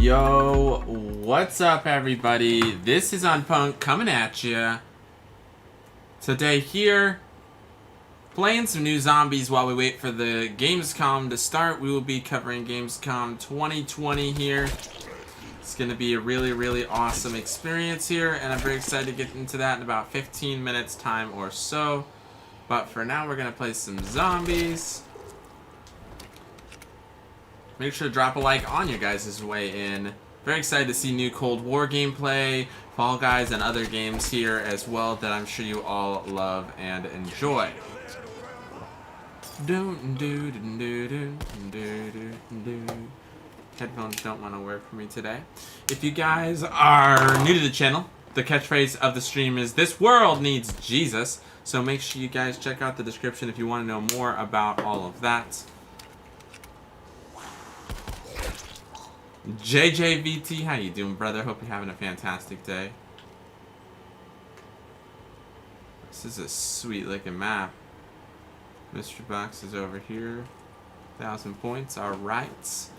Yo, what's up everybody? This is Unpunk coming at ya. Today here, playing some new zombies while we wait for the Gamescom to start. We will be covering Gamescom 2020 here. It's going to be a really awesome experience here, and I'm very excited to get into that in about 15 minutes time or so. But for now, we're going to play some zombies. Make sure to drop a like on your guys' way in. Very excited to see new Cold War gameplay, Fall Guys, and other games here as well that I'm sure you all love and enjoy. Headphones don't want to work for me today. If you guys are new to the channel, the catchphrase of the stream is "This world needs Jesus." So make sure you guys check out the description if you want to know more about all of that. JJVT, how you doing, brother? Hope you're having a fantastic day. This is a sweet looking map. Mystery box is over here. 1,000 points, alright.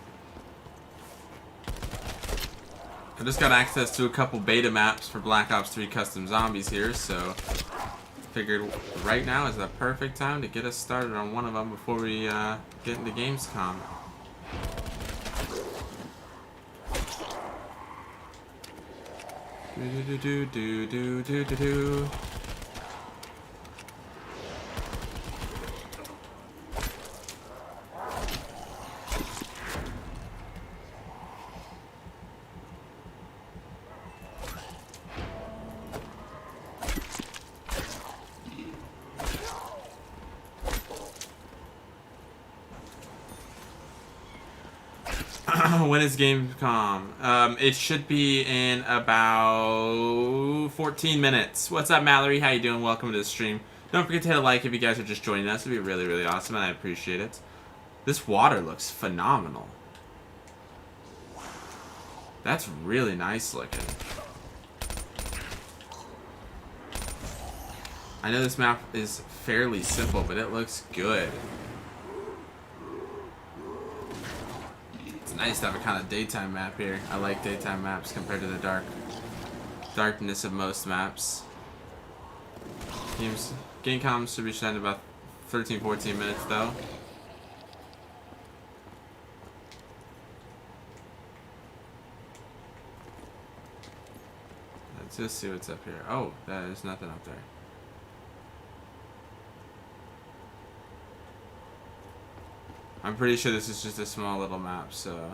I just got access to a couple beta maps for Black Ops 3 Custom Zombies here, so figured right now is the perfect time to get us started on one of them before we get into Gamescom. Do. When is Gamescom? It should be in about 14 minutes. What's up, Mallory? How you doing? Welcome to the stream. Don't forget to hit a like if you guys are just joining us. It'd be really awesome, and I appreciate it. This water looks phenomenal. That's really nice looking. I know this map is fairly simple, but it looks good. Nice to have a kind of daytime map here. I like daytime maps compared to the darkness of most maps. Gamescom should be shut in about 13-14 minutes though. Let's just see what's up here. Oh, there's nothing up there. I'm pretty sure this is just a small little map, so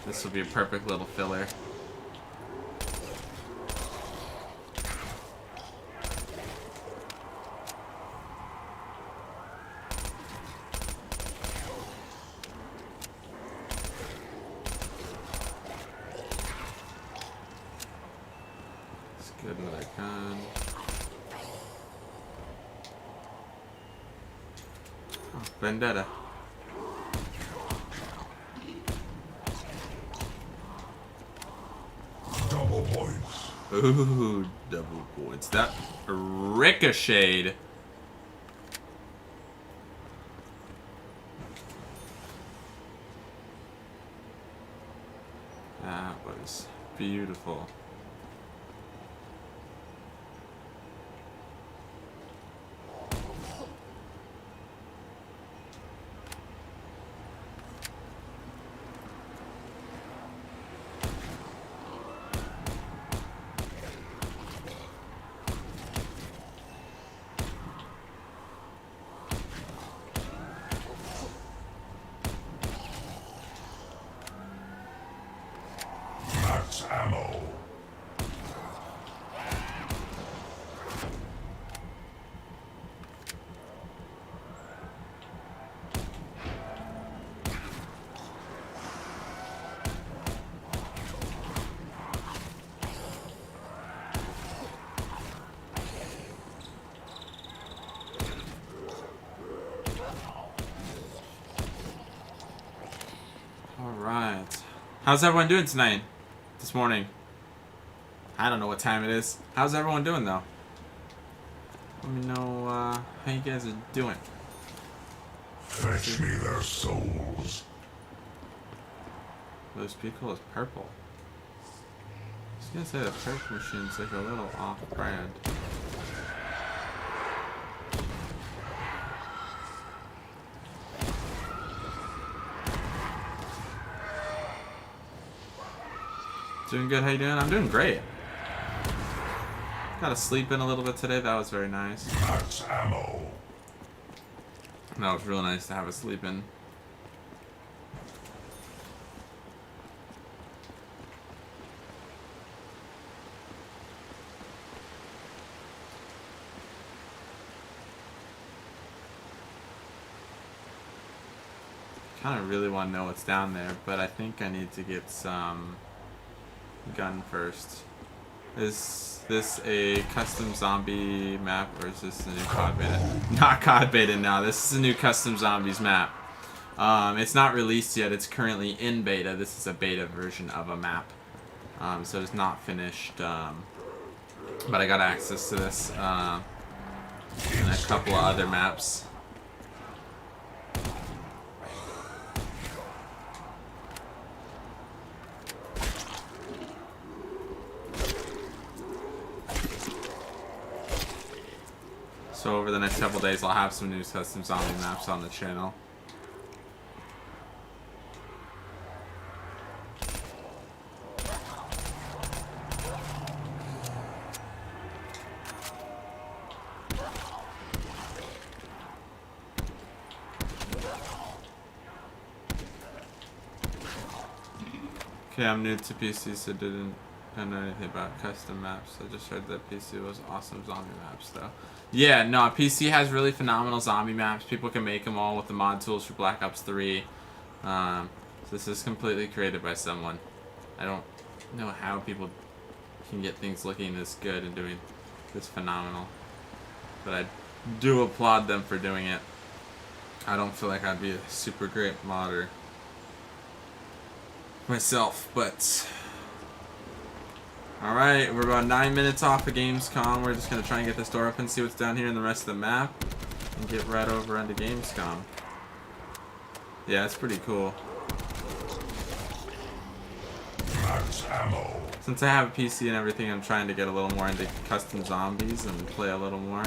this will be a perfect little filler. It's good another gun. Vendetta. Double points. Ooh, double points. That ricocheted. That was beautiful. Ammo. All right. How's everyone doing tonight? This morning? I don't know what time it is. How's everyone doing though? Let me know how you guys are doing. Fetch me their souls. This Pico is purple. I was gonna say the purple machine's like a little off-brand. Doing good, how you doing? I'm doing great. Got to sleep in a little bit today, that was very nice. Max ammo. That was real nice to have a sleep in. Kind of really want to know what's down there, but I think I need to get some gun first. Is this a custom zombie map, or is this a new COD beta? Not COD beta, no. This is a new custom zombies map. It's not released yet. It's currently in beta. This is a beta version of a map. So it's not finished. But I got access to this and a couple of other maps. So over the next couple days, I'll have some new custom zombie maps on the channel. Okay, I'm new to PC, so don't know anything about custom maps. I just heard that PC was awesome zombie maps, though. Yeah, no, PC has really phenomenal zombie maps. People can make them all with the mod tools for Black Ops 3. So this is completely created by someone. I don't know how people can get things looking this good and doing this phenomenal. But I do applaud them for doing it. I don't feel like I'd be a super great modder myself, but... Alright, we're about 9 minutes off of Gamescom. We're just going to try and get this door open, see what's down here in the rest of the map, and get right over onto Gamescom. Yeah, it's pretty cool. Max ammo. Since I have a PC and everything, I'm trying to get a little more into custom zombies and play a little more.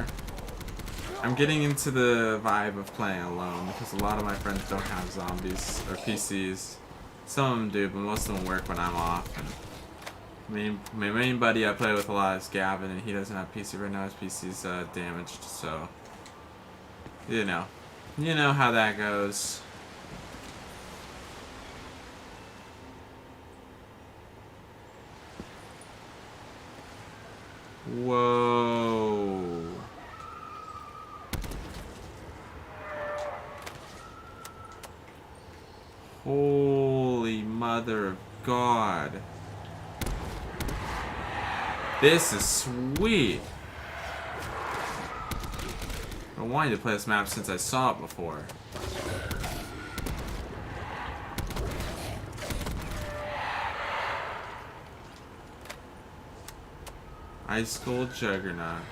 I'm getting into the vibe of playing alone, because a lot of my friends don't have zombies or PCs. Some of them do, but most of them work when I'm off. And my main buddy I play with a lot is Gavin, and he doesn't have PC right now. His PC's damaged, so you know how that goes. Whoa. Holy mother of God. This is sweet. I wanted to play this map since I saw it before. Ice Cold Juggernaut.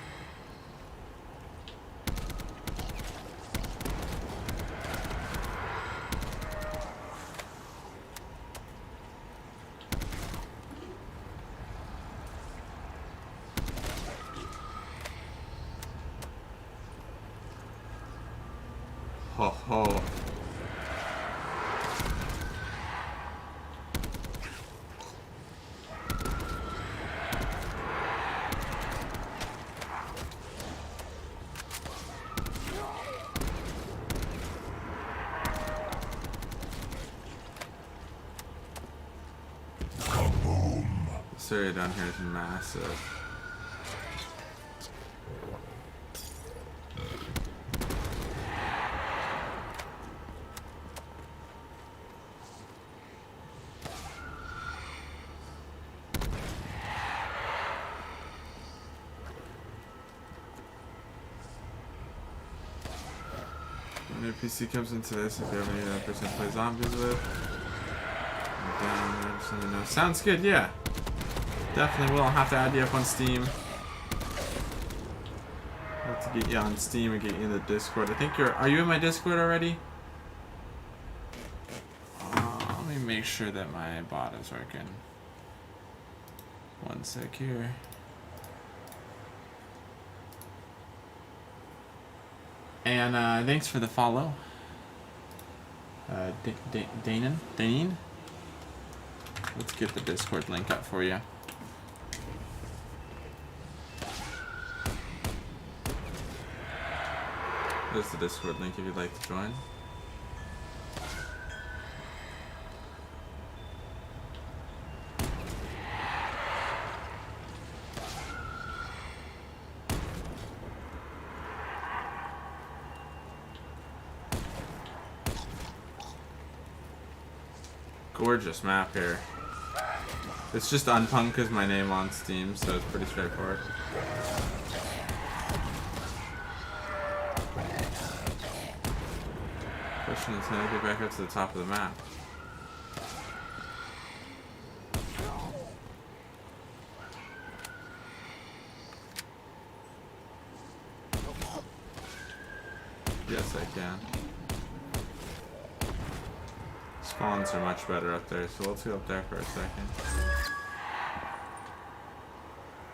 Ho ho. Kaboom. This area down here is massive. When your PC comes into this, if you have any other person to play zombies with, I'm down there, just let me know. Sounds good, yeah. Definitely will. I'll have to add you up on Steam. I'll have to get you on Steam and get you in the Discord. I think are you in my Discord already? Let me Let me make sure that my bot is working. One sec here. And thanks for the follow. Danine. Let's get the Discord link up for you. There's the Discord link if you'd like to join. Gorgeous map here. It's just Unpunk is my name on Steam, so it's pretty straightforward. Pushing this now, get back up to the top of the map. Yes, I can. Spawns are much better up there, so let's go up there for a second.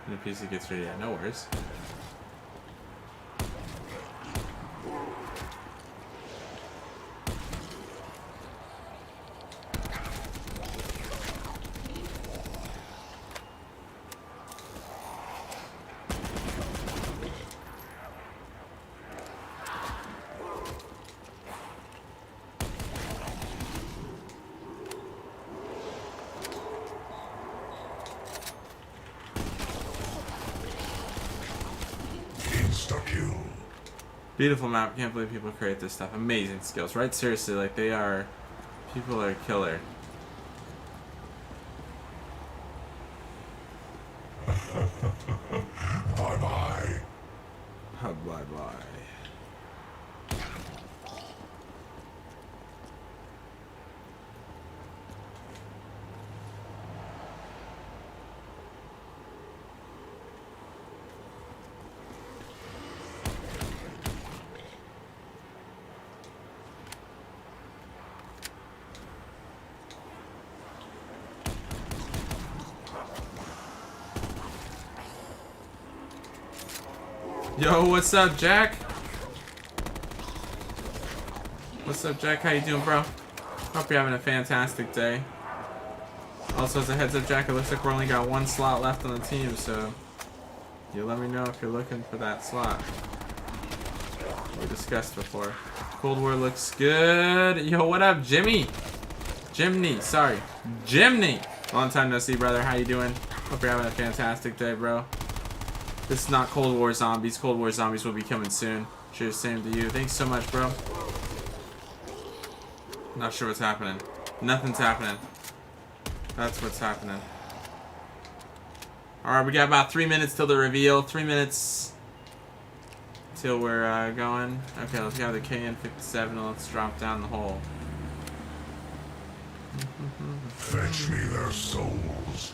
And the PC gets ready, yeah, no worries. Beautiful map. Can't believe people create this stuff. Amazing skills, right? Seriously, like they are. People are killer. Bye bye. Bye bye. Yo, what's up, Jack? What's up, Jack? How you doing, bro? Hope you're having a fantastic day. Also, as a heads up, Jack, it looks like we're only got one slot left on the team, so you let me know if you're looking for that slot. We discussed before. Cold War looks good. Yo, what up, Jimmy? Sorry. Jimny! Long time no see, brother. How you doing? Hope you're having a fantastic day, bro. This is not Cold War Zombies. Cold War Zombies will be coming soon. Cheers, same to you. Thanks so much, bro. Not sure what's happening. Nothing's happening. That's what's happening. Alright, we got about 3 minutes till the reveal. 3 minutes till we're going. Okay, let's get the KN57 and let's drop down the hole. Fetch me their souls.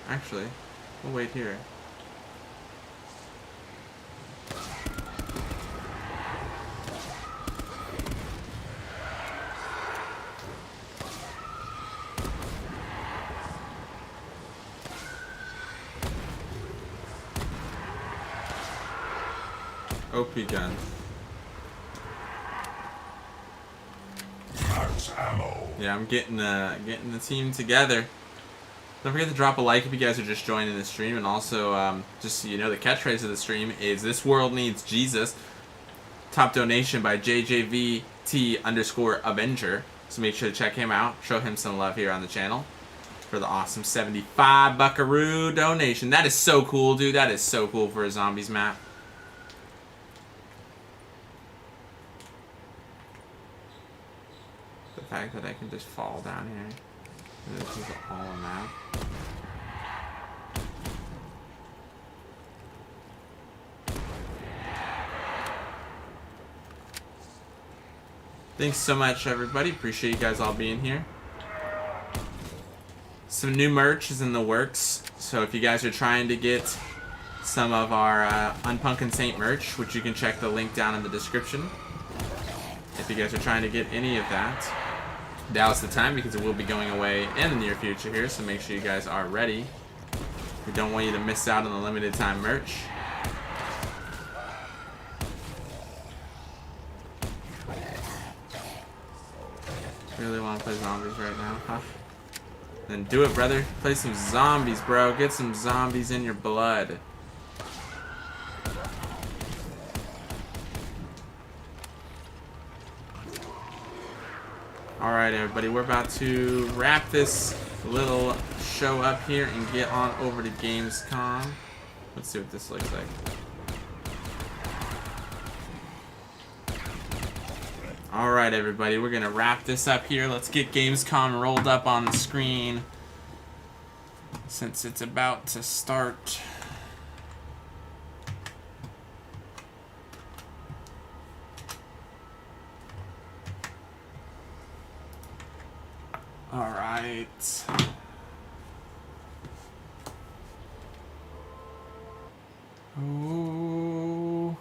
Actually, we'll wait here. OP gun. Max ammo. Yeah, I'm getting the team together. Don't forget to drop a like if you guys are just joining the stream, and also just so you know, the catchphrase of the stream is "This world needs Jesus." Top donation by JJVT_Avenger. So make sure to check him out. Show him some love here on the channel for the awesome 75 buckaroo donation. That is so cool, dude. That is so cool for a zombies map. The fact that I can just fall down here. This is all a map. Thanks so much, everybody. Appreciate you guys all being here. Some new merch is in the works. So if you guys are trying to get some of our Unpunk and Saint merch, which you can check the link down in the description. If you guys are trying to get any of that, Now's the time because it will be going away in the near future here, so make sure you guys are ready. We don't want you to miss out on the limited time merch. Really want to play zombies right now, huh? Then do it, brother. Play some zombies, bro. Get some zombies in your blood. Alright, everybody. We're about to wrap this little show up here and get on over to Gamescom. Let's see what this looks like. Alright, everybody, we're gonna wrap this up here. Let's get Gamescom rolled up on the screen since it's about to start. Alright. Ooh.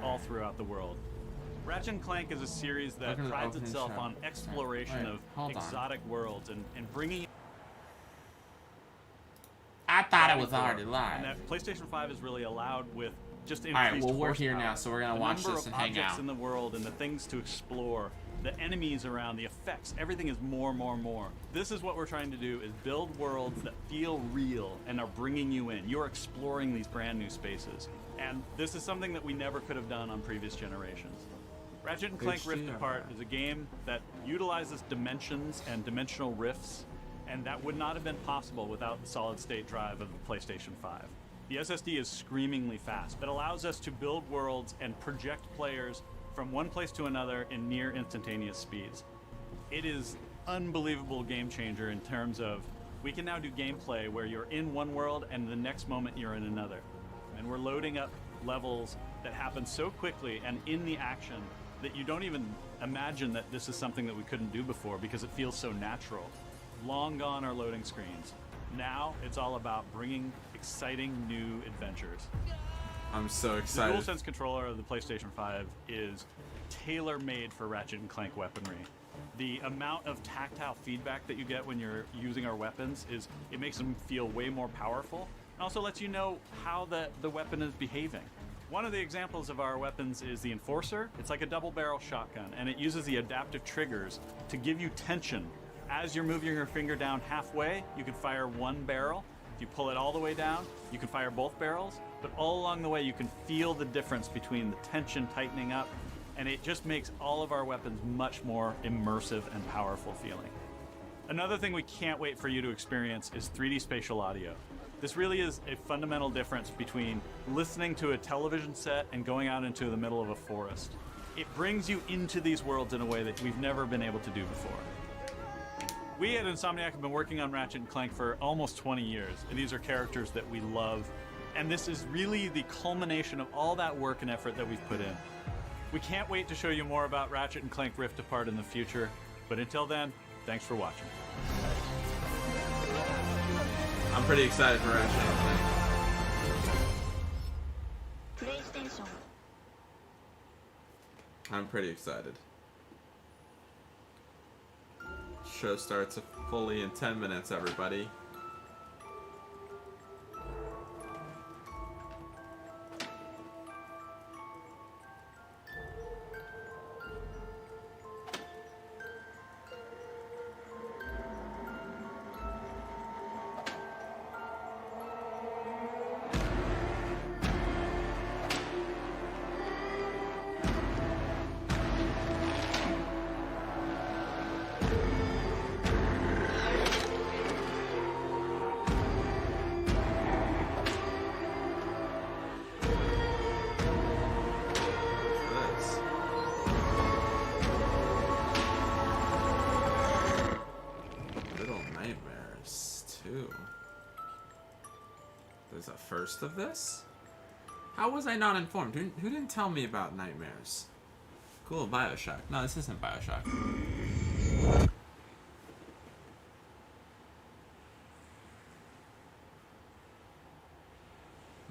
All throughout the world. Ratchet & Clank is a series that prides itself on exploration of exotic worlds and bringing... I thought it was already live. And that PlayStation 5 is really allowed with just increased Alright, well, we're here now, so we're going to watch this and hang out. The number of objects in the world and the things to explore, the enemies around, the effects, everything is more. This is what we're trying to do, is build worlds that feel real and are bringing you in. You're exploring these brand new spaces. And this is something that we never could have done on previous generations. Ratchet & Clank Rift Apart is a game that utilizes dimensions and dimensional rifts, and that would not have been possible without the solid-state drive of the PlayStation 5. The SSD is screamingly fast. It allows us to build worlds and project players from one place to another in near instantaneous speeds. It is unbelievable game changer in terms of we can now do gameplay where you're in one world and the next moment you're in another. And we're loading up levels that happen so quickly and in the action that you don't even imagine that this is something that we couldn't do before because it feels so natural. Long gone are loading screens. Now it's all about bringing exciting new adventures. I'm so excited. The DualSense controller of the PlayStation 5 is tailor-made for Ratchet & Clank weaponry. The amount of tactile feedback that you get when you're using our weapons it makes them feel way more powerful, and also lets you know how the weapon is behaving. One of the examples of our weapons is the Enforcer. It's like a double-barrel shotgun, and it uses the adaptive triggers to give you tension. As you're moving your finger down halfway, you can fire one barrel. If you pull it all the way down, you can fire both barrels. But all along the way, you can feel the difference between the tension tightening up, and it just makes all of our weapons much more immersive and powerful feeling. Another thing we can't wait for you to experience is 3D spatial audio. This really is a fundamental difference between listening to a television set and going out into the middle of a forest. It brings you into these worlds in a way that we've never been able to do before. We at Insomniac have been working on Ratchet & Clank for almost 20 years, and these are characters that we love. And this is really the culmination of all that work and effort that we've put in. We can't wait to show you more about Ratchet & Clank Rift Apart in the future, but until then, thanks for watching. I'm pretty excited for Ratchet & Clank. PlayStation. I'm pretty excited. Show starts fully in 10 minutes, everybody. There's a first of this? How was I not informed? Who didn't tell me about nightmares? Cool, Bioshock. No, this isn't Bioshock.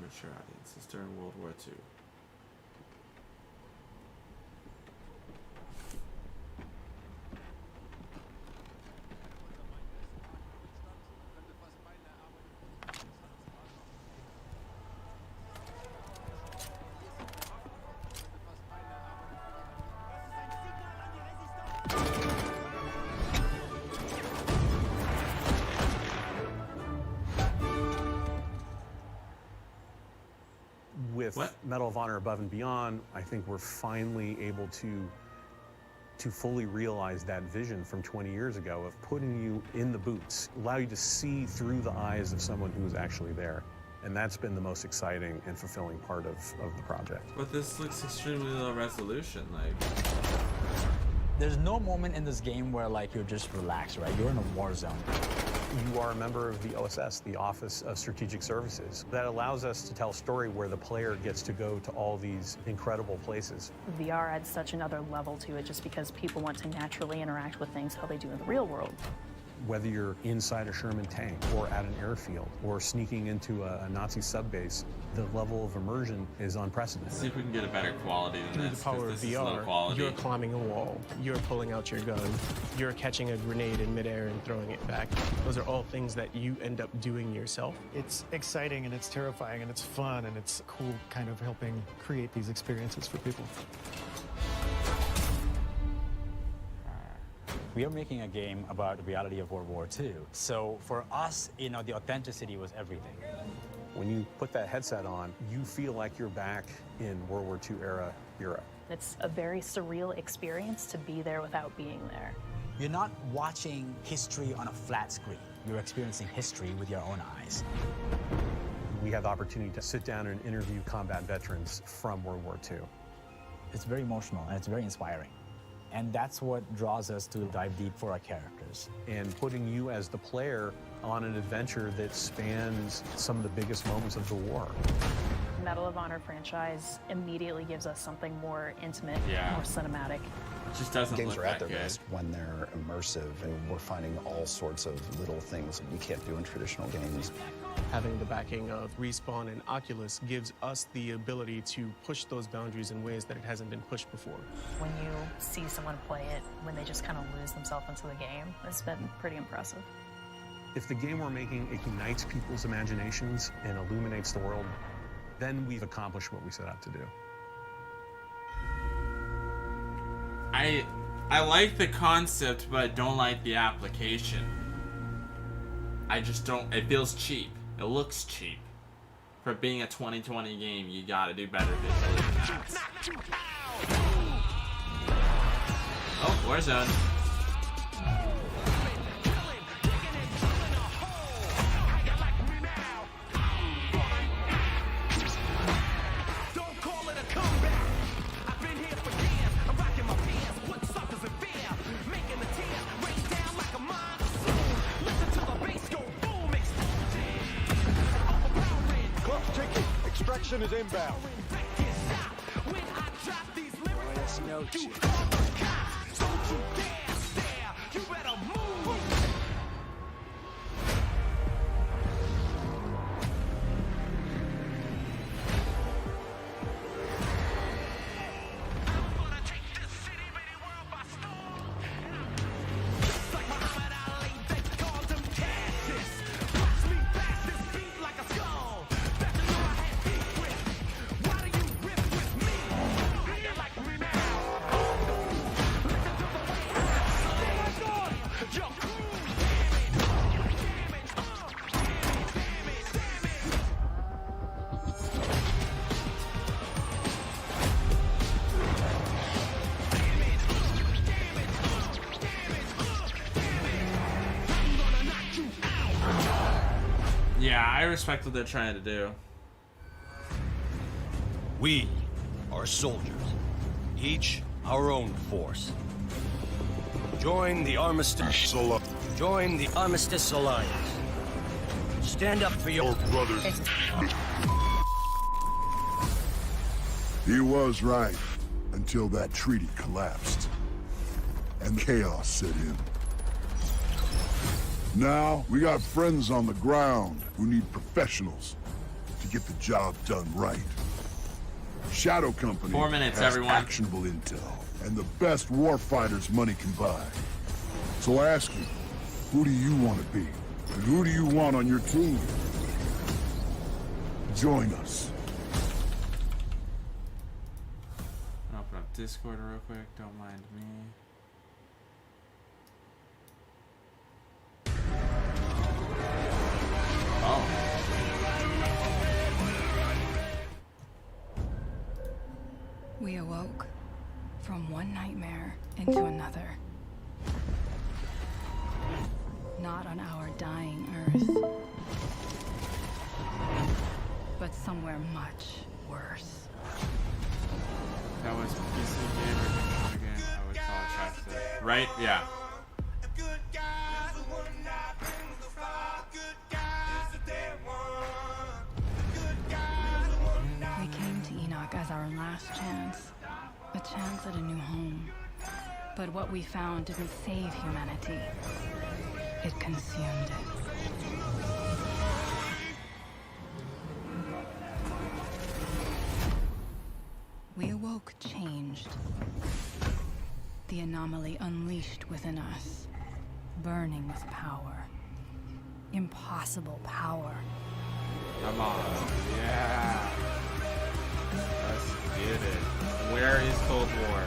mature audiences during World War II. With Medal of Honor Above and Beyond, I think we're finally able to fully realize that vision from 20 years ago of putting you in the boots, allow you to see through the eyes of someone who was actually there. And that's been the most exciting and fulfilling part of the project. But this looks extremely low resolution, like. There's no moment in this game where like you're just relaxed, right? You're in a war zone. You are a member of the OSS, the Office of Strategic Services. That allows us to tell a story where the player gets to go to all these incredible places. VR adds such another level to it just because people want to naturally interact with things how they do in the real world. Whether you're inside a Sherman tank or at an airfield or sneaking into a Nazi subbase, the level of immersion is unprecedented. Let's see if we can get a better quality than Through this, the power of because this is low VR, quality. you're climbing a wall, you're pulling out your gun, you're catching a grenade in midair and throwing it back. Those are all things that you end up doing yourself. It's exciting and it's terrifying and it's fun and it's cool kind of helping create these experiences for people. We are making a game about the reality of World War II. So for us, you know, the authenticity was everything. When you put that headset on, you feel like you're back in World War II era Europe. It's a very surreal experience to be there without being there. You're not watching history on a flat screen. You're experiencing history with your own eyes. We have the opportunity to sit down and interview combat veterans from World War II. It's very emotional and it's very inspiring. And that's what draws us to dive deep for our characters. And putting you as the player on an adventure that spans some of the biggest moments of the war. Medal of Honor franchise immediately gives us something more intimate, Yeah. more cinematic. It just doesn't Games look are at that their good. best when they're immersive, and we're finding all sorts of little things you can't do in traditional games. Having the backing of Respawn and Oculus gives us the ability to push those boundaries in ways that it hasn't been pushed before. When you see someone play it, when they just kind of lose themselves into the game, it's been pretty impressive. If the game we're making ignites people's imaginations and illuminates the world, then we've accomplished what we set out to do. I like the concept, but I don't like the application. I just don't. It feels cheap. It looks cheap. For being a 2020 game, you gotta do better visually than that. Oh, Warzone. Extraction is inbound. No shit. Yeah, I respect what they're trying to do. We are soldiers, each our own force. Join the Armistice. Join the Armistice Alliance. Stand up for your brothers. He was right until that treaty collapsed and chaos set in. Now we got friends on the ground who need professionals to get the job done right. Shadow Company 4 minutes, has everyone. actionable intel and the best warfighters money can buy. So I ask you, who do you want to be? And who do you want on your team? Join us. I'll open up Discord real quick, don't mind me. Oh. We awoke from one nightmare into another. Not on our dying Earth, but somewhere much worse. That was PC game or computer game? I would call it Chapter. Right? Yeah. We came to Enoch as our last chance. A chance at a new home. But what we found didn't save humanity. It consumed it. We awoke changed. The anomaly unleashed within us. Burning with power. Impossible power. Come on. Yeah. Let's get it. Where is Cold War?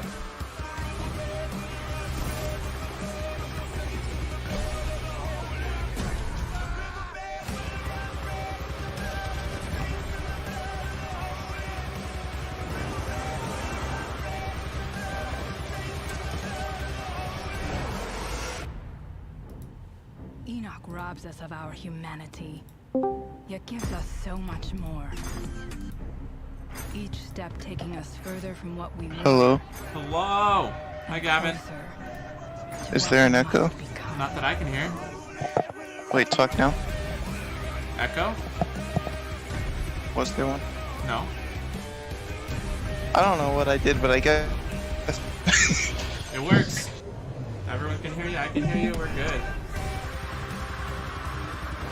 Enoch robs us of our humanity, yet gives us so much more. Each step taking us further from what we were. Hello. Hello. Hi, Gavin. Is there an echo? Not that I can hear. Wait, talk now. Echo? Was there one? No. I don't know what I did, but I guess It works. Everyone can hear you. I can hear you. We're good.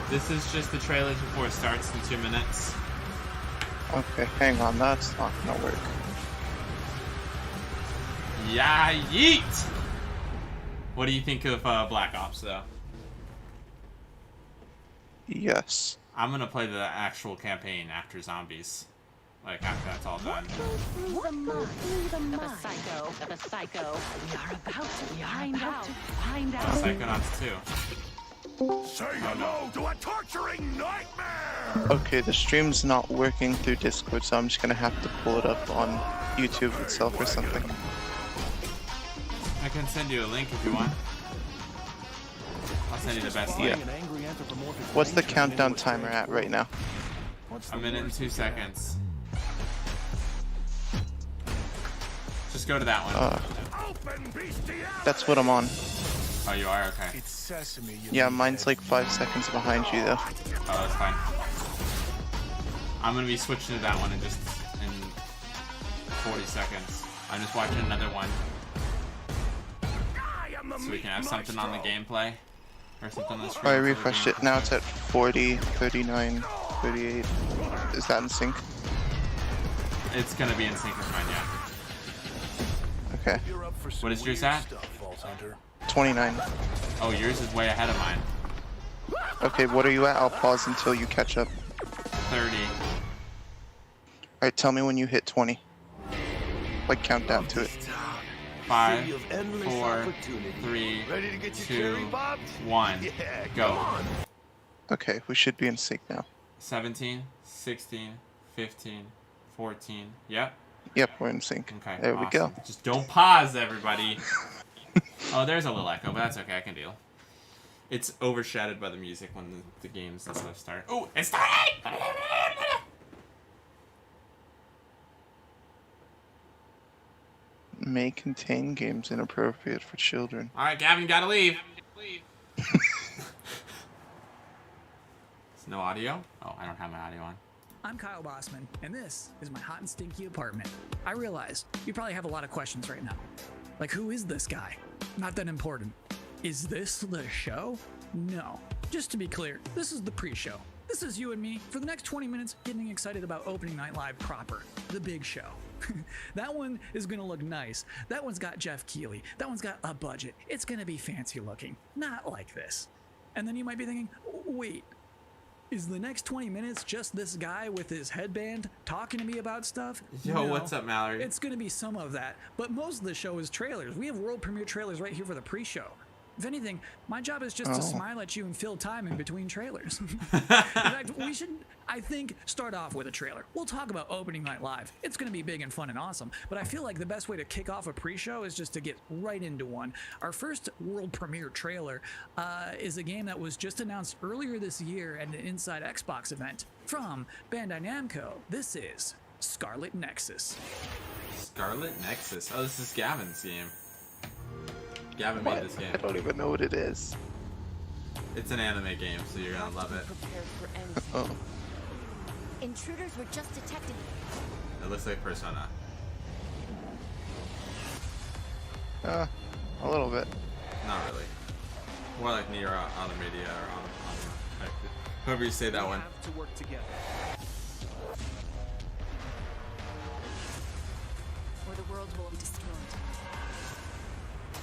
This is just the trailers before it starts in 2 minutes. Okay, hang on, that's not gonna work. Yeah, yeet! What do you think of Black Ops, though? Yes. I'm gonna play the actual campaign after Zombies. Like, after that's all done. The mind of a psycho, of a psycho. We are about to find out. Psychonauts 2. Say hello to a torturing nightmare! Okay, the stream's not working through Discord, so I'm just gonna have to pull it up on YouTube itself or something. I can send you a link if you want. I'll send you the best link. Yeah. What's the countdown timer at right now? 1 minute and 2 seconds. Just go to that one. That's what I'm on. Oh, you are? Okay. Yeah, mine's like 5 seconds behind you though. Oh, that's fine. I'm gonna be switching to that one in 40 seconds. I'm just watching another one. So we can have something on the gameplay. Or something on the screen. I refreshed it, now it's at 40, 39, 38. Is that in sync? It's gonna be in sync with mine, yeah. Okay. What is yours at? 29. Oh, yours is way ahead of mine. Okay, what are you at? I'll pause until you catch up. 30. Alright, tell me when you hit 20. Like, count down to it. 5, 4, 3, 2, 1. Go. Okay, we should be in sync now. 17, 16, 15, 14. Yep. Yep, we're in sync. Okay. There we go. Just don't pause, everybody. Oh, there's a little echo, but that's okay. I can deal. It's overshadowed by the music when the games and stuff start. Oh, it's starting! May contain games inappropriate for children. All right, Gavin, you gotta leave. There's no audio? Oh, I don't have my audio on. I'm Kyle Bossman, and this is my hot and stinky apartment. I realize you probably have a lot of questions right now. Like, who is this guy? Not that important. Is this the show? No. Just to be clear, this is the pre-show. This is you and me for the next 20 minutes getting excited about opening night live proper, the big show. That one is gonna look nice. That one's got Jeff Keighley. That one's got a budget. It's gonna be fancy looking, not like this. And then you might be thinking, wait, is the next 20 minutes just this guy with his headband talking to me about stuff? Yo, No, what's up, Mallory? It's gonna be some of that, but most of the show is trailers. We have world premiere trailers right here for the pre-show. If anything, my job is just to smile at you and fill time in between trailers. In fact, we should, I think, start off with a trailer. We'll talk about opening night live. It's going to be big and fun and awesome, but I feel like the best way to kick off a pre-show is just to get right into one. Our first world premiere trailer is a game that was just announced earlier this year at an Inside Xbox event from Bandai Namco. This is Scarlet Nexus. Scarlet Nexus. Oh, this is Gavin's game. Gavin made this game. I don't even know what it is. It's an anime game, so you're gonna love it. Oh. Intruders were just detected. It looks like Persona. A little bit. Not really. More like Nier Automata or however you say that one. Have to work together. Or the world will be destroyed.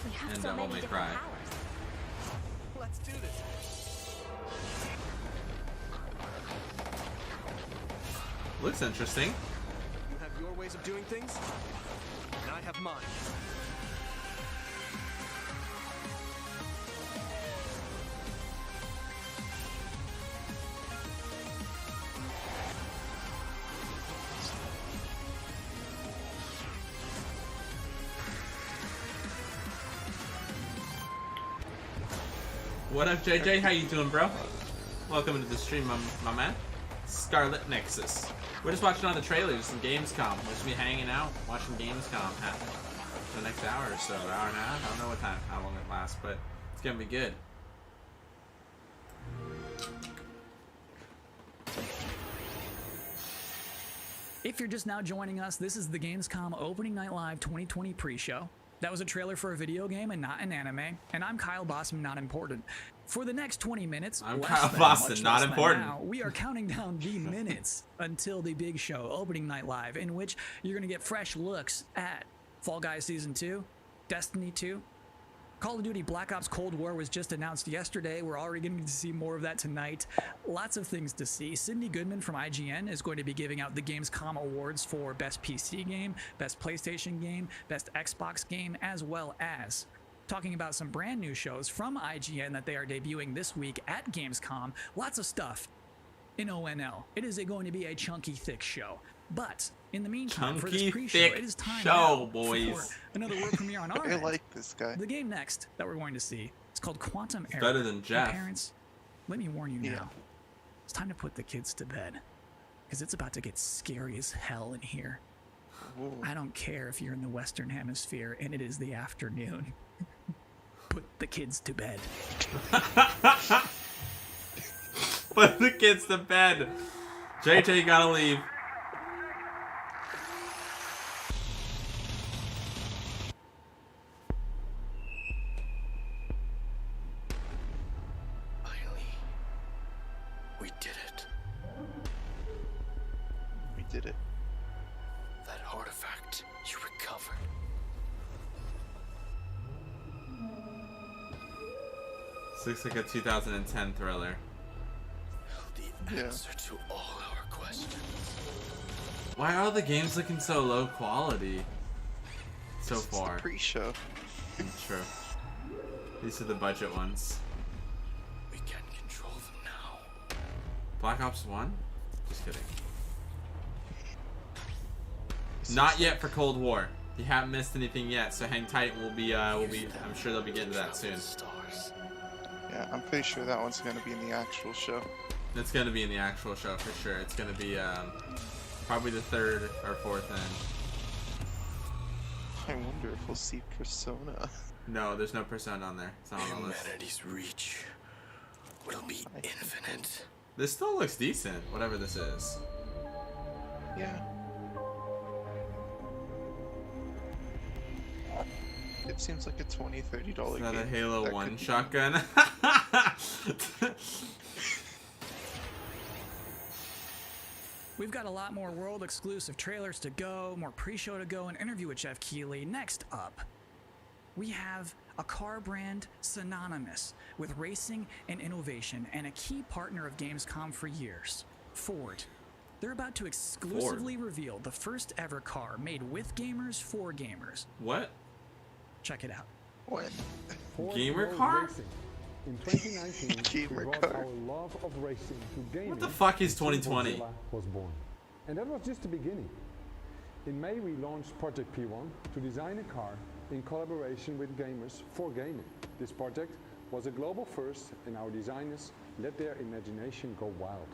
We have And so Devil many May different Cry. powers. Let's do this. Looks interesting. You have your ways of doing things, and I have mine. What up, JJ? How you doing, bro? Welcome to the stream, my man. Scarlet Nexus. We're just watching all the trailers from Gamescom. We're just be hanging out, watching Gamescom for the next hour or so, hour and a half. I don't know what time, how long it lasts, but it's gonna be good. If you're just now joining us, this is the Gamescom Opening Night Live 2020 pre-show. That was a trailer for a video game and not an anime. And I'm Kyle Bossman, not important. For the next 20 minutes, I'm less Kyle than, Bossman, much not less than important. now, we are counting down the minutes until the big show, Opening Night Live, in which you're going to get fresh looks at Fall Guys Season 2, Destiny 2, Call of Duty Black Ops Cold War was just announced yesterday. We're already going to see more of that tonight. Lots of things to see. Cindy Goodman from IGN is going to be giving out the Gamescom awards for Best PC Game, Best PlayStation Game, Best Xbox Game, as well as talking about some brand new shows from IGN that they are debuting this week at Gamescom. Lots of stuff in ONL. It is going to be a chunky, thick show. But in the meantime, for this pre-show, it is time now boys. for another world premiere on our I end. like this guy. The game next that we're going to see, it's called Quantum Error. better than Jeff. And parents, let me warn you now. It's time to put the kids to bed, because it's about to get scary as hell in here. Ooh. I don't care if you're in the Western Hemisphere and it is the afternoon. Put the kids to bed. Put the kids to bed. JJ gotta leave. We did it. We did it. That artifact you recovered. Looks like a 2010 thriller. The answer to all our questions. Why are all the games looking so low quality so far? Pre-show. True. These are the budget ones. We can control them now. Black Ops 1? Just kidding. Not yet for Cold War. You haven't missed anything yet, so hang tight. We'll be. I'm sure they'll be getting to that soon. Yeah, I'm pretty sure that one's gonna be in the actual show. It's gonna be in the actual show for sure. It's gonna be probably the third or fourth end. I wonder if we'll see Persona. No, there's no Persona on there. It's not on the list. Humanity's reach will be infinite. This still looks decent, whatever this is. Yeah. It seems like a $20-$30 Another game. Halo That 1 could be- shotgun. We've got a lot more world exclusive trailers to go, more pre-show to go, an interview with Jeff Keighley. Next up, we have a car brand synonymous with racing and innovation and a key partner of Gamescom for years, Ford. They're about to exclusively reveal the first ever car made with gamers for gamers. What? Check it out. What? Gamer car? Racing. In 2019, Gamer we brought car. our love of racing to gaming. What the fuck is and 2020? Godzilla was born. And that was just the beginning. In May, we launched Project P1 to design a car in collaboration with gamers for gaming. This project was a global first, and our designers let their imagination go wild.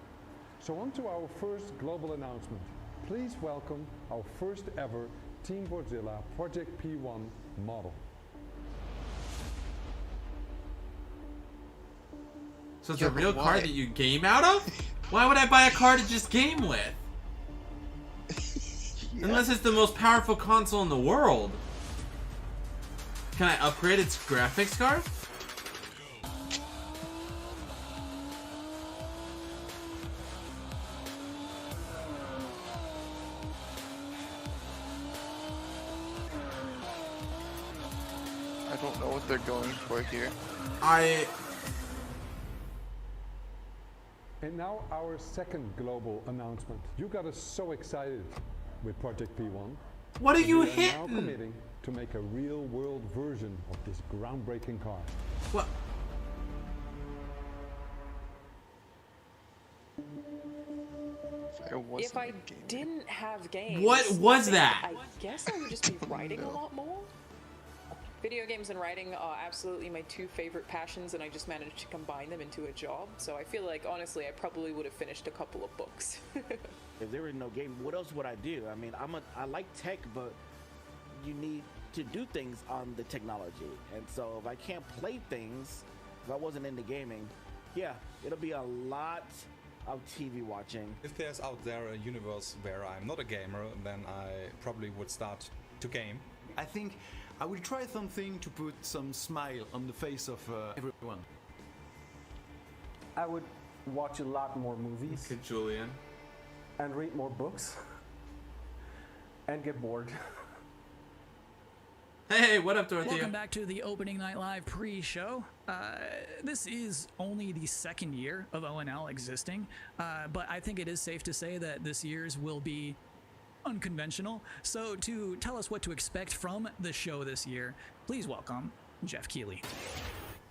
So on to our first global announcement. Please welcome our first ever Team Godzilla Project P1 model. So it's a real car that you game out of? Why would I buy a car to just game with? Unless it's the most powerful console in the world. Can I upgrade its graphics card? I don't know what they're going for here. And now our second global announcement. You got us so excited with Project P1. What are you We are hitting? now committing to make a real-world version of this groundbreaking car. What? If I didn't have games, What was that? I guess I would just be writing a lot more. Video games and writing are absolutely my two favorite passions, and I just managed to combine them into a job. So I feel like, honestly, I probably would have finished a couple of books. If there was no game, what else would I do? I mean, I like tech, but you need to do things on the technology. And so if I can't play things, if I wasn't into gaming, yeah, it'll be a lot of TV watching. If there's out there a universe where I'm not a gamer, then I probably would start to game. I think I will try something to put some smile on the face of everyone. I would watch a lot more movies. Okay, Julian. And read more books. And get bored. Hey, what up, Dorothea? Welcome back to the Opening Night Live pre-show. This is only the second year of ONL existing, but I think it is safe to say that this year's will be unconventional. So to tell us what to expect from the show this year, please welcome Jeff Keighley.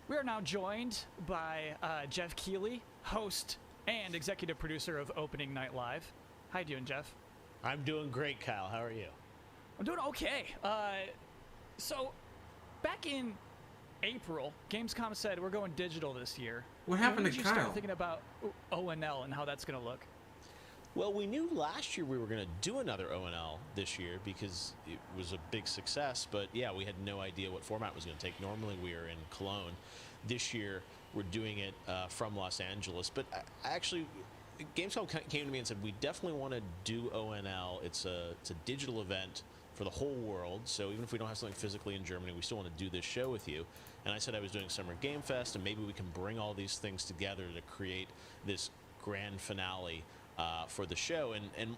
We are now joined by Jeff Keighley, host and executive producer of Opening Night Live. How you doing, Jeff? I'm doing great, Kyle. How are you? I'm doing okay. So, back in April, Gamescom said we're going digital this year. What happened When to did you start Kyle? thinking about ONL and how that's going to look? Well, we knew last year we were going to do another ONL this year because it was a big success, but yeah, we had no idea what format it was going to take. Normally we are in Cologne. This year we're doing it from Los Angeles, but actually Gamescom came to me and said we definitely want to do ONL. It's a digital event for the whole world, so even if we don't have something physically in Germany, we still want to do this show with you. And I said I was doing Summer Game Fest, and maybe we can bring all these things together to create this grand finale for the show. And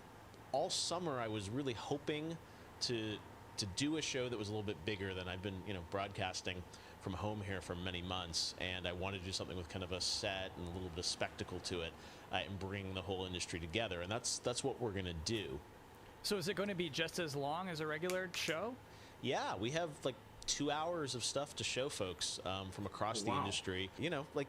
all summer I was really hoping to do a show that was a little bit bigger than I've been, broadcasting from home here for many months, and I wanted to do something with kind of a set and a little bit of spectacle to it, and bring the whole industry together, and that's what we're going to do. So is it going to be just as long as a regular show? Yeah, we have like 2 hours of stuff to show folks from across the industry. Like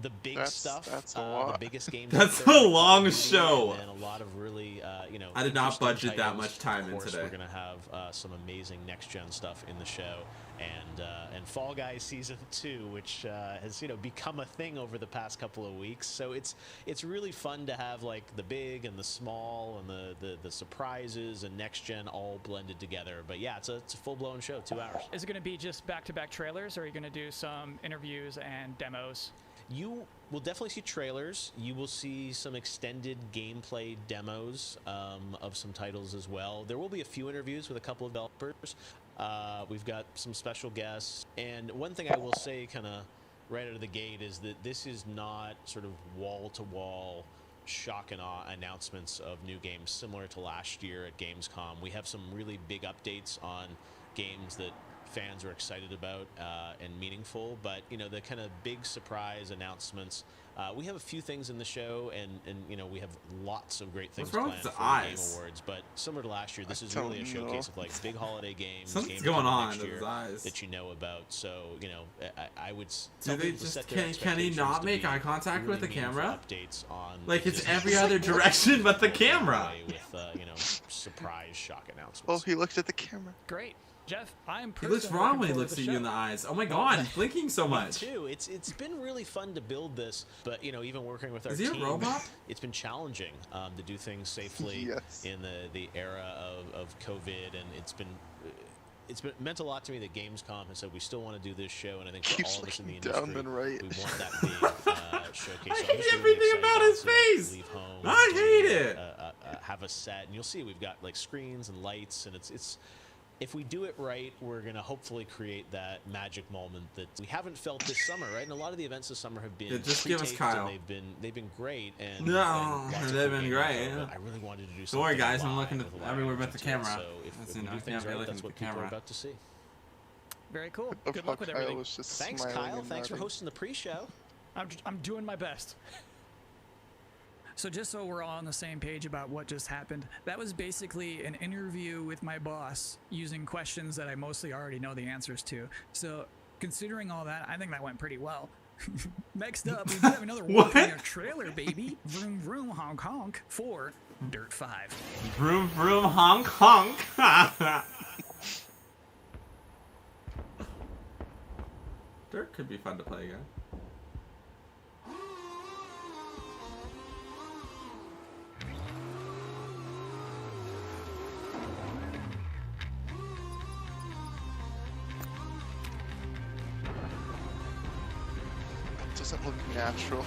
the big stuff, that's a lot. the biggest games. That's out there, a long and show. And a lot of really, I did not interesting budget that titles. much time of in course, today. We're going to have some amazing next-gen stuff in the show, and Fall Guys Season 2, which has become a thing over the past couple of weeks. So it's really fun to have like the big and the small and the surprises and next-gen all blended together. But yeah, it's a full-blown show, 2 hours. Is it going to be just back-to-back trailers, or are you going to do some interviews and demos? You will definitely see trailers. You will see some extended gameplay demos of some titles as well. There will be a few interviews with a couple of developers. We've got some special guests. And one thing I will say kind of right out of the gate is that this is not sort of wall-to-wall shock and awe announcements of new games similar to last year at Gamescom. We have some really big updates on games that fans are excited about and meaningful, but you know, the kind of big surprise announcements, we have a few things in the show, and you know, we have lots of great things planned for the Game Awards, but similar to last year, this is really a showcase of like big holiday games, Something's games going on next in year his eyes that you know about. So you know, I would do they just can he not make eye contact really with the camera? Updates on like it's every other direction but the camera. With you know, surprise shock announcements. Oh, he looked at the camera. Great. Jeff, I'm He looks wrong when he looks at you in the eyes. Oh my god, he's blinking so much. Me too. It's been really fun to build this, but you know, even working with our Is he team, a robot? it's been challenging to do things safely in the era of COVID, and it's been meant a lot to me that Gamescom has said we still want to do this show, and I think for all of us in the industry, we want that big showcase. I hate everything about his face. Leave home, I hate it. Have a set, and you'll see we've got like screens and lights, and it's. If we do it right, we're going to hopefully create that magic moment that we haven't felt this summer, right? And a lot of the events this summer have been just give us Kyle. And they've been great. And no, they've been great. Yeah. I really wanted to do something. Don't worry, guys. I'm looking everywhere but the camera. So if we do things right, that's what people are about to see. Very cool. Good luck with Kyle everything. was just Thanks, smiling Kyle. and Thanks for nodding. hosting the pre-show. I'm doing my best. So just so we're all on the same page about what just happened, that was basically an interview with my boss using questions that I mostly already know the answers to. So considering all that, I think that went pretty well. Next up, we have another world premiere trailer, baby. Vroom vroom honk honk for Dirt 5. Vroom vroom honk honk. Dirt could be fun to play again. Doesn't look natural.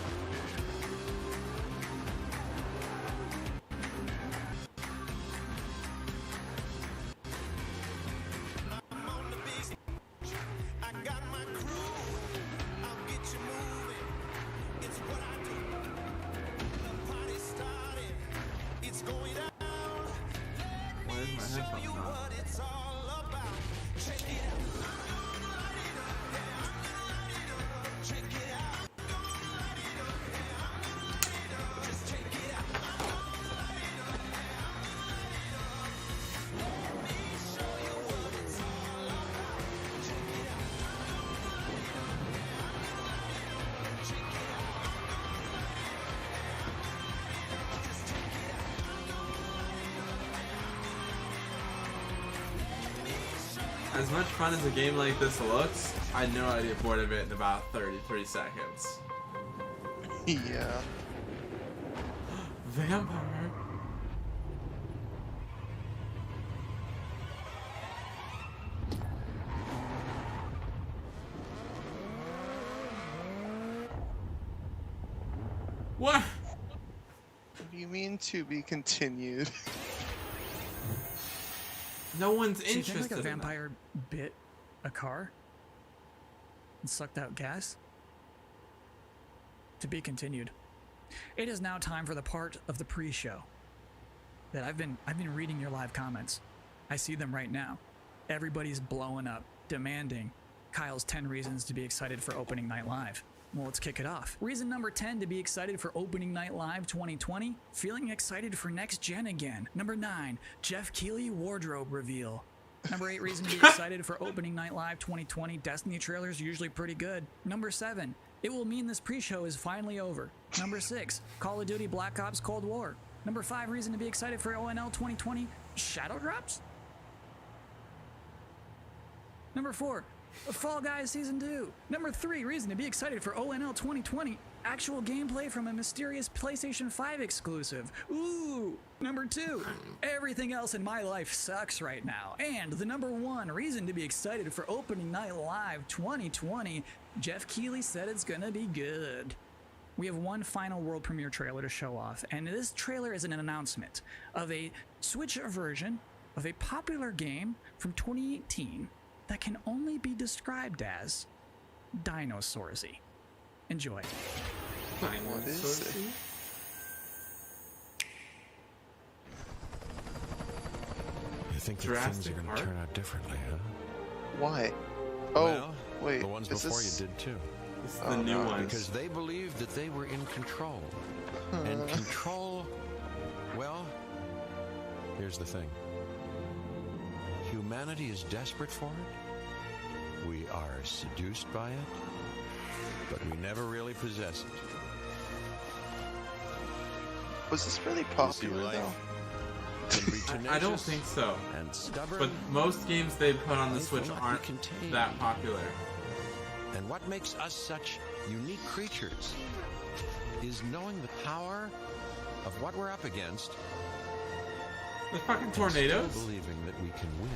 Why is my headphones on? As much fun as a game like this looks, I know I'd get bored of it in about 33 seconds. Yeah. Vampire. What? What do you mean to be continued? No one's So you think interested like a in that. vampire bit a car and sucked out gas? To be continued. It is now time for the part of the pre-show that I've been reading your live comments. I see them right now. Everybody's blowing up, demanding Kyle's 10 reasons to be excited for opening night live. Well, let's kick it off. Reason number 10 to be excited for opening night live 2020, feeling excited for next gen again. Number 9, Jeff Keighley wardrobe reveal. Number 8 reason to be excited for opening night live 2020, Destiny trailers usually pretty good. Number 7, it will mean this pre-show is finally over. Number 6, Call of Duty Black Ops Cold War. Number 5 reason to be excited for ONL 2020, Shadow Drops. Number 4, Fall Guys Season 2. Number 3 reason to be excited for ONL 2020, actual gameplay from a mysterious PlayStation 5 exclusive. Ooh. Number 2, everything else in my life sucks right now. And the number 1 reason to be excited for opening night live 2020, Jeff Keighley said it's gonna be good. We have one final world premiere trailer to show off, and this trailer is an announcement of a Switch version of a popular game from 2018 that can only be described as Dinosaursy. Enjoy. What is it? You think that things are going to turn out differently, huh? Why? Oh, well, wait. The ones before you did too. This is the new ones. Because they believed that they were in control. And control, well, here's the thing. Humanity is desperate for it. We are seduced by it. But we never really possess it. Was this really popular though? I don't think so. And stubborn, but most games they put on the Switch aren't that popular. And what makes us such unique creatures is knowing the power of what we're up against. The fucking tornadoes? And still believing that we can win.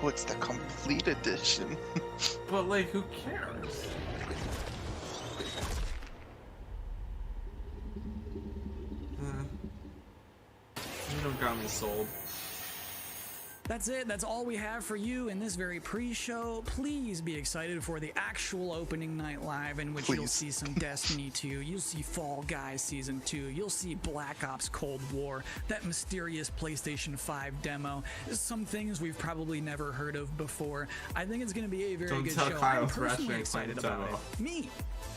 Oh, it's the complete edition. But like, who cares? You don't got me sold. That's it. That's all we have for you in this very pre-show. Please be excited for the actual opening night live, in which you'll see some Destiny 2, you'll see Fall Guys Season 2, you'll see Black Ops Cold War, that mysterious PlayStation 5 demo, some things we've probably never heard of before. I think it's going to be a very good show. I'm personally excited about it. Me.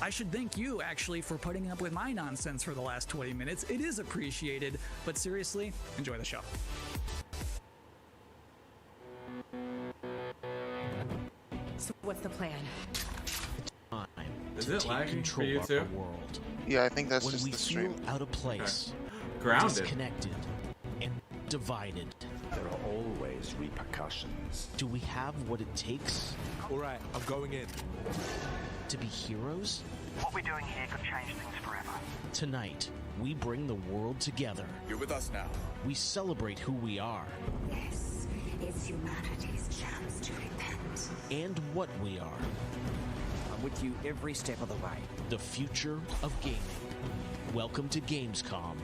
I should thank you, actually, for putting up with my nonsense for the last 20 minutes. It is appreciated, but seriously, enjoy the show. So what's the plan? Is it lagging for you too? Yeah, I think that's when just we the stream. Feel out of place, grounded, disconnected, and divided. There are always repercussions. Do we have what it takes? All right, I'm going in. To be heroes? What we're doing here could change things forever. Tonight, we bring the world together. You're with us now. We celebrate who we are. This is humanity's chance to repent. And what we are. I'm with you every step of the way. The future of gaming. Welcome to Gamescom,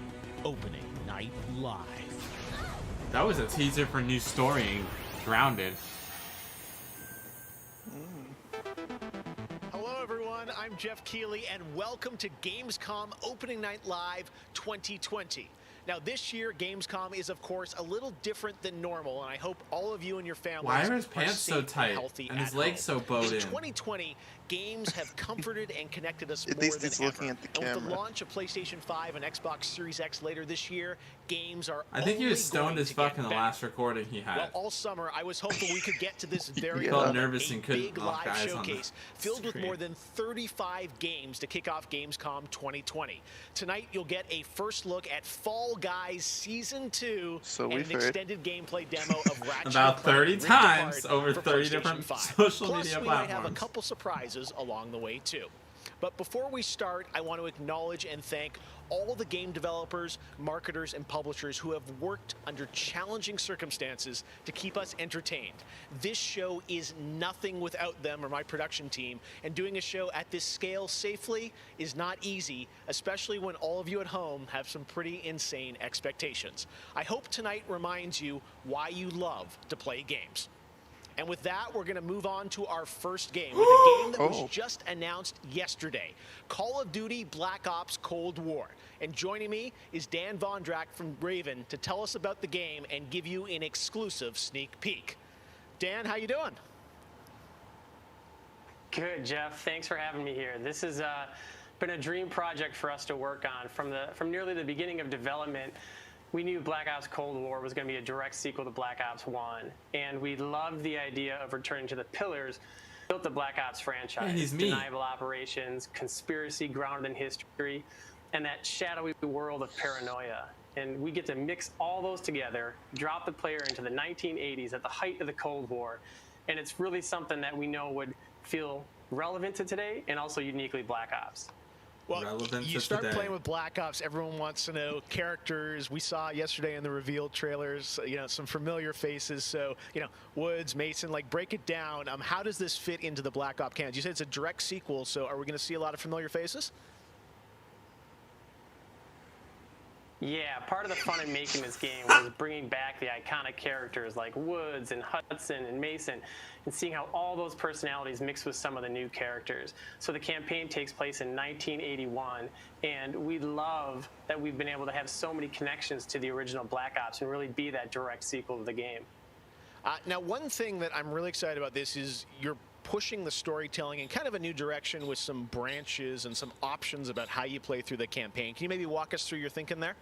opening night live. That was a teaser for new story, Grounded. Hello everyone, I'm Jeff Keighley and welcome to Gamescom Opening Night Live 2020. Now this year, Gamescom is of course a little different than normal, and I hope all of you and your families Why are his pants so tight healthy and his at legs home. so bowed in? 2020, games have comforted and connected us At more least than it's ever. looking at the And with the camera. launch of PlayStation 5 and Xbox Series X later this year, games are I think he was only stoned going as to fuck get in the better. last recording he had. Well, all summer, I was hoping we could get to this very He felt moment, nervous a and couldn't big lock live eyes on the showcase filled with screen. more than 35 games to kick off Gamescom 2020. Tonight, you'll get a first look at Fall Guys Season 2 So and we've an heard. extended gameplay demo of Ratchet About 30 Rift times Apart over for 30 PlayStation different 5. social Plus, media we might have a platforms. couple surprises along the way, too. But before we start, I want to acknowledge and thank all the game developers, marketers, and publishers who have worked under challenging circumstances to keep us entertained. This show is nothing without them or my production team, and doing a show at this scale safely is not easy, especially when all of you at home have some pretty insane expectations. I hope tonight reminds you why you love to play games. And with that, we're going to move on to our first game, with a game that was just announced yesterday, Call of Duty Black Ops Cold War. And joining me is Dan Vondrack from Raven to tell us about the game and give you an exclusive sneak peek. Dan, how you doing? Good, Jeff. Thanks for having me here. This has been a dream project for us to work on. From nearly the beginning of development, we knew Black Ops Cold War was going to be a direct sequel to Black Ops 1, and we loved the idea of returning to the pillars built the Black Ops franchise. Man, he's me. Deniable operations, conspiracy grounded in history, and that shadowy world of paranoia. And we get to mix all those together, drop the player into the 1980s at the height of the Cold War, and it's really something that we know would feel relevant to today and also uniquely Black Ops. Well, you start playing with Black Ops, everyone wants to know characters. We saw yesterday in the reveal trailers, some familiar faces. So, Woods, Mason, break it down. How does this fit into the Black Ops canon? You said it's a direct sequel, so are we going to see a lot of familiar faces? Yeah, part of the fun in making this game was bringing back the iconic characters like Woods and Hudson and Mason and seeing how all those personalities mix with some of the new characters. So the campaign takes place in 1981, and we love that we've been able to have so many connections to the original Black Ops and really be that direct sequel to the game. Now, one thing that I'm really excited about this is you're pushing the storytelling in kind of a new direction with some branches and some options about how you play through the campaign. Can you maybe walk us through your thinking there?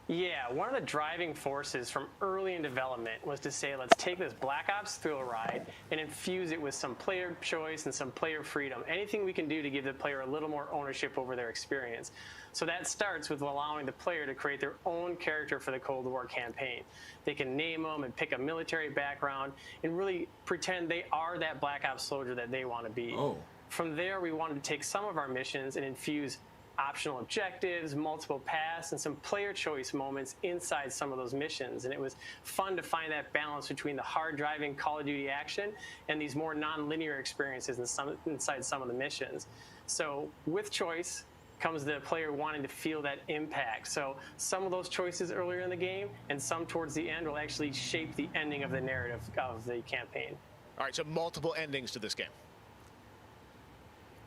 Yeah, one of the driving forces from early in development was to say, let's take this Black Ops thrill ride and infuse it with some player choice and some player freedom. Anything we can do to give the player a little more ownership over their experience. So that starts with allowing the player to create their own character for the Cold War campaign. They can name them and pick a military background and really pretend they are that Black Ops soldier that they want to be. Oh. From there, we wanted to take some of our missions and infuse optional objectives, multiple paths, and some player choice moments inside some of those missions. And it was fun to find that balance between the hard-driving Call of Duty action and these more non-linear experiences inside some of the missions. So with choice comes the player wanting to feel that impact. So some of those choices earlier in the game and some towards the end will actually shape the ending of the narrative of the campaign. All right, so multiple endings to this game.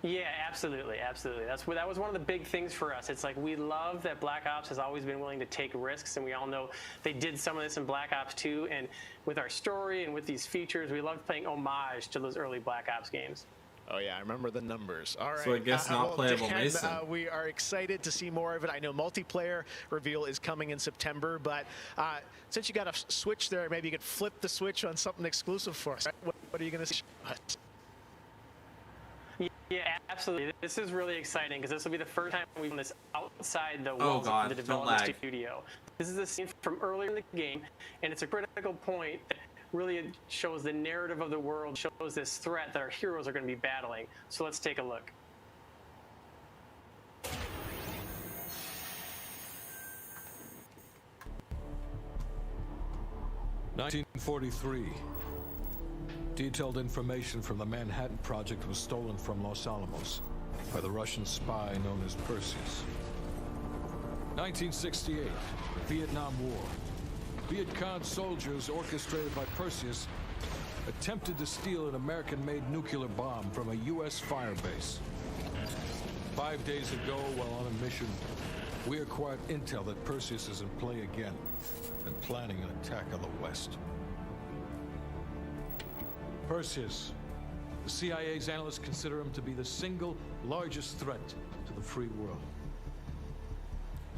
Yeah, absolutely, absolutely. That was one of the big things for us. It's like we love that Black Ops has always been willing to take risks, and we all know they did some of this in Black Ops 2. And with our story and with these features, we love playing homage to those early Black Ops games. Oh yeah, I remember the numbers. All right. So I guess not playable Dan, Mason. We are excited to see more of it. I know multiplayer reveal is coming in September, but since you got a Switch there, maybe you could flip the switch on something exclusive for us. What are you going to see? Yeah, absolutely. This is really exciting because this will be the first time we've done this outside the walls of the development studio. This is a scene from earlier in the game, and it's a critical point that really shows the narrative of the world, shows this threat that our heroes are going to be battling. So let's take a look. "1943. Detailed information from the Manhattan Project was stolen from Los Alamos by the Russian spy known as Perseus. 1968, Vietnam War. Viet Cong soldiers orchestrated by Perseus attempted to steal an American-made nuclear bomb from a U.S. firebase. 5 days ago, while on a mission, we acquired intel that Perseus is in play again and planning an attack on the West. Perseus. The CIA's analysts consider him to be the single largest threat to the free world."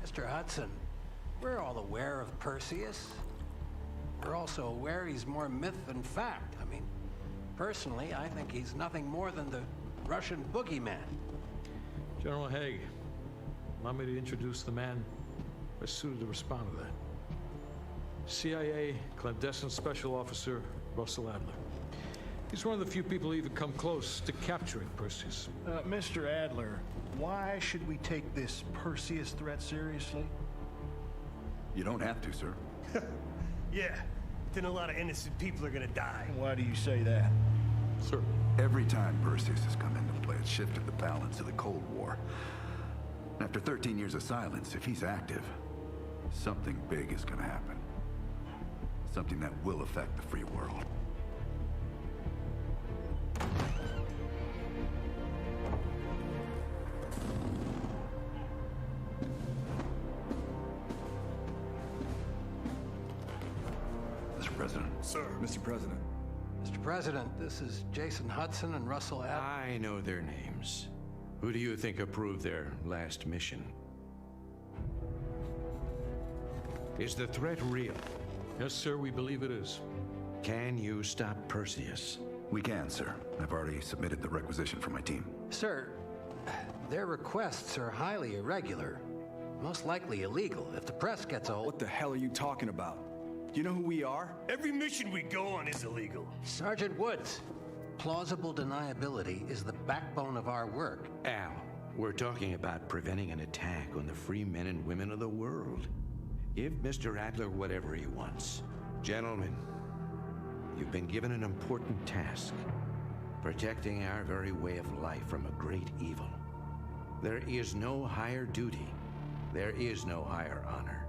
Mr. Hudson, we're all aware of Perseus. We're also aware he's more myth than fact. I mean, personally, I think he's nothing more than the Russian boogeyman. General Haig, allow me to introduce the man best suited to respond to that. CIA clandestine special officer Russell Adler. He's one of the few people who even come close to capturing Perseus. Mr. Adler, why should we take this Perseus threat seriously? You don't have to, sir. Yeah, then a lot of innocent people are gonna die. Why do you say that? Sir. Every time Perseus has come into play, it's shifted the balance of the Cold War. After 13 years of silence, if he's active, something big is gonna happen. Something that will affect the free world. Mr. President. Sir. Mr. President. Mr. President, this is Jason Hudson and Russell Adler. I know their names. Who do you think approved their last mission? Is the threat real? Yes, sir, we believe it is. Can you stop Perseus? We can, sir. I've already submitted the requisition for my team. Sir, their requests are highly irregular. Most likely illegal if the press gets a hold. What the hell are you talking about? Do you know who we are? Every mission we go on is illegal. Sergeant Woods, plausible deniability is the backbone of our work. Al, we're talking about preventing an attack on the free men and women of the world. Give Mr. Adler whatever he wants. Gentlemen, you've been given an important task. Protecting our very way of life from a great evil. There is no higher duty There is no higher honor.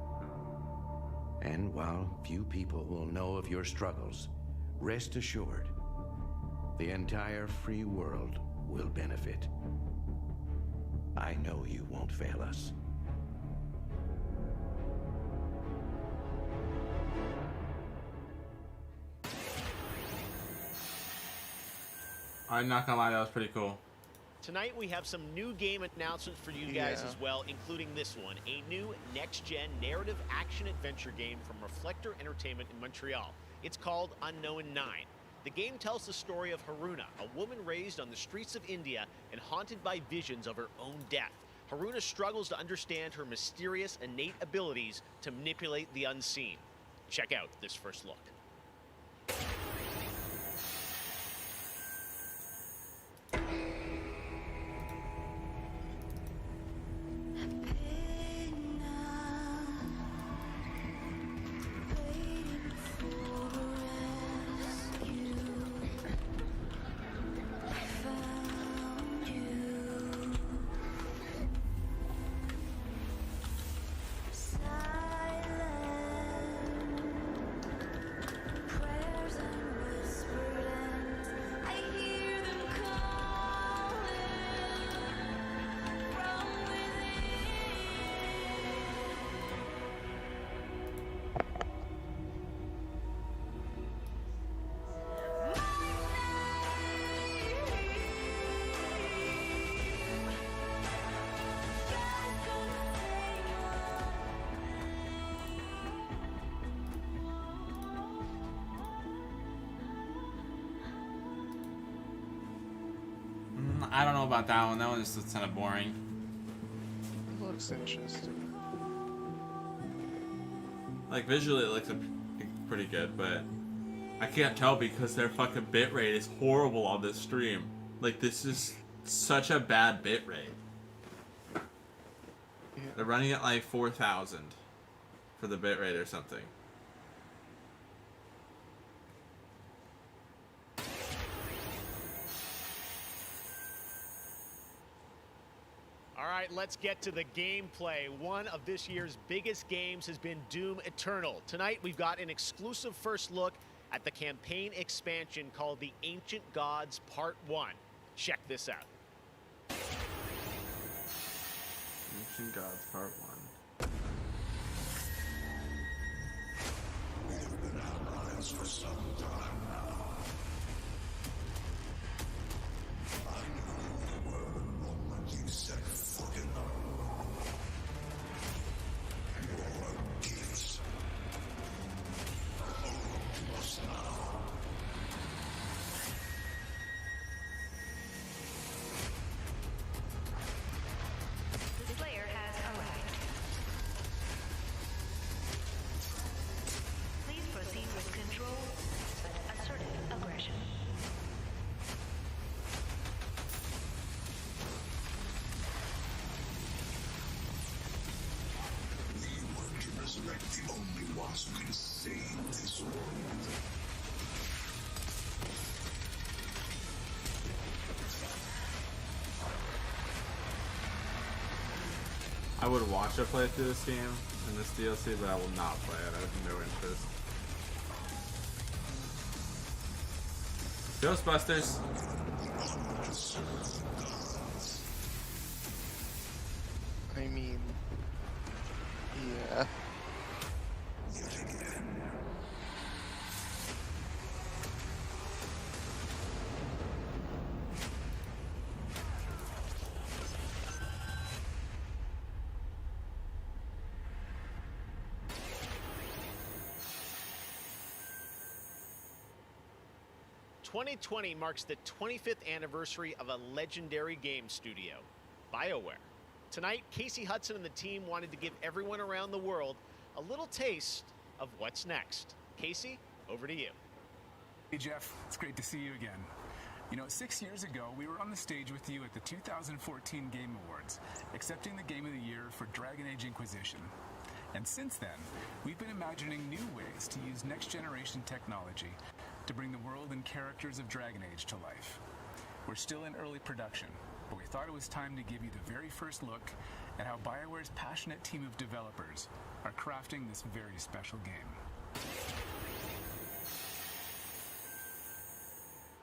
And while few people will know of your struggles, rest assured, the entire free world will benefit. I know you won't fail us. I'm not gonna lie, that was pretty cool. Tonight we have some new game announcements for you guys as well, including this one, a new next-gen narrative action-adventure game from Reflector Entertainment in Montreal. It's called Unknown 9. The game tells the story of Haruna, a woman raised on the streets of India and haunted by visions of her own death. Haruna struggles to understand her mysterious innate abilities to manipulate the unseen. Check out this first look. I don't know about that one. That one just looks kind of boring. It looks interesting. Like, visually it looks pretty good, but I can't tell because their fucking bitrate is horrible on this stream. Like, this is such a bad bitrate. Yeah. They're running at like 4,000 for the bitrate or something. Alright, let's get to the gameplay. One of this year's biggest games has been Doom Eternal. Tonight we've got an exclusive first look at the campaign expansion called The Ancient Gods Part 1. Check this out. Ancient Gods Part 1. We have been allies for some time now. I knew you were the moment you set foot in the room. Your gifts hold to us now. The Slayer has arrived. Please proceed with control, but assertive aggression. We work to resurrect the only ones who can save this world. I would watch a play through this game and this DLC, but I will not play it. I have no interest. Ghostbusters! I mean, yeah. "2020 marks the 25th anniversary of a legendary game studio, BioWare. Tonight, Casey Hudson and the team wanted to give everyone around the world a little taste of what's next. Casey, over to you. Hey Jeff, it's great to see you again. You know, 6 years ago, we were on the stage with you at the 2014 Game Awards, accepting the Game of the Year for Dragon Age Inquisition. And since then, we've been imagining new ways to use next-generation technology to bring the world and characters of Dragon Age to life. We're still in early production, but we thought it was time to give you the very first look at how BioWare's passionate team of developers are crafting this very special game.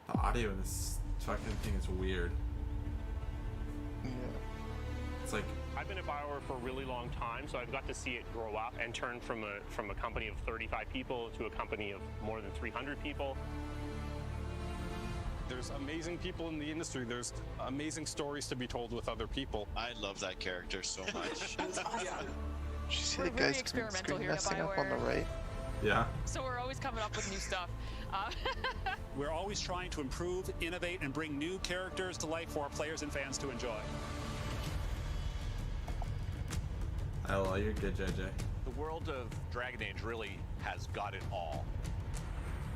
The audio in this fucking thing is weird. Yeah. It's like I've been at BioWare for a really long time, so I've got to see it grow up and turn from a company of 35 people to a company of more than 300 people. There's amazing people in the industry. There's amazing stories to be told with other people. I love that character so much. Did you see We're the very guy's green experimental screen here at messing up on the BioWare. right? Yeah. So we're always coming up with new stuff. We're always trying to improve, innovate, and bring new characters to life for our players and fans to enjoy. Hello, you're good, JJ. The world of Dragon Age really has got it all.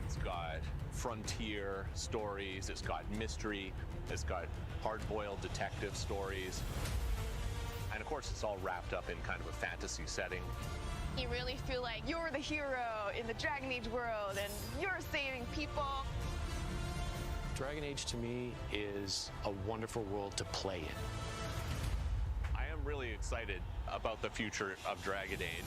It's got frontier stories, it's got mystery, it's got hard-boiled detective stories, and of course it's all wrapped up in kind of a fantasy setting. You really feel like you're the hero in the Dragon Age world and you're saving people. Dragon Age to me is a wonderful world to play in. I am really excited about the future of Dragon Age.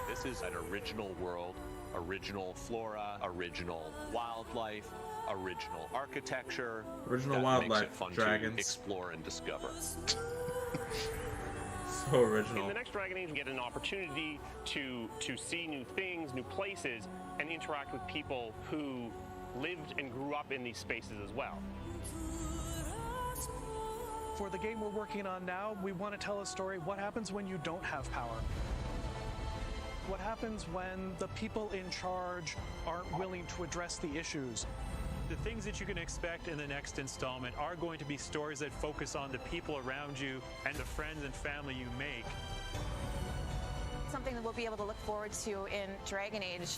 This is an original world, original flora, original wildlife, original architecture. Original that wildlife, makes it fun dragons. to explore and discover. So original. In the next Dragon Age, we get an opportunity to see new things, new places, and interact with people who lived and grew up in these spaces as well. For the game we're working on now, we want to tell a story. What happens when you don't have power? What happens when the people in charge aren't willing to address the issues? The things that you can expect in the next installment are going to be stories that focus on the people around you and the friends and family you make. Something that we'll be able to look forward to in Dragon Age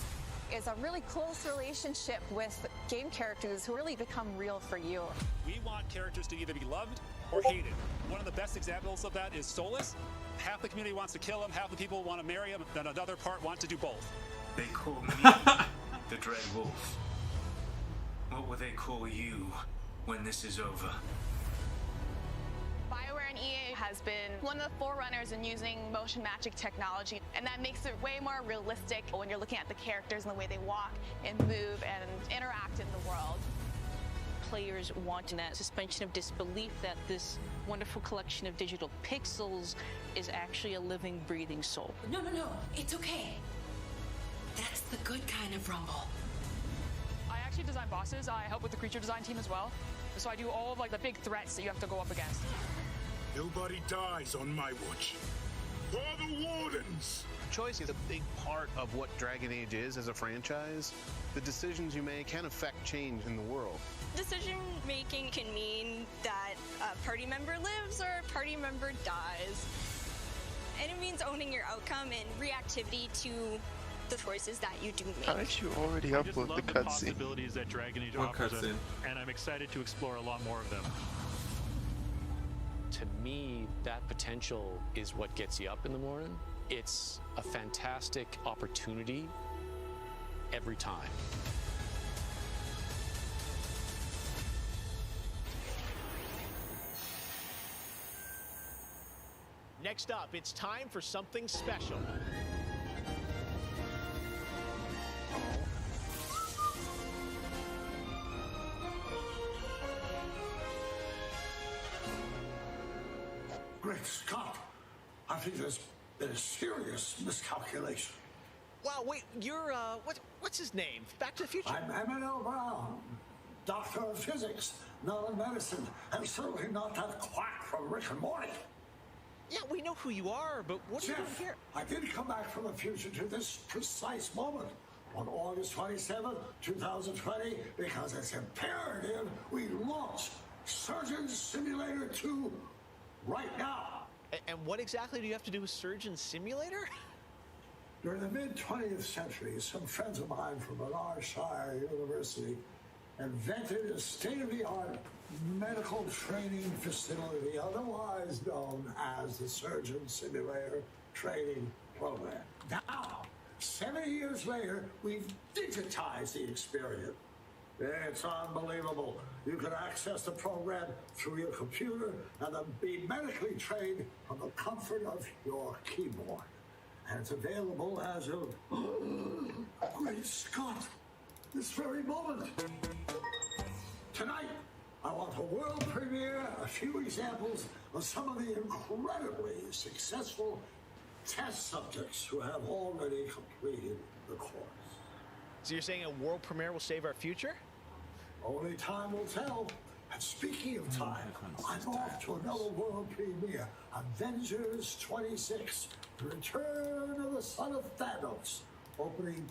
is a really close relationship with game characters who really become real for you. We want characters to either be loved or hated. One of the best examples of that is Solus. Half the community wants to kill him, half the people want to marry him, then another part want to do both. They call me the Dread Wolf. What will they call you when this is over? BioWare and EA has been one of the forerunners in using motion magic technology, and that makes it way more realistic when you're looking at the characters and the way they walk and move and interact in the world. Players want that suspension of disbelief that this wonderful collection of digital pixels is actually a living, breathing soul. No, it's okay. That's the good kind of rumble. I actually design bosses. I help with the creature design team as well. So I do all of the big threats that you have to go up against. Nobody dies on my watch. For the Wardens! Choice is a big part of what Dragon Age is as a franchise. The decisions you make can affect change in the world. Decision making can mean that a party member lives or a party member dies. And it means owning your outcome and reactivity to the choices that you do make. How did you already I just upload love the the cutscene? possibilities that Dragon Age What offers us, cutscene? and I'm excited to explore a lot more of them. To me, that potential is what gets you up in the morning. It's a fantastic opportunity every time. Next up, it's time for something special. Great Scott! I think there's been a serious miscalculation. Wow, wait, you're, what's his name? Back to the Future? I'm Emmanuel Brown, Doctor of Physics, not of Medicine, and certainly not that quack from Rick and Morty. Yeah, we know who you are, but what are you doing Jeff, here? I did come back from the future to this precise moment on August 27th, 2020, because it's imperative we launch Surgeon Simulator 2 right now. And what exactly do you have to do with Surgeon Simulator? During the mid-20th century, some friends of mine from Shire University invented a state-of-the-art medical training facility, otherwise known as the Surgeon Simulator Training Program. Now, 70 years later, we've digitized the experience. It's unbelievable. You can access the program through your computer and then be medically trained from the comfort of your keyboard. And it's available as of, great Scott, this very moment. Tonight, I want a world premiere, a few examples of some of the incredibly successful test subjects who have already completed the course. So you're saying a world premiere will save our future? Only time will tell. And speaking of time, I'm off to another world premiere, Avengers 26, The Return of the Son of Thanos, opening.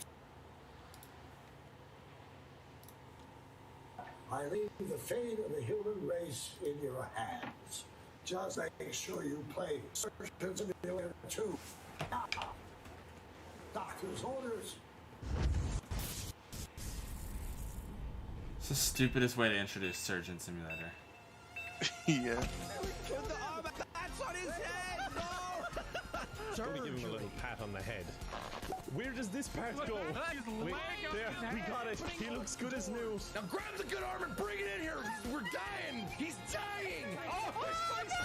I leave the fate of the human race in your hands. Just make sure you play Surgeon Simulator 2. Doctor's orders. It's the stupidest way to introduce Surgeon Simulator. Yeah. That's on his head! No! Only give him a little pat on the head. Where does this part go? Wait, there, we got it. He looks good as new. Now grab the good arm and bring it in here! We're dying! He's dying! Oh, his face!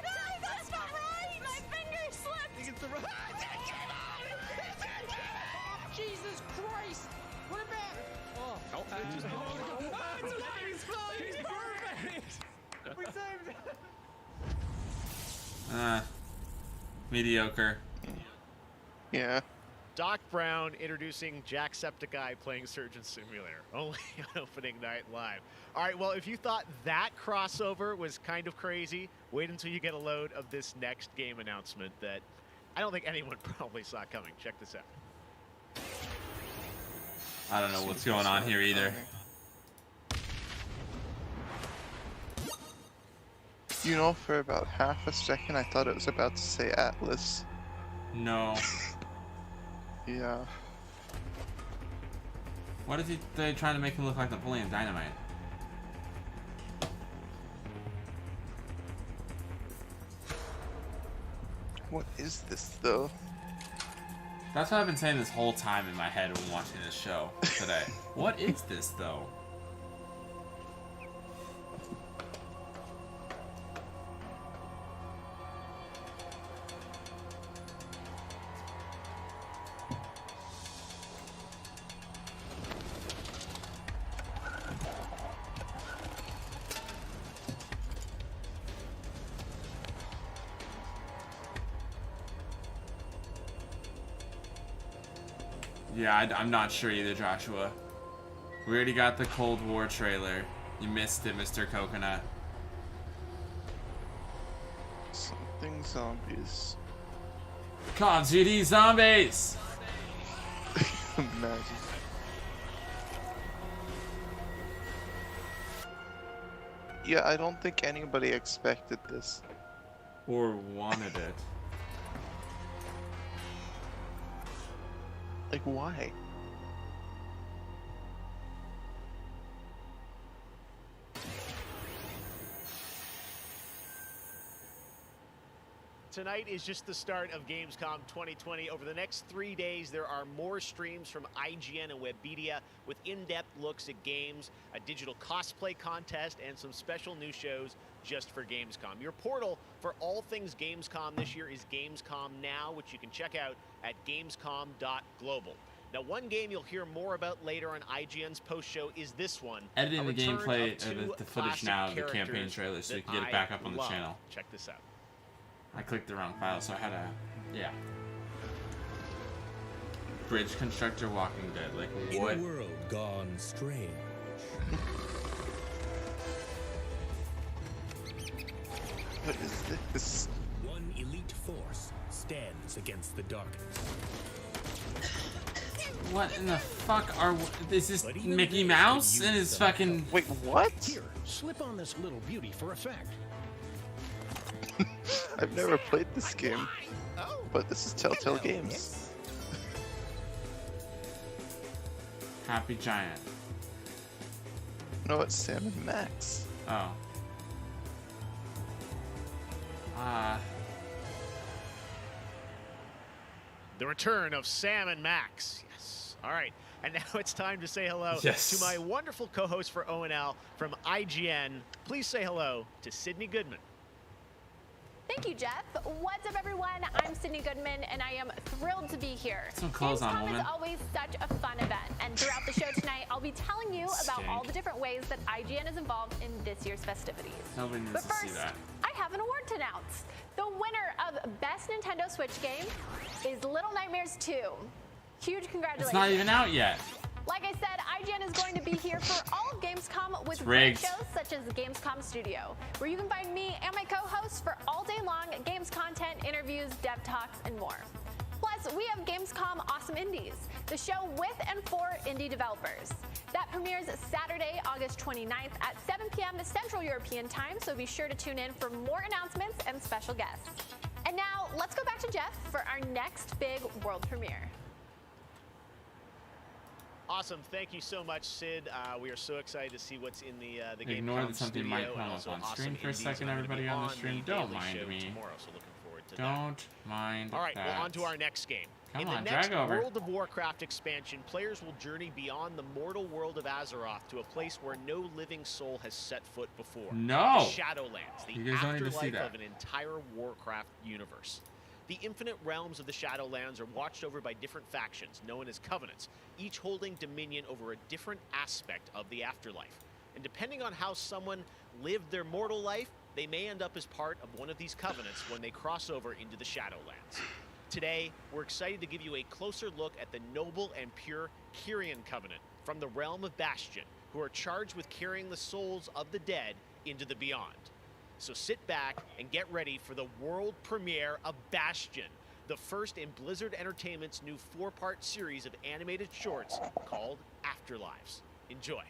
No, that's not right! My finger slipped! He gets the Jesus Christ! Put it back! Oh, it's okay, he's fine! He's perfect! We saved it! Mediocre. Yeah. Doc Brown introducing Jacksepticeye playing Surgeon Simulator, only on opening night live. All right, well, if you thought that crossover was kind of crazy, wait until you get a load of this next game announcement that I don't think anyone probably saw coming. Check this out. I don't know what's going on here either. You know, for about half a second, I thought it was about to say Atlas. No. Yeah. What is they trying to make him look like Napoleon Dynamite? What is this, though? That's what I've been saying this whole time in my head when watching this show today. What is this, though? Yeah, I'm not sure either, Joshua. We already got the Cold War trailer. You missed it, Mr. Coconut. Something zombies. Call of Duty Zombies! Imagine. Yeah, I don't think anybody expected this. Or wanted it. Like, why? Tonight is just the start of Gamescom 2020. Over the next 3 days, there are more streams from IGN and Webedia with in-depth looks at games, a digital cosplay contest, and some special new shows just for Gamescom. Your portal for all things Gamescom this year is Gamescom Now, which you can check out at gamescom.global. Now, one game you'll hear more about later on IGN's post-show is this one. Editing the gameplay, the footage now of the campaign trailer so you can get it back up on the channel. Check this out. I clicked the wrong file, so I had to, yeah. Bridge Constructor Walking Dead, like what? In a world gone strange. What is this? One elite force stands against the darkness. What in the fuck are? Is this Mickey Mouse and his fucking? Wait, what? Here, slip on this little beauty for effect. I've never played this game, but this is Telltale Games. Happy Giant. No, it's Sam and Max. Oh. The return of Sam and Max. Yes. All right. And now it's time to say hello Yes. to my wonderful co-host for ONL from IGN. Please say hello to Sydney Goodman. Thank you, Jeff. What's up, everyone? I'm Sydney Goodman, and I am thrilled to be here. Some clothes on, Gamescom woman. is always such a fun event, and throughout the show tonight, I'll be telling you about Skank. all the different ways that IGN is involved in this year's festivities. Nobody needs But to first, see that. I have an award to announce. The winner of Best Nintendo Switch Game is Little Nightmares 2. Huge congratulations. It's not even out yet. Like I said, IGN is going to be here for all of Gamescom with It's great rigged. shows such as the Gamescom Studio, where you can find me and my co-hosts for all day long games content, interviews, dev talks, and more. Plus, we have Gamescom Awesome Indies, the show with and for indie developers. That premieres Saturday, August 29th at 7 p.m. Central European Time, so be sure to tune in for more announcements and special guests. And now, let's go back to Jeff for our next big world premiere. Awesome. Thank you so much, Sid. We are so excited to see what's in the Ignore Gamescom that something studio might and come up also on Awesome screen for a Indies second, are gonna be everybody on the stream. Don't Daily mind Show me. tomorrow, so looking forward to that. Don't mind All right, that. well, on to our next game. Come in on, the next drag over. World of Warcraft expansion, players will journey beyond the mortal world of Azeroth to a place where no living soul has set foot before. No! The Shadowlands, the You guys don't need to see afterlife that. of an entire Warcraft universe. The infinite realms of the Shadowlands are watched over by different factions, known as Covenants, each holding dominion over a different aspect of the afterlife. And depending on how someone lived their mortal life, they may end up as part of one of these Covenants when they cross over into the Shadowlands. Today, we're excited to give you a closer look at the noble and pure Kyrian Covenant from the realm of Bastion, who are charged with carrying the souls of the dead into the beyond. So sit back and get ready for the world premiere of Bastion, the first in Blizzard Entertainment's new 4-part series of animated shorts called Afterlives. Enjoy.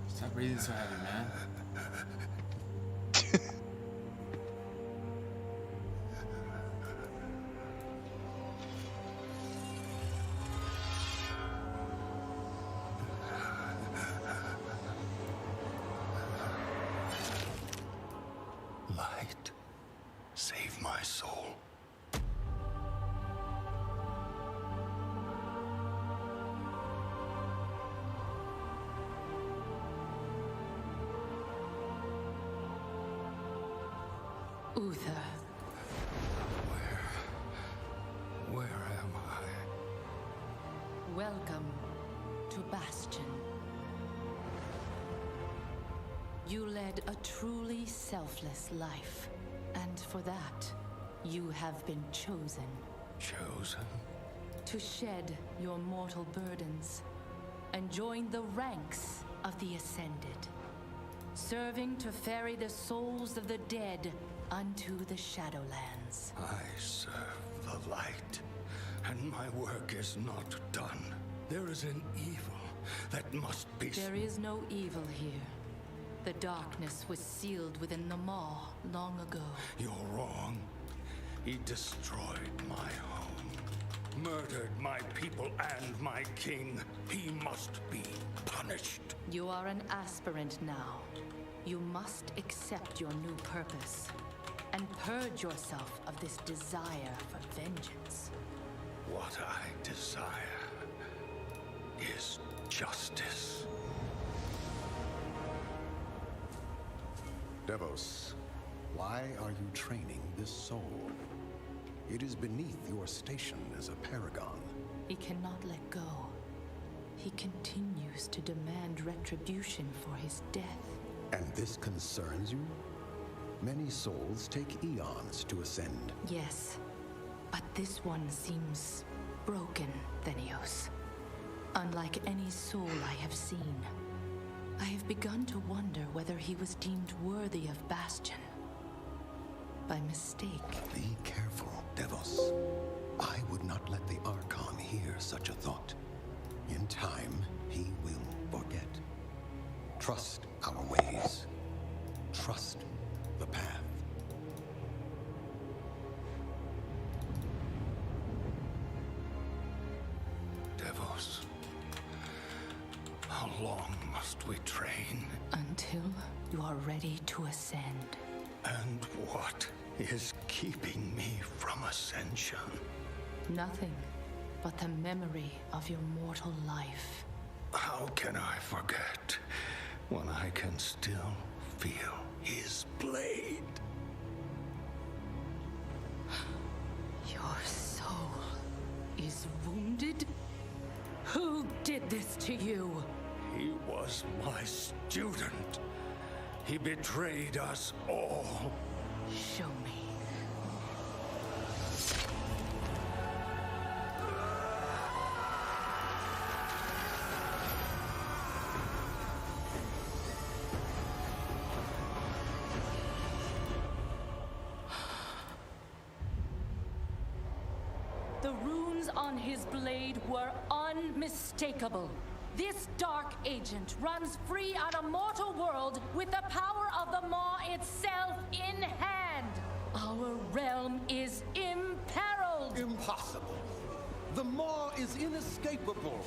Stop breathing so heavy, man. Light, save my soul. Uther. Where am I? Welcome to Bastion. You led a truly selfless life, and for that, you have been chosen. Chosen? To shed your mortal burdens and join the ranks of the Ascended, serving to ferry the souls of the dead unto the Shadowlands. I serve the light, and my work is not done. There is an evil that must be... There is no evil here. The darkness was sealed within the Maw long ago. You're wrong. He destroyed my home, murdered my people and my king. He must be punished. You are an aspirant now. You must accept your new purpose and purge yourself of this desire for vengeance. What I desire is justice. Devos, why are you training this soul? It is beneath your station as a paragon. He cannot let go. He continues to demand retribution for his death. And this concerns you? Many souls take eons to ascend. Yes, but this one seems broken, Thenios. Unlike any soul I have seen. I have begun to wonder whether he was deemed worthy of Bastion. By mistake. Be careful, Devos. I would not let the Archon hear such a thought. In time, he will forget. Trust our ways. Trust the path. Devos, long must we train? Until you are ready to ascend. And what is keeping me from ascension? Nothing but the memory of your mortal life. How can I forget when I can still feel his blade? Your soul is wounded? Who did this to you? He was my student. He betrayed us all. Show me. The runes on his blade were unmistakable. This dark agent runs free on a mortal world with the power of the Maw itself in hand. Our realm is imperiled. Impossible. The Maw is inescapable.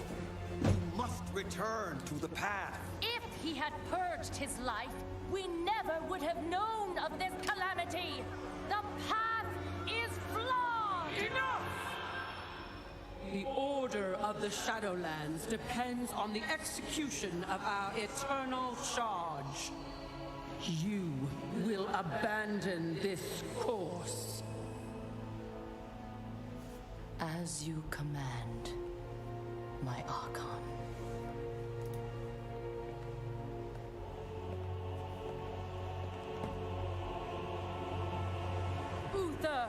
You must return to the path. If he had purged his life, we never would have known of this calamity. The path is flawed. Enough! The order of the Shadowlands depends on the execution of our eternal charge. You will abandon this course. As you command, my Archon. Uther!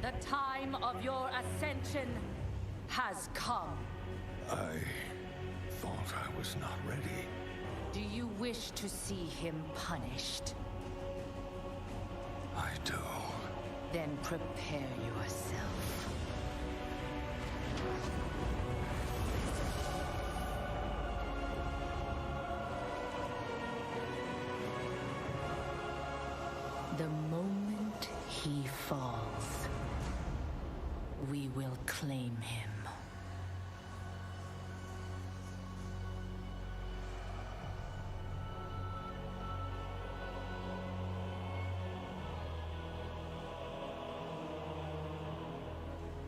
The time of your ascension has come. I thought I was not ready. Do you wish to see him punished? I do. Then prepare yourself. The moment he falls, we will claim him.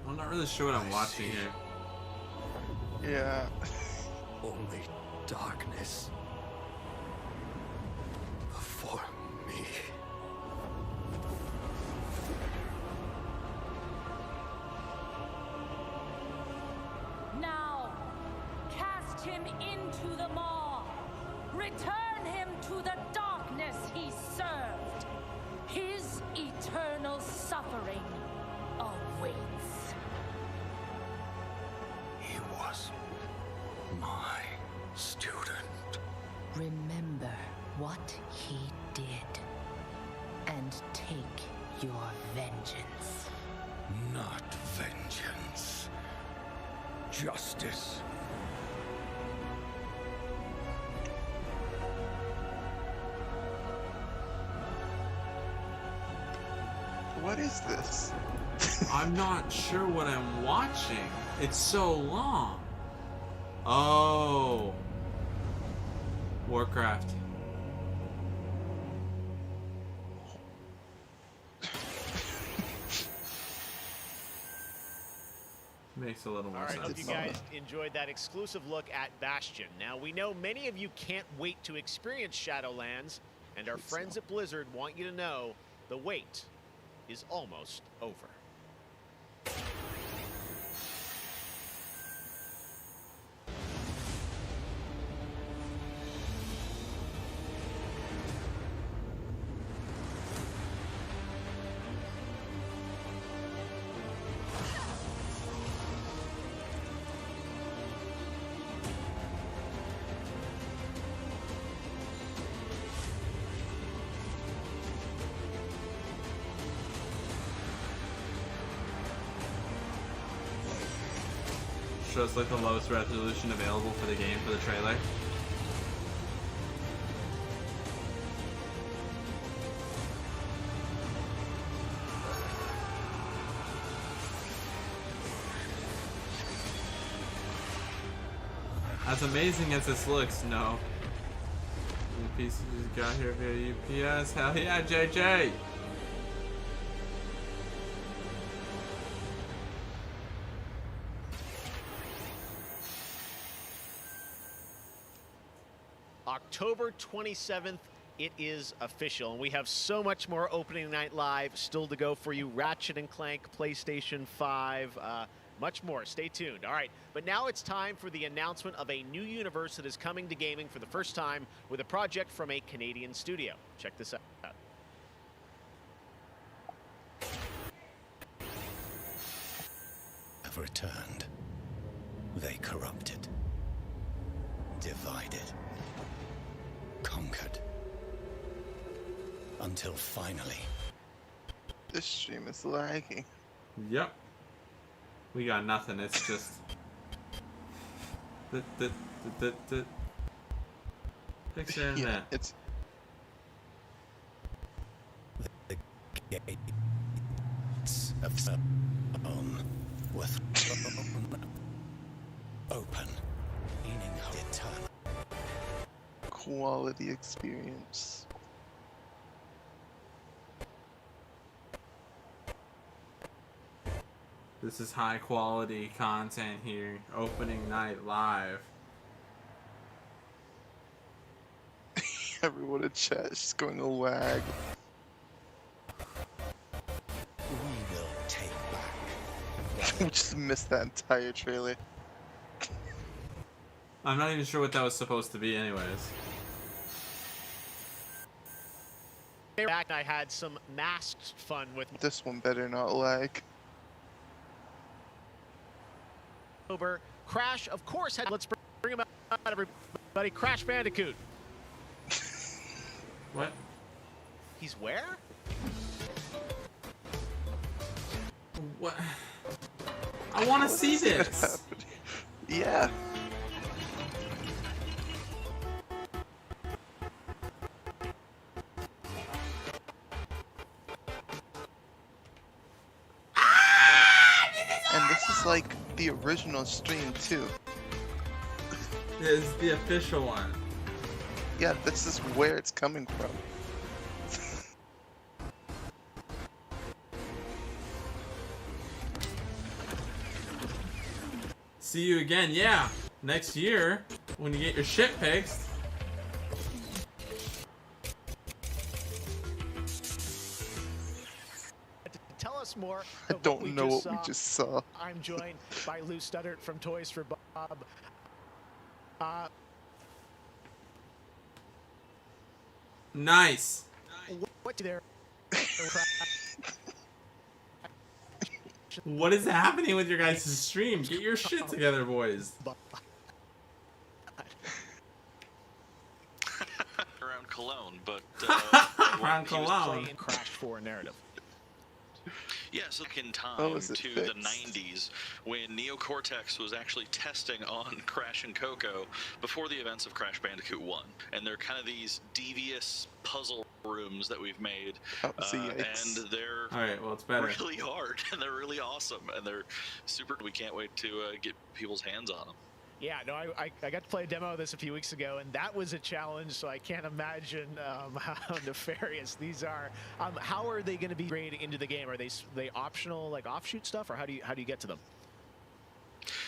I'm not really sure what I'm watching here. Yeah. Only darkness before me. Now, cast him into the maw. Return him to the darkness he served. His eternal suffering awaits. He was my student. Remember what he did, and take your vengeance. Not vengeance. Justice. What is this? I'm not sure what I'm watching. It's so long. Oh. Warcraft. Makes a little more All right, sense. hope you guys enjoyed that exclusive look at Bastion. Now, we know many of you can't wait to experience Shadowlands, and our friends at Blizzard want you to know the wait is almost over. Shows like the lowest resolution available for the game for the trailer. As amazing as this looks, no. The pieces got here via UPS. Hell yeah, JJ! October 27th, it is official, and we have so much more opening night live still to go for you. Ratchet & Clank, PlayStation 5, much more. Stay tuned. All right, but now it's time for the announcement of a new universe that is coming to gaming for the first time with a project from a Canadian studio. Check this out. Have returned. They corrupted, divided, conquered, until finally. This stream is lagging. Yep. We got nothing. It's just. Picture in that. It's. The gates of Zone with open, meaning eternal. Quality experience. This is high quality content here. Opening night live. Everyone in chat is just going to lag. We will take back. We just missed that entire trailer. I'm not even sure what that was supposed to be anyways. Back, I had some masked fun with this one better not lag. Crash, of course, let's bring him out, everybody. Crash Bandicoot. What? He's where? What? I want to see this. Yeah. And this is like the original stream too. This is the official one. Yeah, this is where it's coming from. See you again, yeah. Next year, when you get your shit fixed. Tell us more. I don't know what we just saw. I'm joined by Lou Studdert from Toys for Bob. Nice. What there? What is happening with your guys' stream? Get your shit together, boys. Around Cologne, but around Cologne. Crash 4 narrative. Yes, look in time to the 90s when Neo Cortex was actually testing on Crash and Coco before the events of Crash Bandicoot 1. And they're kind of these devious puzzle rooms that we've made. And they're well, it's better. really hard, and they're really awesome, and they're super. We can't wait to get people's hands on them. Yeah, no, I got to play a demo of this a few weeks ago, and that was a challenge, so I can't imagine how nefarious these are. How are they going to be integrated into the game? Are they optional, like offshoot stuff, or how do you get to them?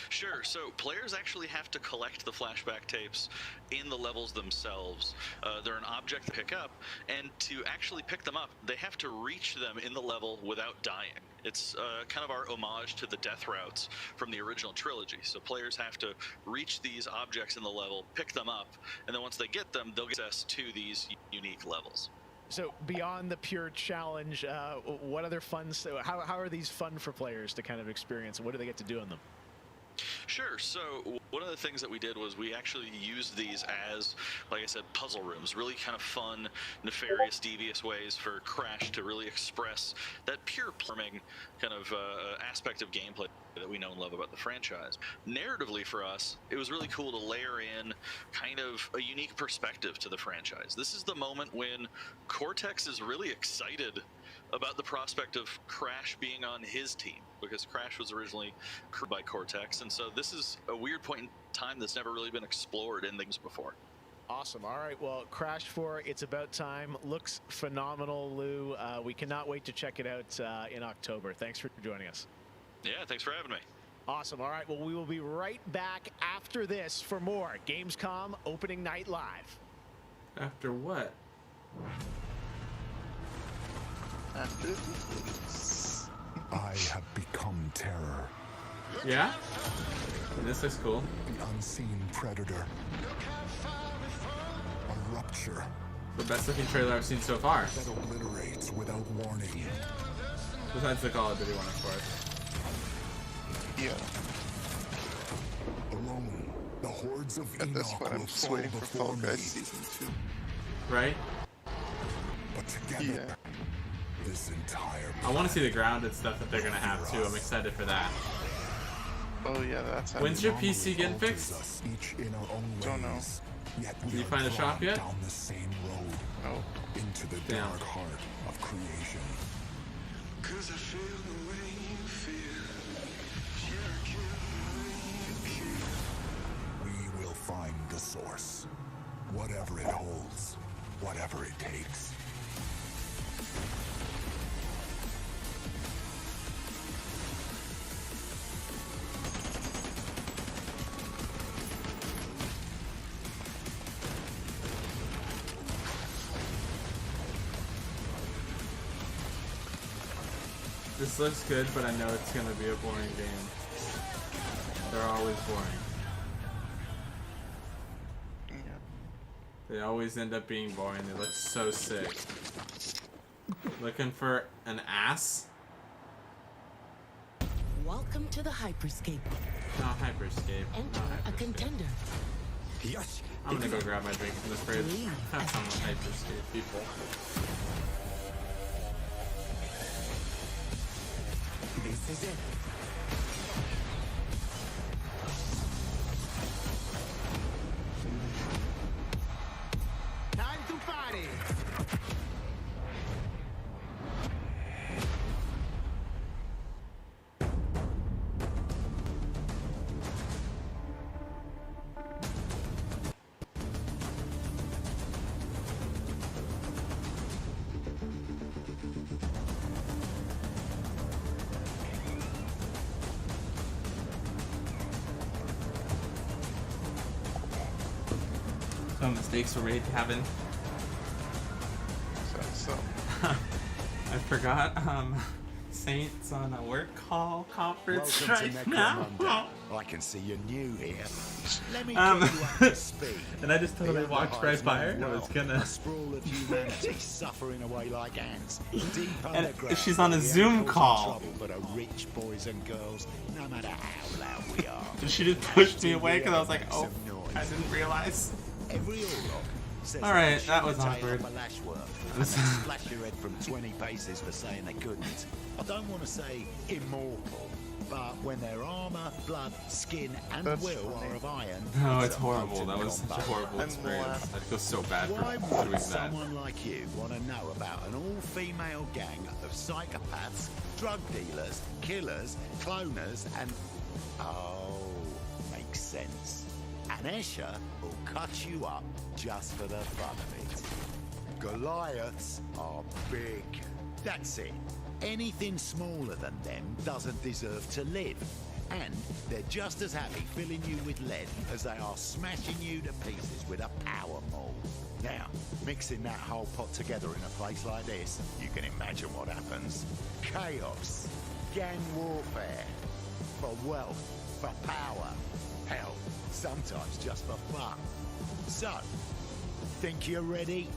Sure, so players actually have to collect the flashback tapes in the levels themselves. They're an object to pick up, and to actually pick them up, they have to reach them in the level without dying. It's kind of our homage to the death routes from the original trilogy. So players have to reach these objects in the level, pick them up, and then once they get them, they'll get access to these unique levels. So beyond the pure challenge, what other fun? How are these fun for players to kind of experience, and what do they get to do in them? Sure. So one of the things that we did was we actually used these as, like I said, puzzle rooms. Really kind of fun, nefarious, devious ways for Crash to really express that pure plumbing kind of aspect of gameplay that we know and love about the franchise. Narratively for us, it was really cool to layer in kind of a unique perspective to the franchise. This is the moment when Cortex is really excited about the prospect of Crash being on his team, because Crash was originally crewed by Cortex, and so this is a weird point in time that's never really been explored in things before. Awesome. All right. Well, Crash 4, It's About Time looks phenomenal, Lou. We cannot wait to check it out in October. Thanks for joining us. Yeah, thanks for having me. Awesome. All right. Well, we will be right back after this for more Gamescom Opening Night Live. After what? After this. I have become terror. Yeah? This looks cool. The unseen predator. A rupture. The best looking trailer I've seen so far. That obliterates without warning. Besides the Call of Duty one, of course. Yeah. Alone, the hordes of At this point, I'm just waiting for Fall Guys Season 2. Right? But together, this entire I want to see the grounded stuff that they're going to have, too. I'm excited for that. Oh, yeah, that's how When's your PC getting fixed? each in our own Don't know. ways. Yet we Did you are find a shop drawn yet? Down the same road. No. Into the Damn. dark heart of creation. 'Cause I feel the way you feel. We will find the source. Whatever it holds. Whatever it takes. This looks good, but I know it's going to be a boring game. They're always boring. Yeah. They always end up being boring. They look so sick. Looking for an ass? Welcome to the Hyperscape. Not Hyperscape. Enter a contender. Yes. I'm gonna go grab my drink from the fridge. Have fun with Hyperscape, people. This is it. Time to party. Some mistakes were made, Kevin. So. I forgot, Saints on a work call conference Welcome right to now. Necromunda. I can see you're new here. Let me get Um, you up to speed. and I just totally The walked right by her. I was gonna. A sprawl of humanity suffering away like ants. Deep And underground, she's on a we ain't Zoom causing call. trouble, but are rich boys and girls, no matter how loud we are. And she just pushed me away because I was like, oh, I didn't realize. Every Orlok says All right, they that was shouldn't awkward. take up a lash work, and they splash your head from 20 paces for saying they couldn't. I don't want to say immortal, but when their armor, blood, skin, and That's will funny. are of iron, No, it's it's a horrible. potent That was such a combo. horrible experience. I feel so bad Why for doing would that. someone like you want to know about an all-female gang of psychopaths, drug dealers, killers, cloners, and... Oh, makes sense. And Escher will cut you up just for the fun of it. Goliaths are big. That's it. Anything smaller than them doesn't deserve to live. And they're just as happy filling you with lead as they are smashing you to pieces with a power maul. Now, mixing that whole pot together in a place like this, you can imagine what happens. Chaos, gang warfare, for wealth, for power, hell, sometimes just for fun. So, think you're ready?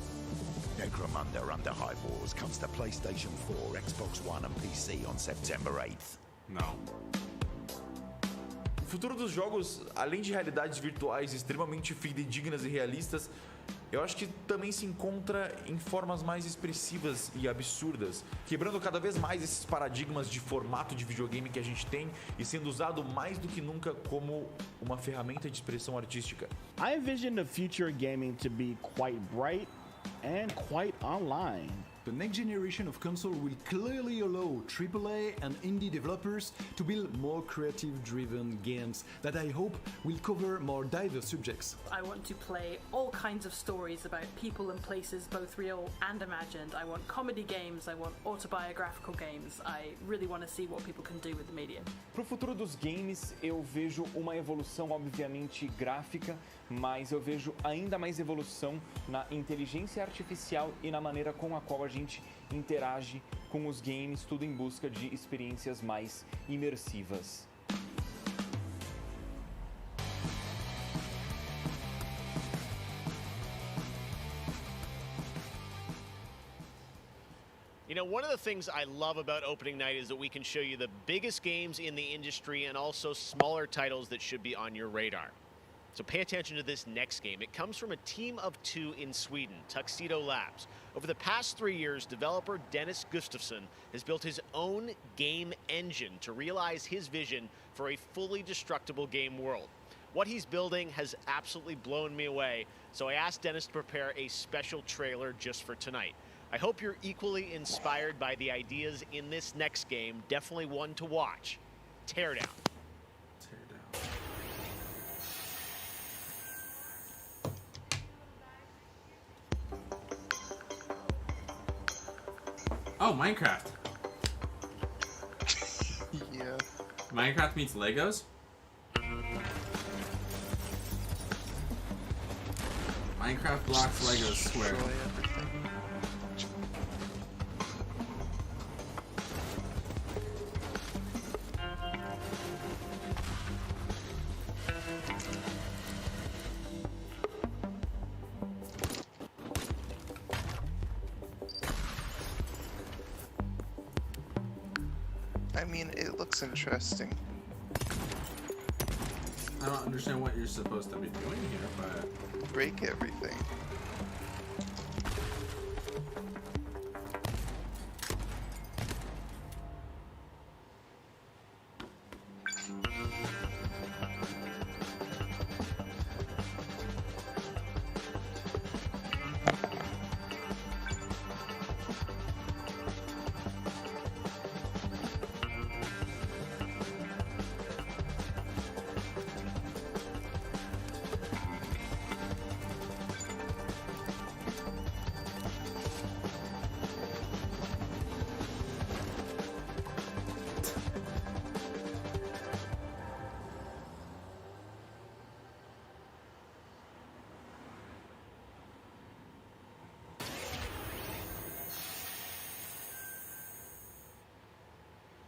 Necromunda Under High Wars comes to PlayStation 4, Xbox One and PC on September 8th. Não. O futuro dos jogos, além de realidades virtuais extremamente fidedignas e realistas, eu acho que também se encontra em formas mais expressivas e absurdas, quebrando cada vez mais esses paradigmas de formato de videogame que a gente tem e sendo usado mais do que nunca como uma ferramenta de expressão artística. I envision the future of gaming to be quite bright and quite online. The next generation of console will clearly allow AAA and indie developers to build more creative-driven games that I hope will cover more diverse subjects. I want to play all kinds of stories about people and places, both real and imagined. I want comedy games, I want autobiographical games. I really want to see what people can do with the medium. Pro futuro dos games, eu vejo uma evolução, obviamente, gráfica, mas eu vejo ainda mais evolução na inteligência artificial e na maneira com a qual a gente interage com os games, tudo em busca de experiências mais imersivas. You know, one of the things I love about opening night is that we can show you the biggest games in the industry and also smaller titles that should be on your radar. So pay attention to this next game. It comes from a team of 2 in Sweden, Tuxedo Labs. Over the past 3 years, developer Dennis Gustafsson has built his own game engine to realize his vision for a fully destructible game world. What he's building has absolutely blown me away, so I asked Dennis to prepare a special trailer just for tonight. I hope you're equally inspired by the ideas in this next game. Definitely one to watch. Teardown. Oh, Minecraft. Yeah. Minecraft meets Legos? Minecraft blocks Legos square. I mean, it looks interesting. I don't understand what you're supposed to be doing here, but... Break everything.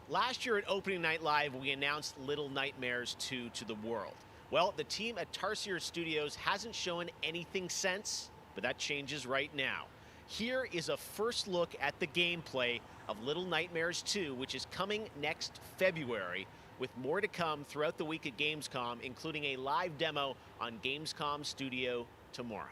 Last year at Opening Night Live, we announced Little Nightmares 2 to the world. Well, the team at Tarsier Studios hasn't shown anything since, but that changes right now. Here is a first look at the gameplay of Little Nightmares 2, which is coming next February, with more to come throughout the week at Gamescom, including a live demo on Gamescom Studio tomorrow.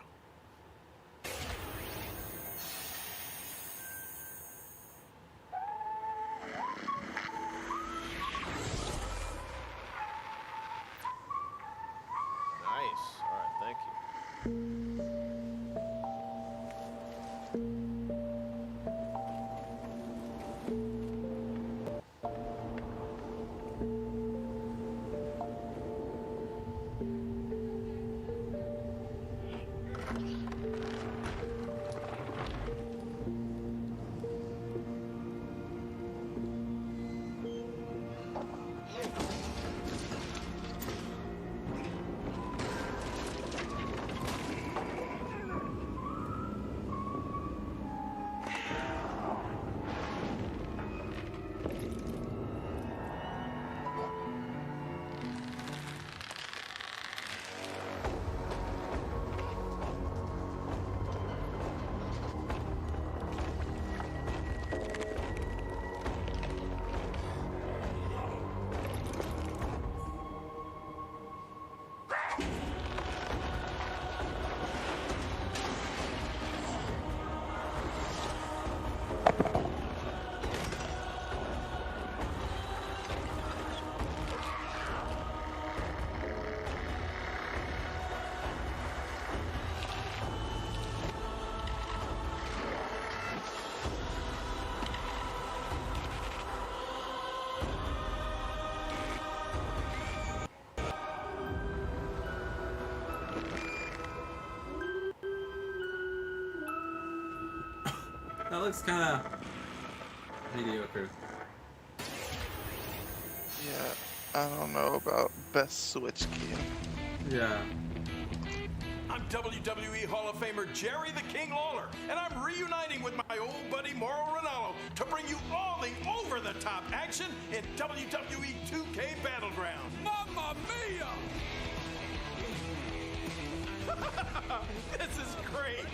That looks kind of mediocre. Yeah, I don't know about best Switch game. Yeah. I'm WWE Hall of Famer Jerry the King Lawler, and I'm reuniting with my old buddy Mauro Ranallo to bring you all the over-the-top action in WWE 2K Battleground. Mamma mia! This is great!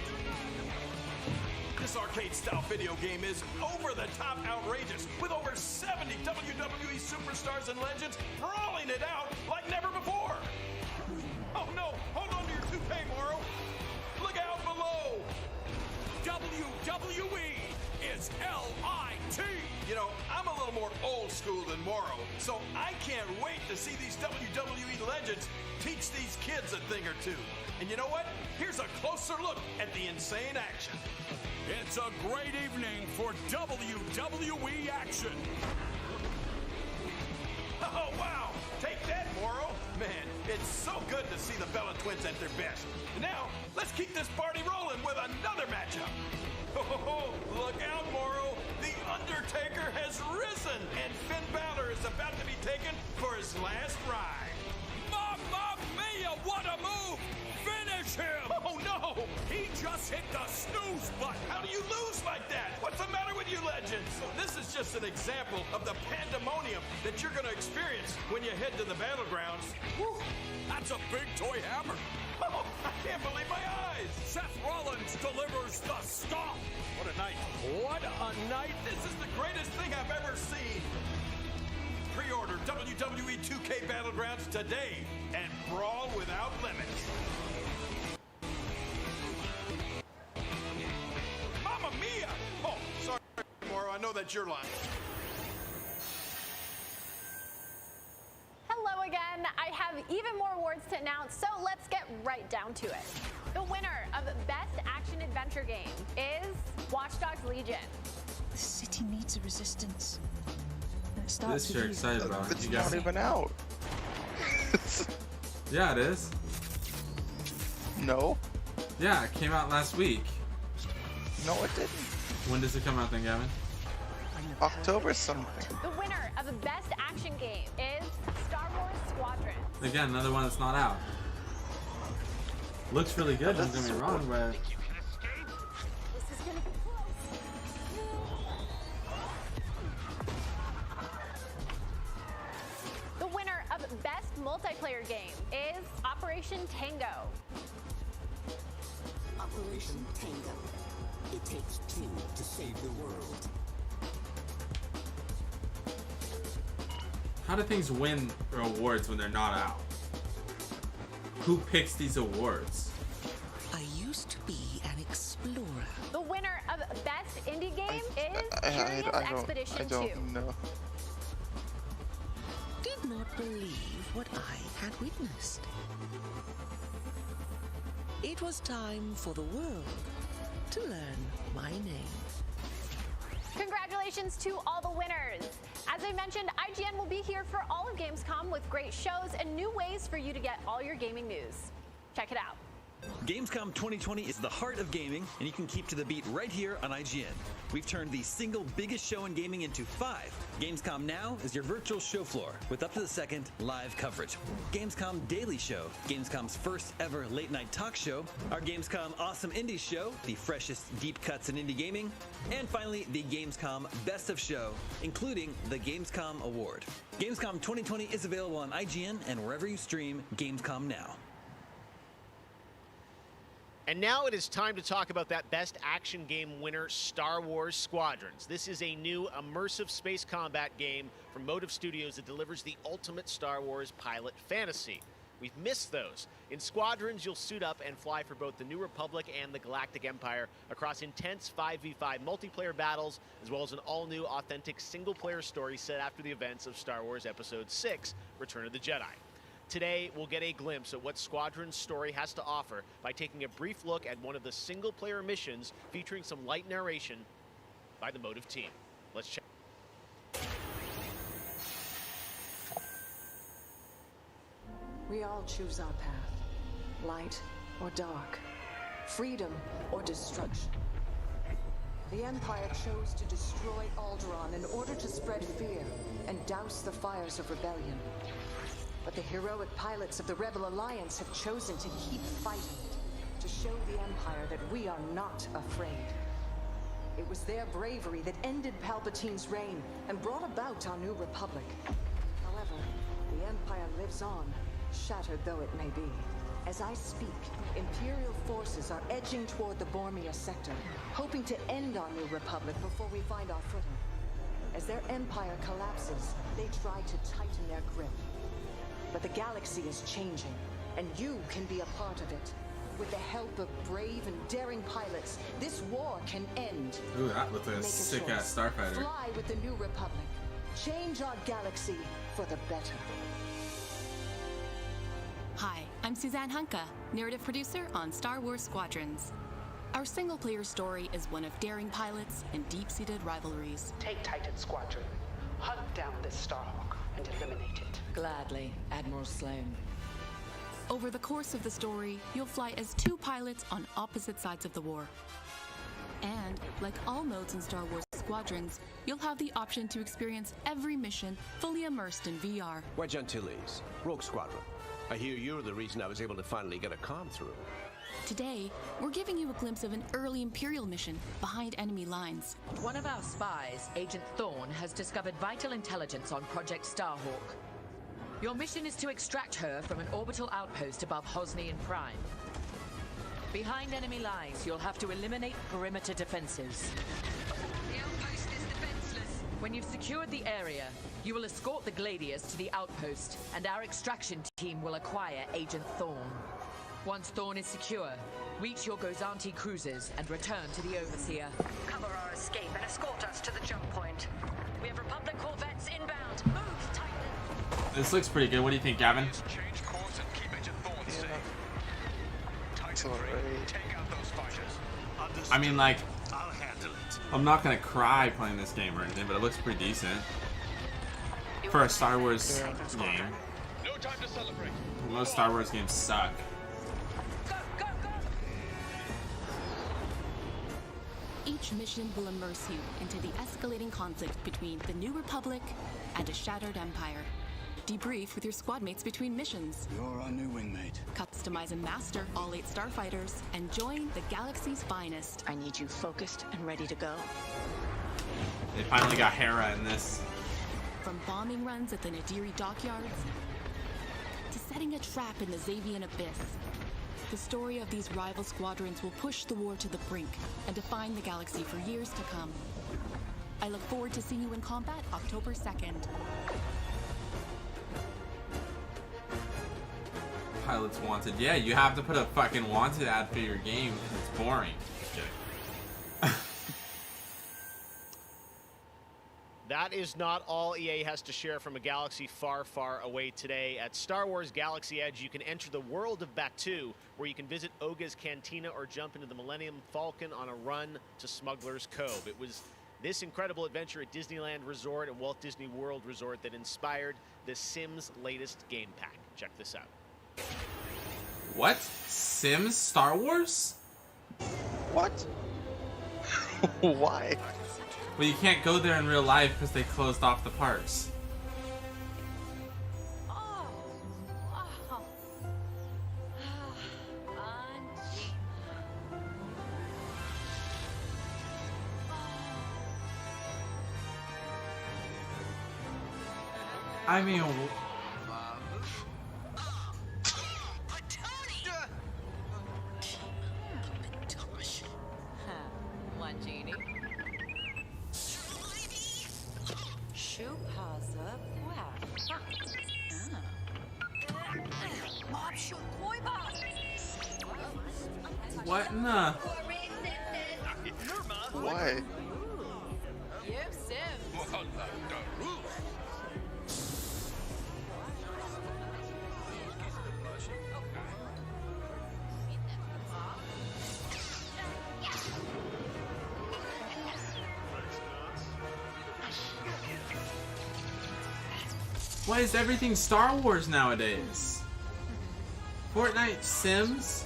This arcade-style video game is over-the-top outrageous, with over 70 WWE superstars and legends brawling it out like never before! Oh no! Hold on to your toupee, Mauro! Look out below! WWE is LIT! You know, I'm a little more old school than Mauro, so I can't wait to see these WWE legends teach these kids a thing or two. And you know what? Here's a closer look at the insane action. It's a great evening for WWE action. Oh, wow! Take that, Mauro! Man, it's so good to see the Bella Twins at their best. And now, let's keep this party rolling with another matchup. Oh, look out, Mauro! The Undertaker has risen, and Finn Balor is about to be taken for his last ride. Mamma mia, what a move! Finish him! Oh, no! He just hit the snooze button! How do you lose like that? What's the matter with you legends? This is just an example of the pandemonium that you're going to experience when you head to the battlegrounds. Whew, that's a big toy hammer! Oh, I can't believe my eyes! Seth Rollins delivers the stomp! What a night! What a night! This is the greatest thing I've ever seen! Pre-order WWE 2K Battlegrounds today and brawl without limits. Mamma mia! Oh, sorry, Mauro. I know that's your line. Hello again. I have even more awards to announce, so let's get right down to it. The winner of Best Action Adventure Game is Watch Dogs Legion. The city needs a resistance. This you're excited about. It's You not got even out. Yeah, it is. No. Yeah, it came out last week. No, it didn't. When does it come out then, Gavin? October something. The winner of the Best Action Game is Star Wars Squadrons. Again, another one that's not out. Looks really good, don't get me wrong, but... This is gonna be close. The winner of Best Multiplayer Game is Operation Tango. Operation Tango. It takes two to save the world. How do things win awards when they're not out? Who picks these awards? I used to be an explorer. The winner of Best Indie Game is Curious Expedition 2. I don't know. Did not believe what I had witnessed. It was time for the world to learn my name. Congratulations to all the winners. As I mentioned, IGN will be here for all of Gamescom with great shows and new ways for you to get all your gaming news. Check it out. Gamescom 2020 is the heart of gaming, and you can keep to the beat right here on IGN. We've turned the single biggest show in gaming into 5. Gamescom Now is your virtual show floor with up-to-the-second live coverage. Gamescom Daily Show, Gamescom's first ever late-night talk show. Our Gamescom Awesome Indies Show, the freshest deep cuts in indie gaming. And finally, the Gamescom Best of Show, including the Gamescom Award. Gamescom 2020 is available on IGN and wherever you stream Gamescom Now. And now it is time to talk about that Best Action Game winner, Star Wars Squadrons. This is a new immersive space combat game from Motive Studios that delivers the ultimate Star Wars pilot fantasy. We've missed those. In Squadrons, you'll suit up and fly for both the New Republic and the Galactic Empire across intense 5v5 multiplayer battles, as well as an all-new authentic single-player story set after the events of Star Wars Episode 6, Return of the Jedi. Today, we'll get a glimpse at what Squadron's story has to offer by taking a brief look at one of the single-player missions featuring some light narration by the Motive team. Let's check. We all choose our path, light or dark, freedom or destruction. The Empire chose to destroy Alderaan in order to spread fear and douse the fires of rebellion. But the heroic pilots of the Rebel Alliance have chosen to keep fighting, to show the Empire that we are not afraid. It was their bravery that ended Palpatine's reign and brought about our new republic. However, the Empire lives on, shattered though it may be. As I speak, Imperial forces are edging toward the Bormia sector, hoping to end our new republic before we find our footing. As their empire collapses, they try to tighten their grip. But the galaxy is changing, and you can be a part of it. With the help of brave and daring pilots, this war can end. Ooh, that looks like a sick-ass starfighter. Fly with the new republic. Change our galaxy for the better. Hi, I'm Suzanne Hunka, narrative producer on Star Wars Squadrons. Our single-player story is one of daring pilots and deep-seated rivalries. Take Titan Squadron, hunt down this Starhawk, and eliminate it. Gladly, Admiral Sloane. Over the course of the story, you'll fly as two pilots on opposite sides of the war. And, like all modes in Star Wars Squadrons, you'll have the option to experience every mission fully immersed in VR. Wedge Antilles, Rogue Squadron. I hear you're the reason I was able to finally get a comm through. Today, we're giving you a glimpse of an early Imperial mission behind enemy lines. One of our spies, Agent Thorne, has discovered vital intelligence on Project Starhawk. Your mission is to extract her from an orbital outpost above Hosnian Prime. Behind enemy lines, you'll have to eliminate perimeter defenses. The outpost is defenseless. When you've secured the area, you will escort the Gladius to the outpost, and our extraction team will acquire Agent Thorne. Once Thorne is secure, reach your Gozanti cruisers and return to the Overseer. Cover our escape and escort us to the jump point. We have Republic corvettes inbound. Move, Titan! This looks pretty good. What do you think, Gavin? Change course and keep Agent Thorne safe. Titan 3, take out those fighters. I mean, like, I'll handle it. I'm not gonna cry playing this game or anything, but it looks pretty decent for a Star Wars game. No time to celebrate. Most Star Wars games suck. Each mission will immerse you into the escalating conflict between the New Republic and a shattered empire. Debrief with your squad mates between missions. You're our new wingmate. Customize and master all 8 starfighters and join the galaxy's finest. I need you focused and ready to go. They finally got Hera in this. From bombing runs at the Nadiri dockyards to setting a trap in the Xavian abyss, the story of these rival squadrons will push the war to the brink and define the galaxy for years to come. I look forward to seeing you in combat October 2nd. Pilots wanted. Yeah, you have to put a fucking wanted ad for your game because it's boring. Just kidding. That is not all EA has to share from a galaxy far, far away today. At Star Wars Galaxy Edge, you can enter the world of Batuu, where you can visit Oga's Cantina or jump into the Millennium Falcon on a run to Smuggler's Cove. It was this incredible adventure at Disneyland Resort and Walt Disney World Resort that inspired The Sims' latest game pack. Check this out. What? Sims Star Wars? What? Why? Well, you can't go there in real life because they closed off the parks. I mean, One genie. Shoe pasa. what in the? Why? Yep, Sims. Why is everything Star Wars nowadays? Fortnite, Sims.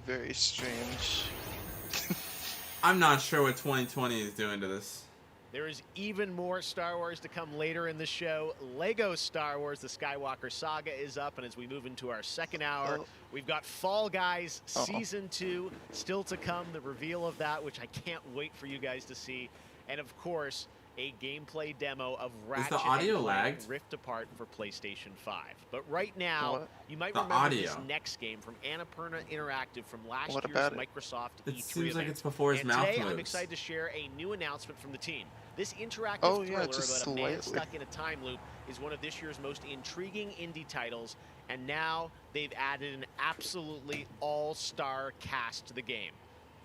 very strange. I'm not sure what 2020 is doing to this. There is even more Star Wars to come later in the show. Lego Star Wars, the Skywalker Saga is up, and as we move into our second hour, we've got Fall Guys Season 2 still to come, the reveal of that, which I can't wait for you guys to see. And of course, a gameplay demo of Ratchet and Clank Rift Apart for PlayStation 5. But right now, you might remember this next game from Annapurna Interactive from last year's Microsoft E3 It seems like event. it's before his And mouth today, moves. I'm excited to share a new announcement from the team. This interactive thriller about a man stuck in a time loop is one of this year's most intriguing indie titles, and now they've added an absolutely all-star cast to the game.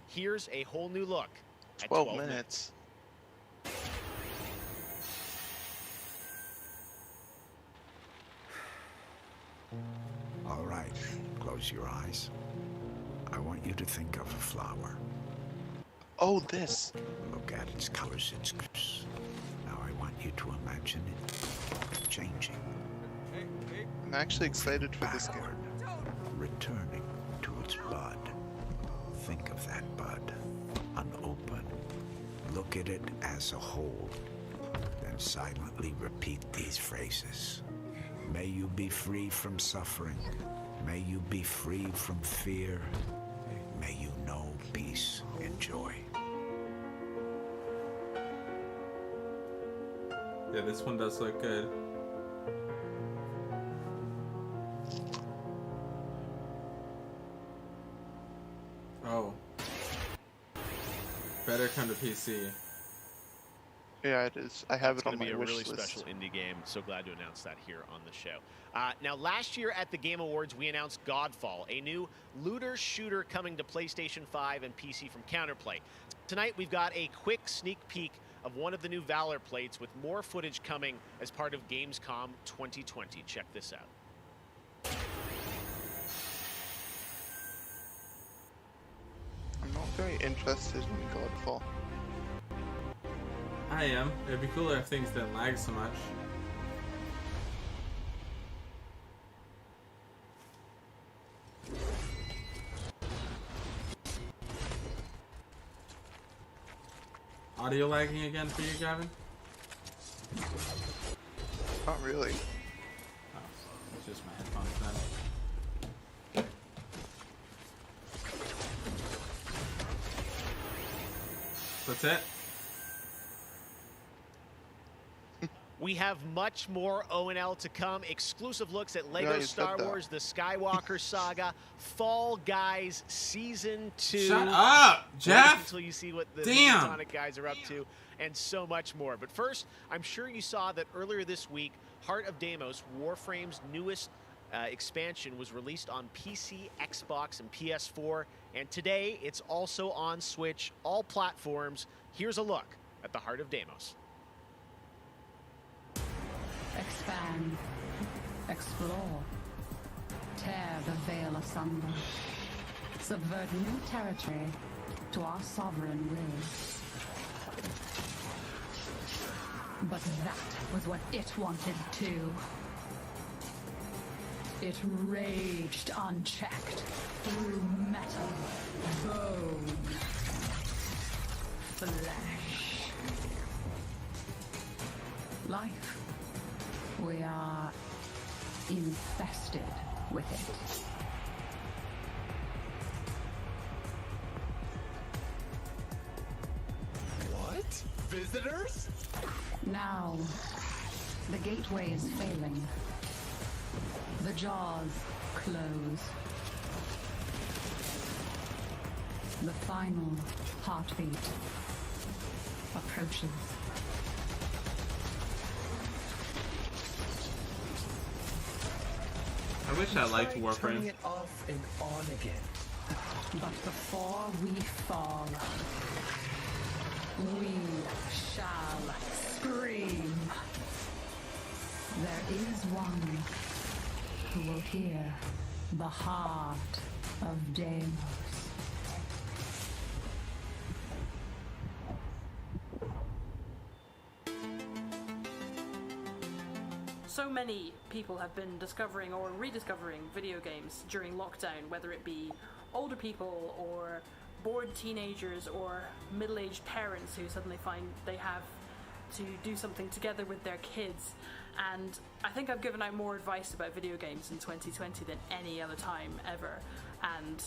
Here's a whole new look at 12 minutes. All right, close your eyes. I want you to think of a flower. Oh, this. Look at its colors, its colors. Now I want you to imagine it changing. I'm actually excited for this game. Returning to its bud. Think of that bud, unopened. Look at it as a whole. Then silently repeat these phrases. May you be free from suffering. May you be free from fear. May you know peace and joy. Yeah, this one does look good. Oh. Better come to PC. Yeah, it is. I have it on my wish list. It's going to be a really special indie game. So glad to announce that here on the show. Now, last year at the Game Awards, we announced Godfall, a new looter shooter coming to PlayStation 5 and PC from Counterplay. Tonight, we've got a quick sneak peek of one of the new Valor plates with more footage coming as part of Gamescom 2020. Check this out. I'm not very interested in Godfall. I am. It'd be cooler if things didn't lag so much. Audio lagging again for you, Gavin? Not really. Oh, it's just my headphones then. That's it? We have much more O&L to come. Exclusive looks at Lego Star Wars, the Skywalker Saga, Fall Guys Season 2. Shut up, Jeff! Until you see what the Damn. Sonic guys are up to, and so much more. But first, I'm sure you saw that earlier this week, Heart of Deimos, Warframe's newest expansion, was released on PC, Xbox, and PS4. And today, it's also on Switch, all platforms. Here's a look at the Heart of Deimos. Expand, explore, tear the veil asunder, subvert new territory to our sovereign will. But that was what it wanted too. It raged unchecked through metal, bone, flesh. Life. We are infested with it. What? Visitors? Now, the gateway is failing. The jaws close. The final heartbeat approaches. I wish I liked Warframe. Turning it off and on again. But before we fall, we shall scream. There is one who will hear the heart of Deimos. So many people have been discovering or rediscovering video games during lockdown, whether it be older people or bored teenagers or middle-aged parents who suddenly find they have to do something together with their kids. And I think I've given out more advice about video games in 2020 than any other time ever, and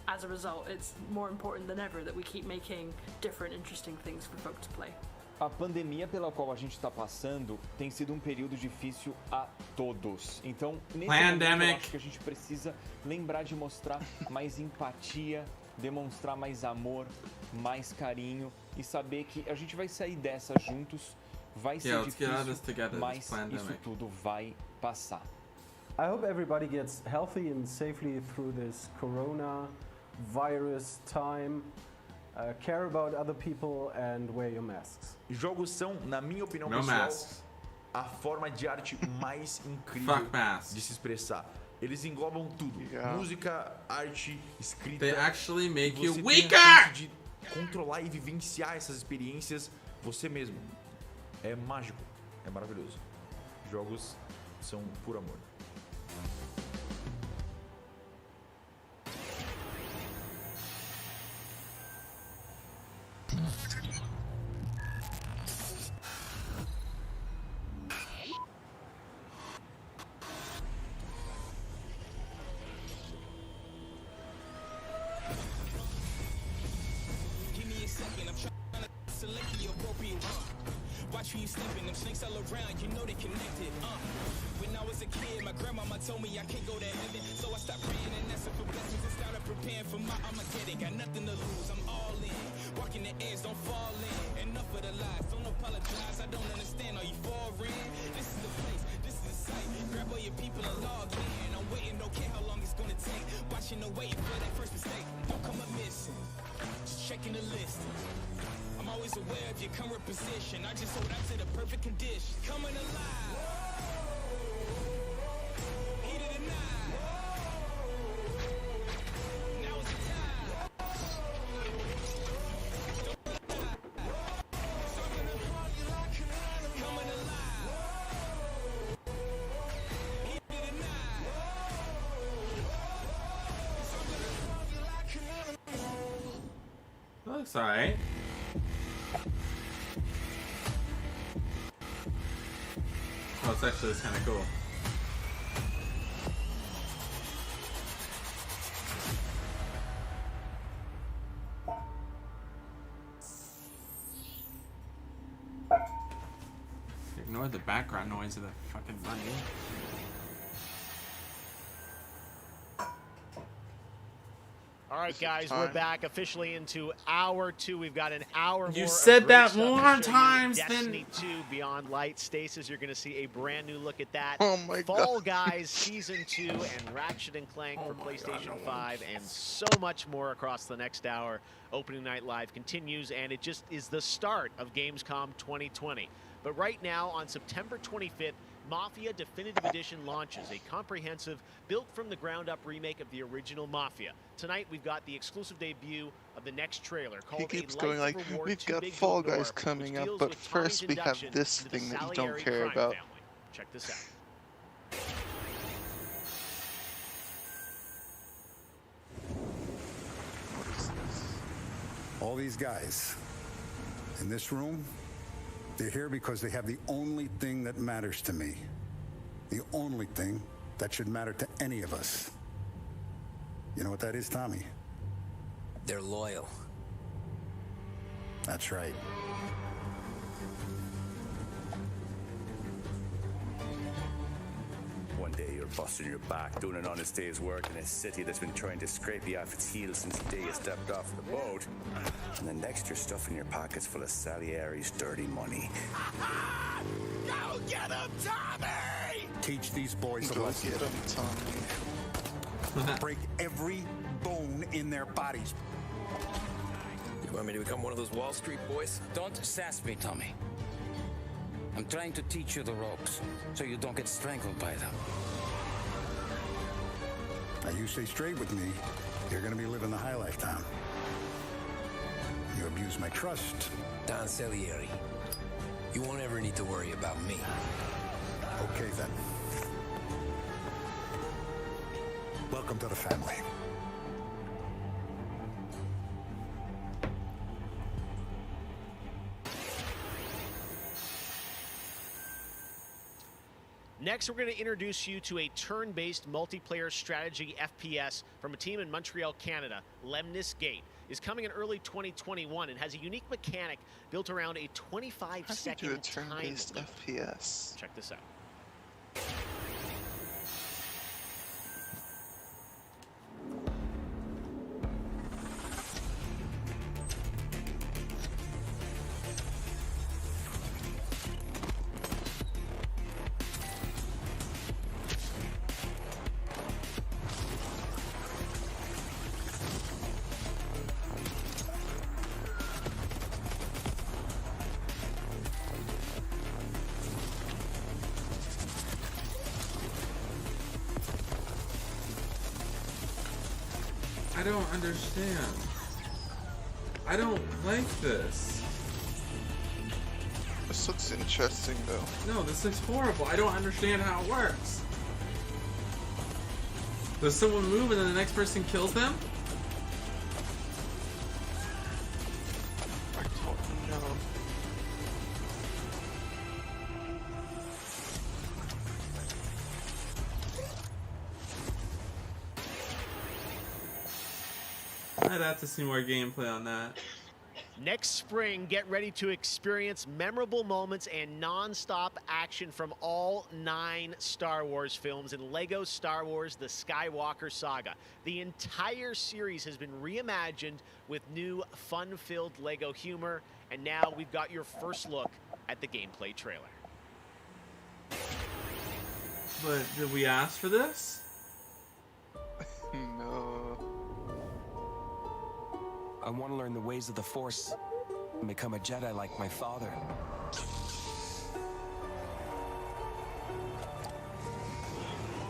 as a result it's more important than ever that we keep making different, interesting things for folk to play. A pandemia pela qual a gente está passando tem sido período difícil a todos. Então, nesse momento, eu acho que a gente precisa lembrar de mostrar mais empatia, demonstrar mais amor, mais carinho e saber que a gente vai sair dessa juntos. Vai ser difícil, mas isso tudo vai passar. I hope everybody gets healthy and safely through this corona virus time. Care about other people and wear your masks. Jogos são, na minha opinião pessoal, a forma de arte mais incrível de se expressar. Eles englobam tudo: música, arte, escrita. They actually make you você weaker! tem a chance de controlar e vivenciar essas experiências você mesmo. É mágico, é maravilhoso. Jogos são por amor. Watch who you stepping, them snakes all around, you know they connected. When I was a kid, my grandmama told me I can't go to heaven, so I stopped praying and asking for blessings and started preparing for my Armageddon. Got nothing to lose, I'm all in. Walking the edge, don't fall in. Enough of the lies, don't apologize, I don't understand, are you foreign? This is the place, this is the site. Grab all your people and log in. I'm waiting, don't care how long it's gonna take. Watching and waiting for that first mistake. Don't come up missing, just checking the list. I'm always aware of your current position. I just hold out to the perfect condition. Coming alive. Heat of the night. Now is the time. Coming alive. Heat of the night. That looks alright. Oh, it's actually kind of cool. Ignore the background noise of the fucking bunny. All right, guys, we're back officially into hour 2. We've got an hour more. You said that more times than Destiny 2 Beyond Light. Stasis, you're going to see a brand new look at that. Oh my Fall Guys Season 2 and Ratchet and Clank for PlayStation 5 and so much more across the next hour. Opening Night Live continues, and it just is the start of Gamescom 2020. But right now, on September 25th, Mafia Definitive Edition launches, a comprehensive, built-from-the-ground-up remake of the original Mafia. Tonight, we've got the exclusive debut of the next trailer called He keeps A going Life like, of Reward we've Too got Big to Fall Ignore, Guys coming which up, deals but with first Tommy's we have induction this into the thing that you don't Salieri care crime about. family. Check this out. All these guys in this room, they're here because they have the only thing that matters to me. The only thing that should matter to any of us. You know what that is, Tommy? They're loyal. That's right. One day you're busting your back, doing an honest day's work in a city that's been trying to scrape you off its heels since the day you stepped off the boat. And the next you're stuffing your pockets full of Salieri's dirty money. Go get him, Tommy! Teach these boys a lesson. Break every bone in their bodies. You want me to become one of those Wall Street boys? Don't sass me, Tommy. I'm trying to teach you the ropes, so you don't get strangled by them. Now you stay straight with me, you're gonna be living the high life, Tom. You abuse my trust. Don Salieri, you won't ever need to worry about me. Okay, then. Welcome to the family. Next, we're going to introduce you to a turn-based multiplayer strategy FPS from a team in Montreal, Canada. Lemnis Gate is coming in early 2021 and has a unique mechanic built around a 25-second time turn-based limit. FPS. Check this out. I don't understand. I don't like this. This looks interesting though. No, this looks horrible. I don't understand how it works. Does someone move and then the next person kills them? I don't know. I'd have to see more gameplay on that. Next spring, get ready to experience memorable moments and non-stop action from all 9 Star Wars films in LEGO Star Wars: The Skywalker Saga. The entire series has been reimagined with new, fun-filled LEGO humor, and now we've got your first look at the gameplay trailer. But did we ask for this? No. I want to learn the ways of the Force and become a Jedi like my father.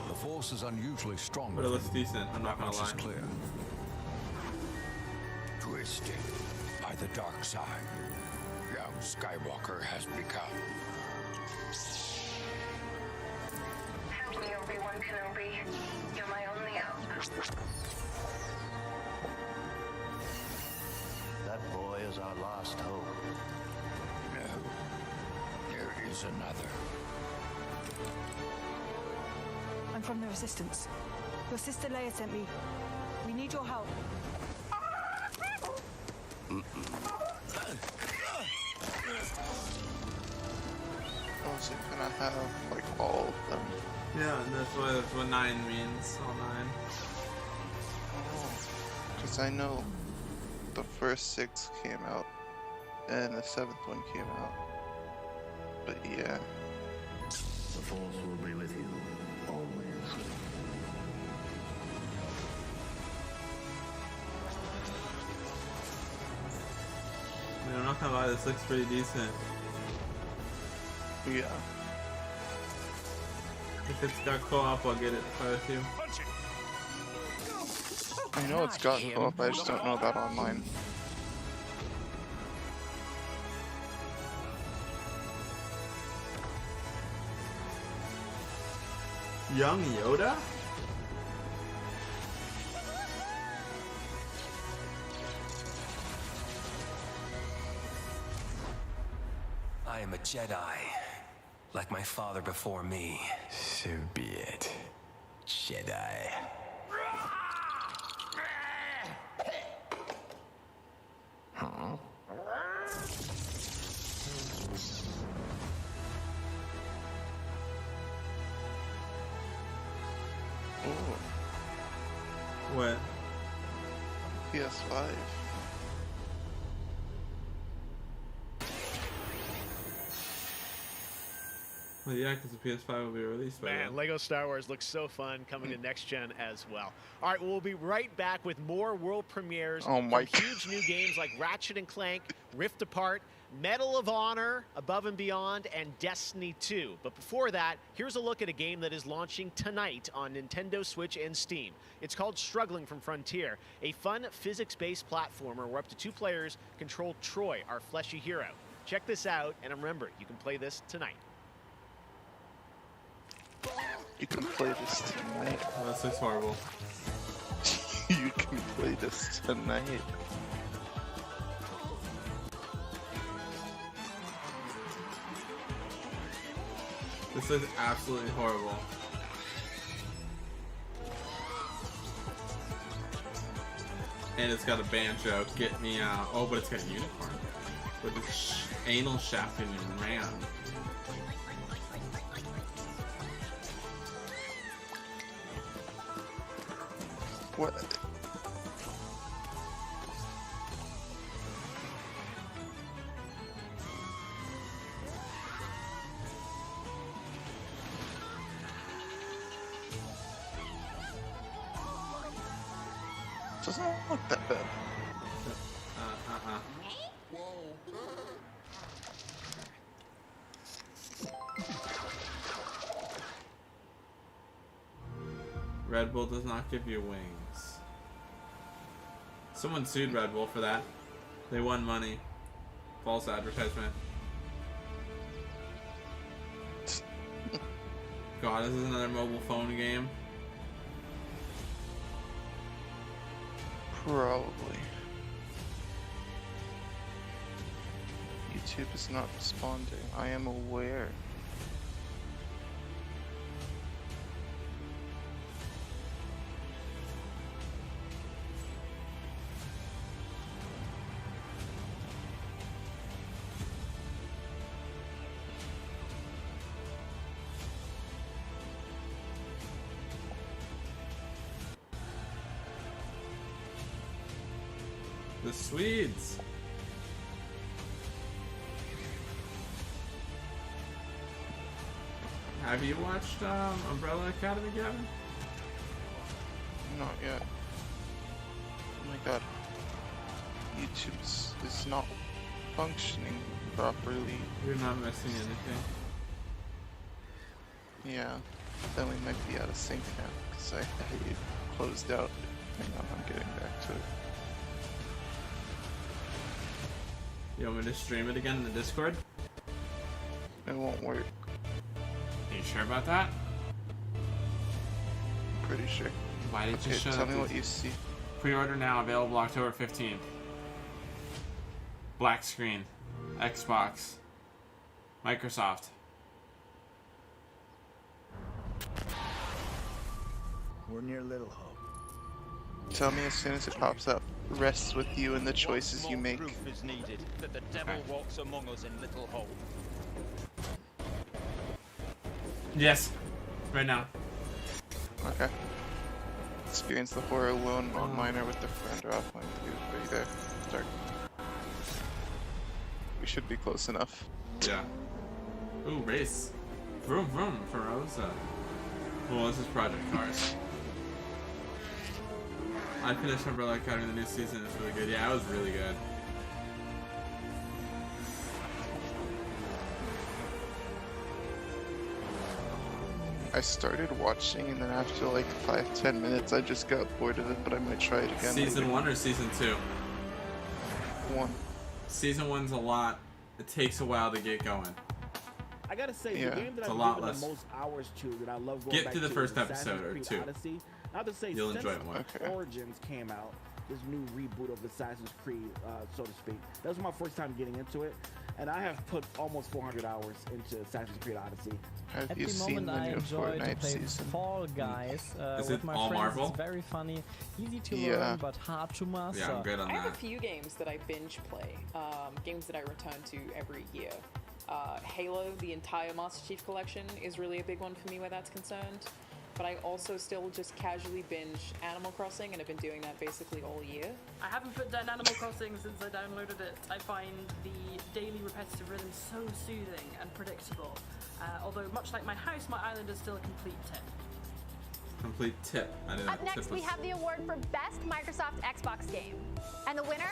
The Force is unusually strong. But it looks decent, I'm not gonna lie. Clear. Twisted by the dark side, young Skywalker has become. Help me, Obi-Wan Kenobi. You're my only hope. That boy is our last hope. No, there is another. I'm from the Resistance. Your sister Leia sent me. We need your help. I wasn't gonna have like all of them. Yeah, and that's what 9 means, all 9. Because I know the first 6 came out and the 7th one came out. But yeah. The Force will be with you always. I mean, I'm not gonna lie, this looks pretty decent. Yeah. If it's got co-op, I'll get it with you. I know it's got co-op, I just don't know about online. Young Yoda? I am a Jedi, like my father before me. So be it, Jedi. Huh? What? PS5. Well, yeah, because the PS5 will be released by Man, then. LEGO Star Wars looks so fun coming to next gen as well. All right, we'll be right back with more world premieres Oh my from huge new games like Ratchet & Clank, Rift Apart, Medal of Honor, Above and Beyond, and Destiny 2. But before that, here's a look at a game that is launching tonight on Nintendo Switch and Steam. It's called Struggling from Frontier, a fun physics-based platformer where up to 2 players control Troy, our fleshy hero. Check this out, and remember, you can play this tonight. You can play this tonight. Oh, this looks horrible. You can play this tonight. This looks absolutely horrible. And it's got a banjo. Get me out. Oh, but it's got a unicorn. With its anal shaft in your ram. What? Doesn't look that bad. Red Bull does not give you wings. Someone sued Red Bull for that. They won money. False advertisement. God, this is another mobile phone game. Probably. YouTube is not responding. I am aware. The Swedes. Have you watched Umbrella Academy, Gavin? Not yet. Oh my god. YouTube is not functioning properly. You're not missing anything. Yeah. Then we might be out of sync now because I closed out. Hang on, I'm getting back to it. You want me to stream it again in the Discord? It won't work. Are you sure about that? Pretty sure. Why did you show Tell me what you see. Pre-order now, available October 15th. Black screen. Xbox. Microsoft. We're near Little Hope. Tell me as soon as it pops up. Rests with you and the choices you make. Proof is needed that the devil walks among us in Little Hope. Yes. Right now. Okay. Experience the horror alone on minor with the friend or offline. Are you there? Start. We should be close enough. Yeah. Ooh, race. Vroom vroom for Rosa. Well, this is Project Cars. I finished Umbrella Academy, the new season. It's really good. Yeah, it was really good. I started watching and then after like 5-10 minutes I just got bored of it, but I might try it again. Season 1 or Season 2? 1. Season 1's a lot. It takes a while to get going. I gotta say, Yeah. the game that It's a I've lot given less. the most hours to, that I love going Get back to the to, first is episode Assassin's or Creed 2. Odyssey. Not to say, You'll since enjoy it more. Origins came out, this new reboot of Assassin's Creed, so to speak. That was my first time getting into it, and I have put almost 400 hours into Assassin's Creed Odyssey. Have At you the seen moment, the I new enjoy to Fortnite play season? Fall Guys Is with it my all friends. Marvel? It's very funny, easy to Yeah. learn, but hard to master. Yeah, I'm good on I have a that. few games that I binge play, games that I return to every year. Halo, the entire Master Chief Collection, is really a big one for me where that's concerned. But I also still just casually binge Animal Crossing, and I've been doing that basically all year. I haven't put down Animal Crossing since I downloaded it. I find the daily repetitive rhythm so soothing and predictable. Although, much like my house, my island is still a complete tip. Complete tip. I didn't Up next, we have the award for Best Microsoft Xbox Game. And the winner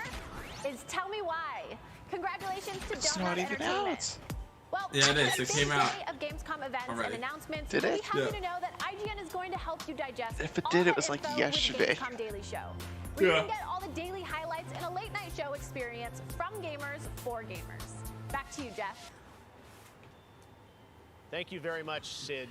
is Tell Me Why. Congratulations to It's Donut not even Entertainment. out. Well, Yeah, it is. after a It big came out day of Gamescom events already. and announcements, Did we'll it? be happy Yeah. to know that IGN is going to help you digest If it all did, the it was like info with yesterday. the Gamescom Daily Show. Where Yeah. you can get all the daily highlights and a late night show experience from gamers for gamers. Back to you, Jeff. Thank you very much, Sid.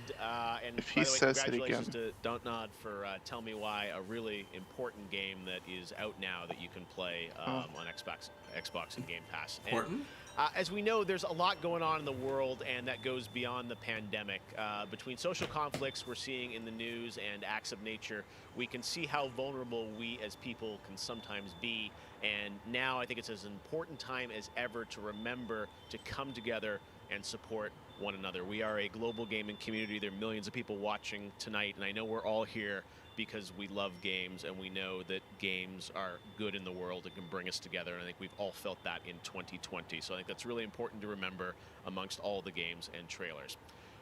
And If by he the way, says it congratulations again. to Don't Nod for Tell Me Why, a really important game that is out now that you can play on Xbox and Game Pass. Important? And, as we know, there's a lot going on in the world, and that goes beyond the pandemic. Between social conflicts we're seeing in the news and acts of nature, we can see how vulnerable we as people can sometimes be. And now I think it's as important time as ever to remember to come together and support one another. We are a global gaming community. There are millions of people watching tonight, and I know we're all here because we love games and we know that games are good in the world and can bring us together, and I think we've all felt that in 2020. So I think that's really important to remember amongst all the games and trailers.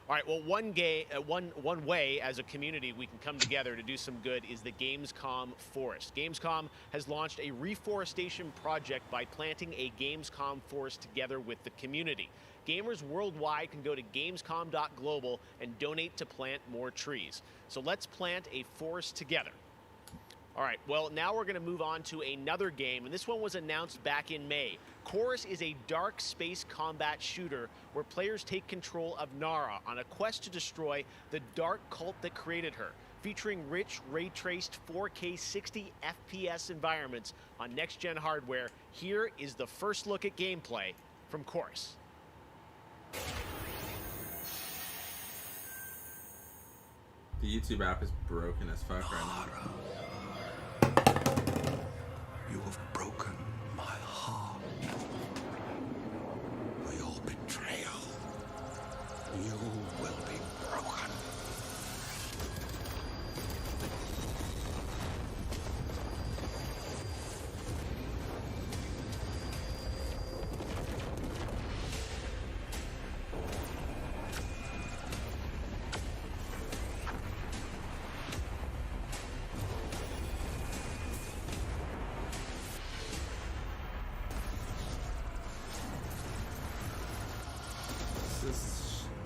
All right, well, one way as a community we can come together to do some good is the Gamescom Forest. Gamescom has launched a reforestation project by planting a Gamescom forest together with the community. Gamers worldwide can go to gamescom.global and donate to plant more trees. So let's plant a forest together. All right, well, now we're going to move on to another game, and this one was announced back in May. Chorus is a dark space combat shooter where players take control of Nara on a quest to destroy the dark cult that created her, featuring rich, ray-traced 4K 60 FPS environments on next-gen hardware. Here is the first look at gameplay from Chorus. The YouTube app is broken as fuck right now. You have broken my heart. For your betrayal, you will be broken.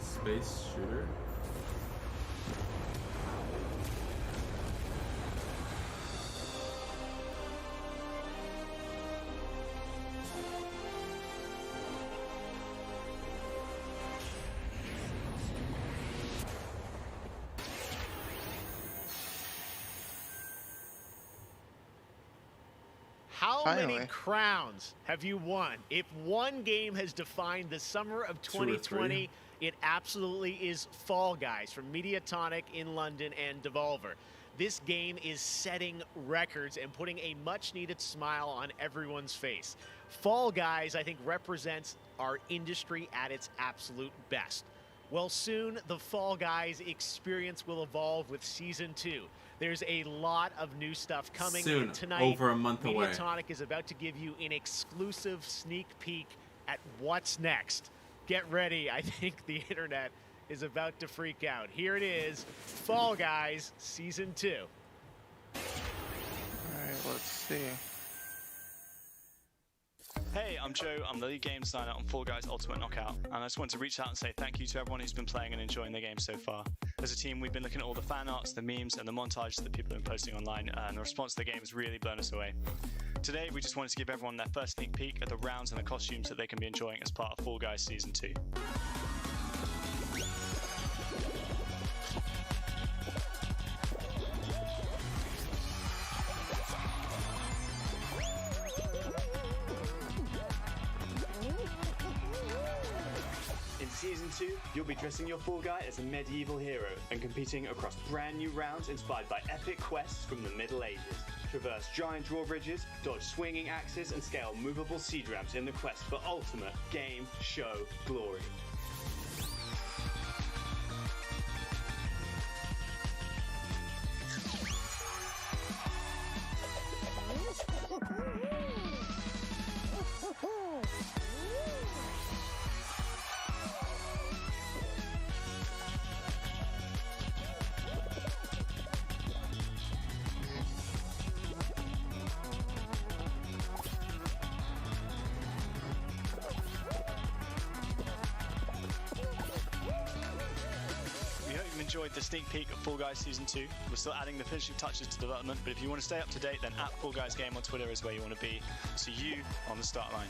Space shooter? How Finally. many crowns have you won? If one game has defined the summer of 2 or 3. 2020, it absolutely is Fall Guys from Mediatonic in London and Devolver. This game is setting records and putting a much-needed smile on everyone's face. Fall Guys, I think, represents our industry at its absolute best. Well, soon the Fall Guys experience will evolve with Season 2. There's a lot of new stuff coming. Soon, and tonight, over a month away. Mediatonic is about to give you an exclusive sneak peek at what's next. Get ready. I think the internet is about to freak out. Here it is, Fall Guys Season 2. Alright, let's see. Hey, I'm Joe. I'm the lead game designer on Fall Guys Ultimate Knockout, and I just want to reach out and say thank you to everyone who's been playing and enjoying the game so far. As a team, we've been looking at all the fan arts, the memes, and the montages that people have been posting online, and the response to the game has really blown us away. Today, we just wanted to give everyone their first sneak peek at the rounds and the costumes that they can be enjoying as part of Fall Guys Season 2. In Season 2, you'll be dressing your Fall Guy as a medieval hero and competing across brand new rounds inspired by epic quests from the Middle Ages. Traverse giant drawbridges, dodge swinging axes, and scale movable siege ramps in the quest for ultimate game show glory. We hope you've enjoyed the sneak peek of Fall Guys Season 2. We're still adding the finishing touches to development, but if you want to stay up to date, then @Fall Guys Game on Twitter is where you want to be. See you on the start line.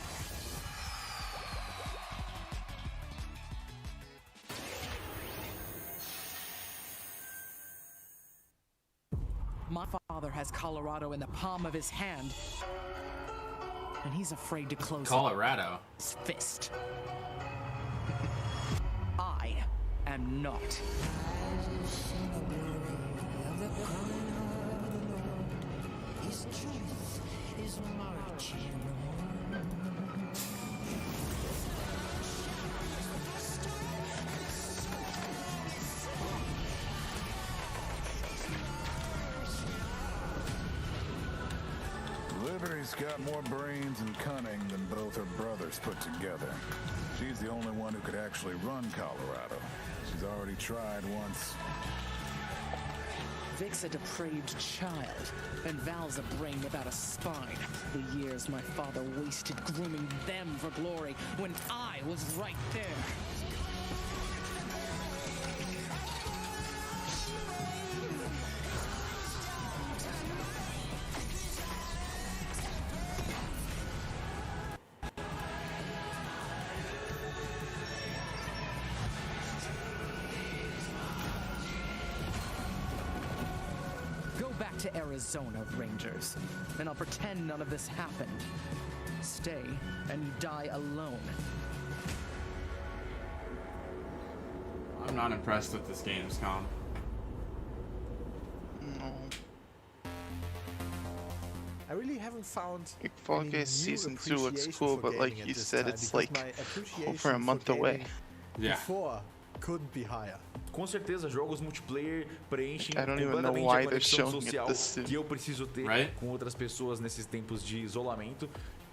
My father has Colorado in the palm of his hand, and he's afraid to close Colorado. his fist. I am not. His truth is marching on. Liberty's got more brains and cunning than both her brothers put together. She's the only one who could actually run Colorado. She's already tried once. Vic's a depraved child, and Val's a brain without a spine. The years my father wasted grooming them for glory when I was right there. To Arizona, Rangers, and I'll pretend none of this happened. Stay, and you die alone. I'm not impressed with this Gamescom. No. I really haven't found Like Fall Guys Season 2 looks cool, but like you said, it's like over a month away. Yeah. Before couldn't be higher. Com certeza, jogos multiplayer preenchem I don't even know completamente why a they're conexão showing it social this soon. que eu preciso ter com outras pessoas nesses tempos de isolamento.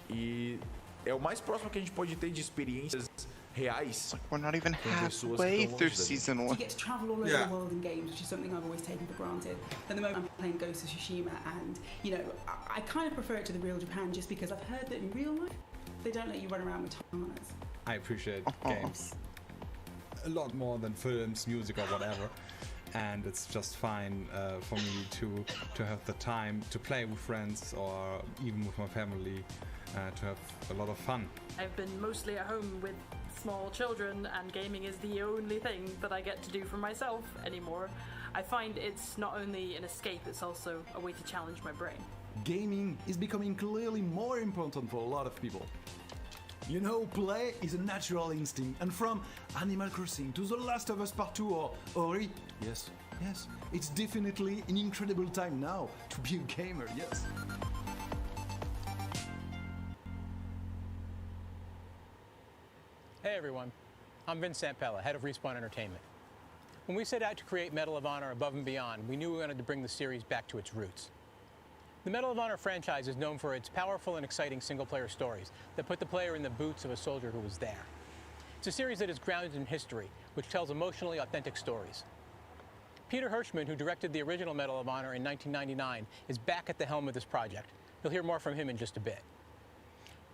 E é o mais próximo que a gente pode ter de experiências reais. We're not even halfway through Season 1. You get to travel all over the world in games, which is something I've always taken for granted. At the moment I'm playing Ghost of Tsushima, and you know, I kind of prefer it to the real Japan just because I've heard that in real life they don't let you run around with katanas. I appreciate games a lot more than films, music, or whatever, and it's just fine for me to have the time to play with friends or even with my family, to have a lot of fun. I've been mostly at home with small children, and gaming is the only thing that I get to do for myself anymore. I find it's not only an escape, it's also a way to challenge my brain. Gaming is becoming clearly more important for a lot of people. You know, play is a natural instinct, and from Animal Crossing to The Last of Us Part 2 or Ori, yes, it's definitely an incredible time now to be a gamer, yes. Hey everyone, I'm Vince Sampella, head of Respawn Entertainment. When we set out to create Medal of Honor Above and Beyond, we knew we wanted to bring the series back to its roots. The Medal of Honor franchise is known for its powerful and exciting single-player stories that put the player in the boots of a soldier who was there. It's a series that is grounded in history, which tells emotionally authentic stories. Peter Hirschman, who directed the original Medal of Honor in 1999, is back at the helm of this project. You'll hear more from him in just a bit.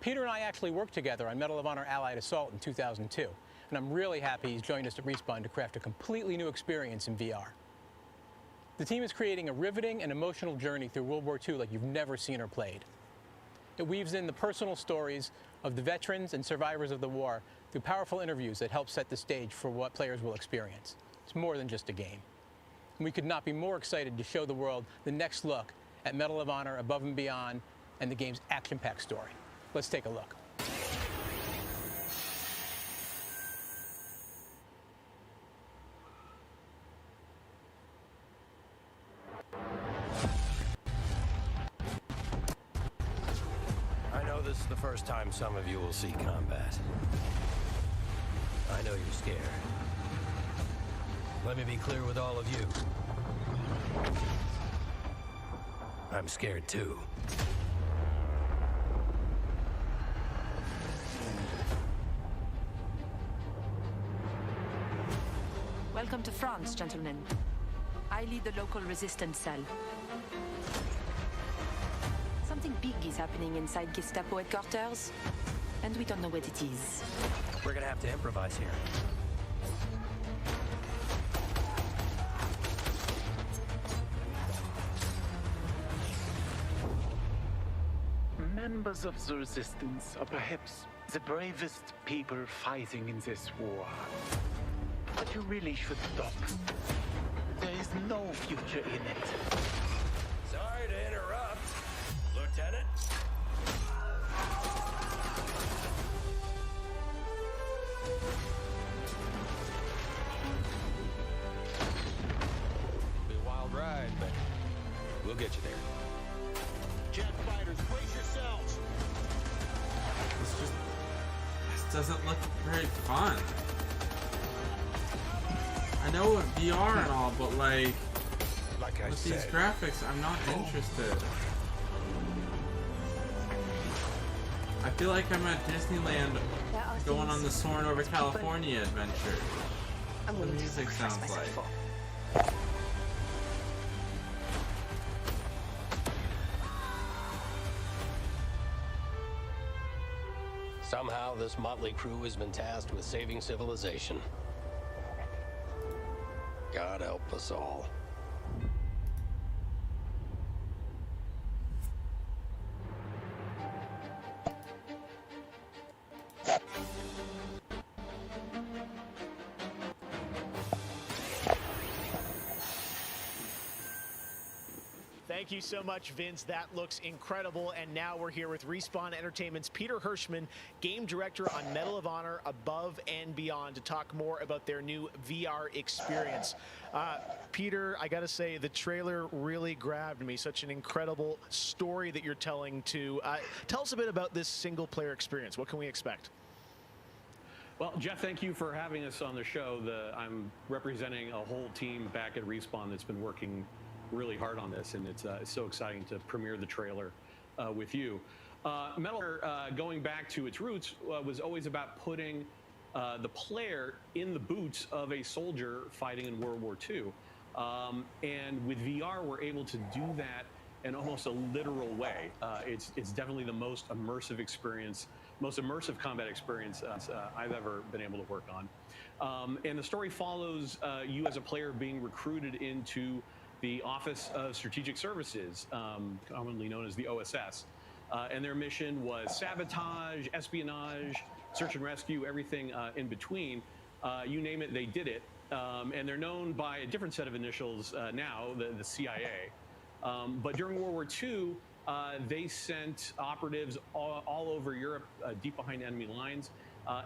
Peter and I actually worked together on Medal of Honor Allied Assault in 2002, and I'm really happy he's joined us at Respawn to craft a completely new experience in VR. The team is creating a riveting and emotional journey through World War II like you've never seen or played. It weaves in the personal stories of the veterans and survivors of the war through powerful interviews that help set the stage for what players will experience. It's more than just a game. And we could not be more excited to show the world the next look at Medal of Honor Above and Beyond and the game's action-packed story. Let's take a look. I know this is the first time some of you will see combat. I know you're scared. Let me be clear with all of you. I'm scared too. Welcome to France, gentlemen. I lead the local resistance cell. Something big is happening inside Gestapo headquarters, and we don't know what it is. We're gonna have to improvise here. Members of the resistance are perhaps the bravest people fighting in this war. But you really should stop. There is no future in it. Sorry to interrupt, Lieutenant. Be a wild ride, but we'll get you there. Jet fighters, brace yourselves. This doesn't look very fun. I know what VR and all, but like I with said, these graphics, I'm not interested. I feel like I'm at Disneyland going on the Soarin' Over California adventure. The music sounds like. somehow this motley crew has been tasked with saving civilization. God help us all. Thank you so much, Vince. That looks incredible. And now we're here with Respawn Entertainment's Peter Hirschman, game director on Medal of Honor Above and Beyond, to talk more about their new VR experience. Peter, I gotta say, the trailer really grabbed me. Such an incredible story that you're telling to. Tell us a bit about this single-player experience. What can we expect? Well, Jeff, thank you for having us on the show. I'm representing a whole team back at Respawn that's been working really hard on this, and it's so exciting to premiere the trailer with you. Medal, going back to its roots, was always about putting the player in the boots of a soldier fighting in World War II. And with VR, we're able to do that in almost a literal way. It's definitely the most immersive experience, most immersive combat experience I've ever been able to work on. And the story follows you as a player being recruited into the Office of Strategic Services, commonly known as the OSS. And their mission was sabotage, espionage, search and rescue, everything in between. You name it, they did it. And they're known by a different set of initials now, the CIA. But during World War II, they sent operatives all over Europe, deep behind enemy lines.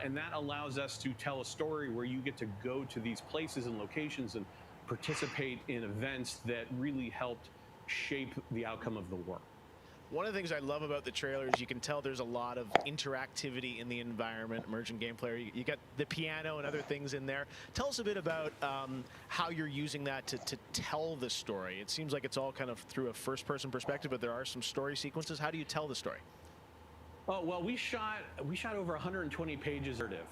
And that allows us to tell a story where you get to go to these places and locations and participate in events that really helped shape the outcome of the war. One of the things I love about the trailer is you can tell there's a lot of interactivity in the environment, emergent game player. You got the piano and other things in there. Tell us a bit about how you're using that to tell the story. It seems like it's all kind of through a first-person perspective, but there are some story sequences. How do you tell the story? Oh, well, we shot over 120 pages of narrative.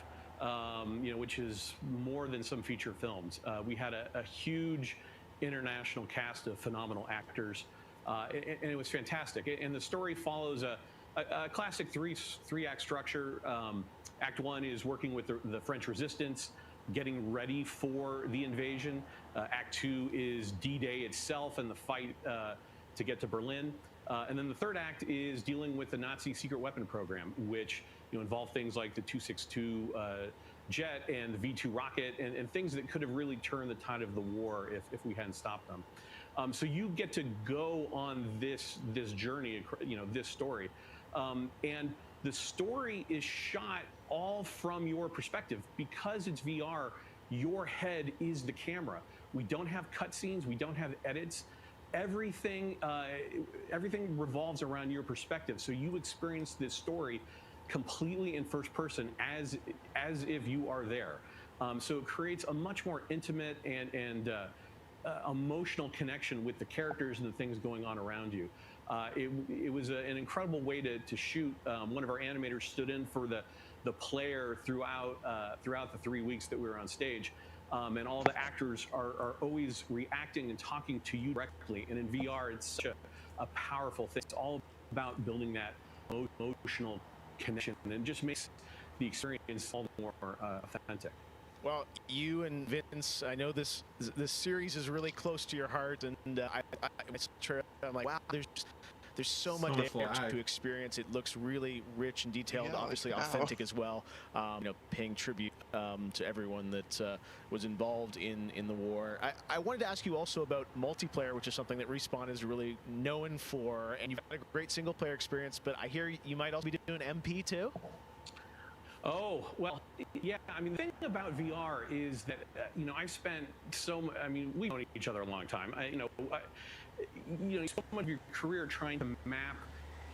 Which is more than some feature films. We had a huge international cast of phenomenal actors, and it was fantastic. And the story follows a classic three-act structure. Act one is working with the French resistance, getting ready for the invasion. Act two is D-Day itself and the fight to get to Berlin. And then the third act is dealing with the Nazi secret weapon program, which involved things like the 262 jet and the V2 rocket and things that could have really turned the tide of the war if we hadn't stopped them. So you get to go on this journey, this story. And the story is shot all from your perspective. Because it's VR, your head is the camera. We don't have cutscenes, we don't have edits. Everything revolves around your perspective. So you experience this story completely in first person as if you are there. So it creates a much more intimate and emotional connection with the characters and the things going on around you. It was an incredible way to shoot. One of our animators stood in for the player throughout the 3 weeks that we were on stage. And all the actors are always reacting and talking to you directly. And in VR, it's such a powerful thing. It's all about building that emotional connection, and it just makes the experience all the more authentic. Well, you and Vince, I know this series is really close to your heart, and I'm like, wow, there's so much there to experience. It looks really rich and detailed, obviously authentic as well. Paying tribute to everyone that was involved in the war. I wanted to ask you also about multiplayer, which is something that Respawn is really known for, and you've had a great single player experience, but I hear you might also be doing MP too? Oh, well, yeah. I mean, the thing about VR is that, you know, I've spent we've known each other a long time. You so much of your career trying to map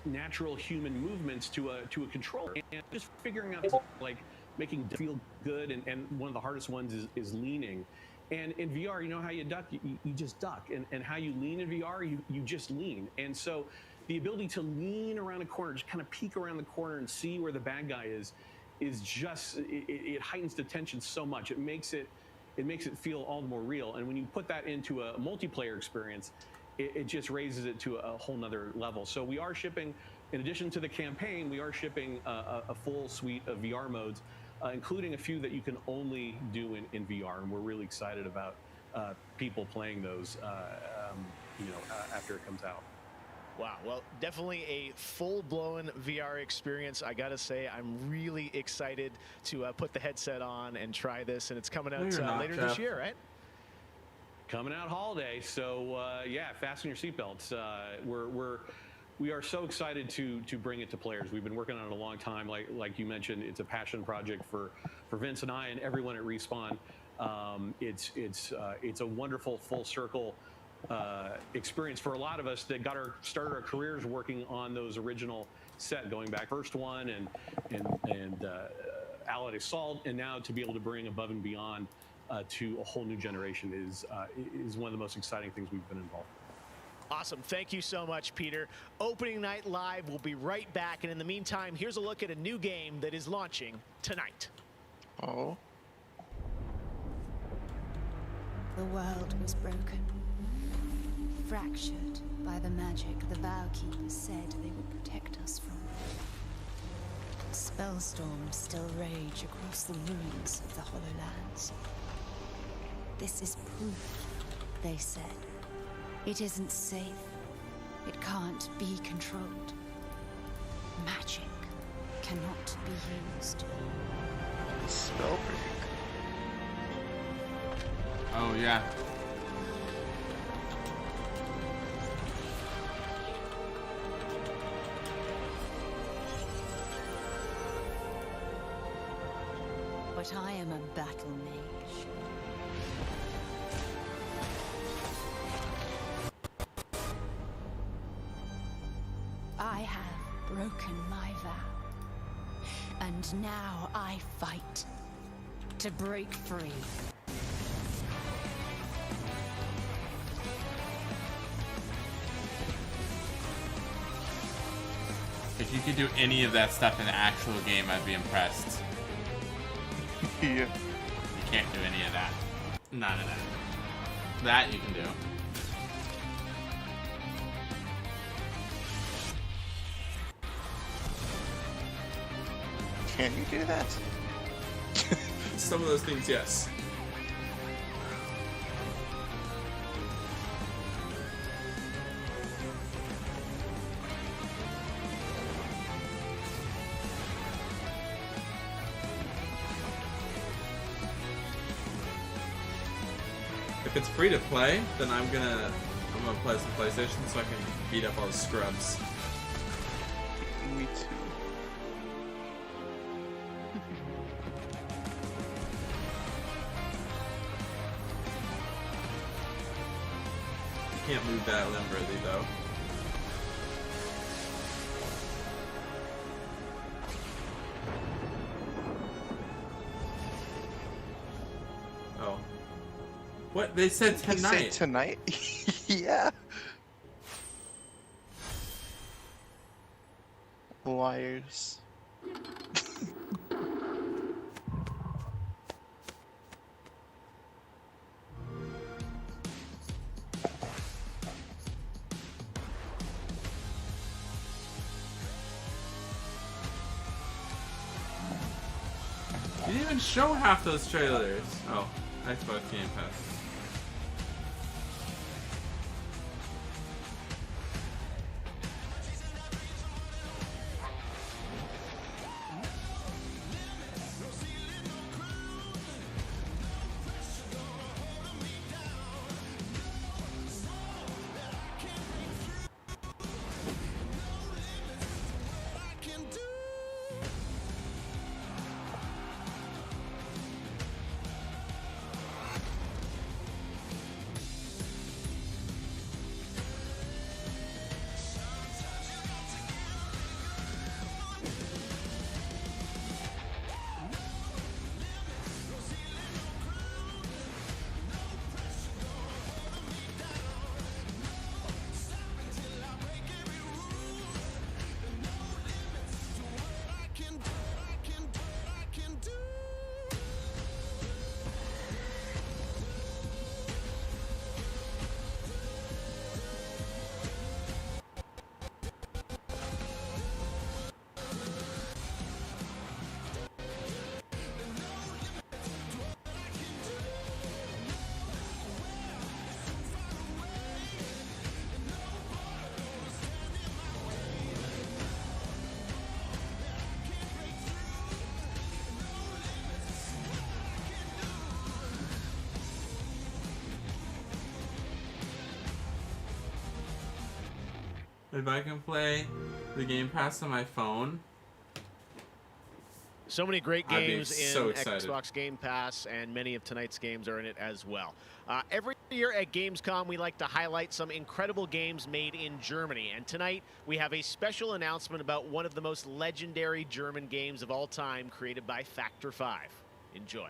natural human movements to a controller, and just figuring out, like, making it feel good. And one of the hardest ones is leaning. And in VR, you know how you duck? You just duck. And how you lean in VR, you just lean. And so the ability to lean around a corner, just kind of peek around the corner and see where the bad guy is just, it heightens the tension so much. It makes it feel all the more real. And when you put that into a multiplayer experience, it just raises it to a whole nother level. So we are shipping, in addition to the campaign, we are shipping a full suite of VR modes, including a few that you can only do in VR. And we're really excited about people playing those, after it comes out. Wow, well, definitely a full-blown VR experience. I gotta say, I'm really excited to put the headset on and try this, and it's coming out later this year, right? Coming out holiday, so yeah, fasten your seatbelts. We are so excited to bring it to players. We've been working on it a long time. Like you mentioned, it's a passion project for Vince and I and everyone at Respawn. It's a wonderful full circle experience for a lot of us that started our careers working on those original set, going back first one and Allied Assault, and now to be able to bring Above and Beyond to a whole new generation is one of the most exciting things we've been involved in. Awesome. Thank you so much, Peter. Opening Night Live will be right back, and in the meantime, here's a look at a new game that is launching tonight. Oh. The world was broken, fractured by the magic the Vowkeepers said they would protect us from. Spellstorms still rage across the ruins of the Hollowlands. This is proof, they said. It isn't safe. It can't be controlled. Magic cannot be used. Spellbreak. Oh, yeah. But I am a battle mage. I have broken my vow. And now I fight to break free. If you could do any of that stuff in the actual game, I'd be impressed. Yeah. You can't do any of that. None of that. That you can do. Can you do that? Some of those things, yes. If it's free to play, then I'm gonna play some PlayStation so I can beat up all the scrubs. Me too. Can't move that limb really though. Oh. What? They said tonight. They said tonight? Yeah. Liars. You didn't even show half those trailers. Oh, Xbox Game Pass. If I can play the Game Pass on my phone. So many great I'd be games in so excited. Xbox Game Pass, and many of tonight's games are in it as well. Every year at Gamescom, we like to highlight some incredible games made in Germany. And tonight, we have a special announcement about one of the most legendary German games of all time, created by Factor 5. Enjoy.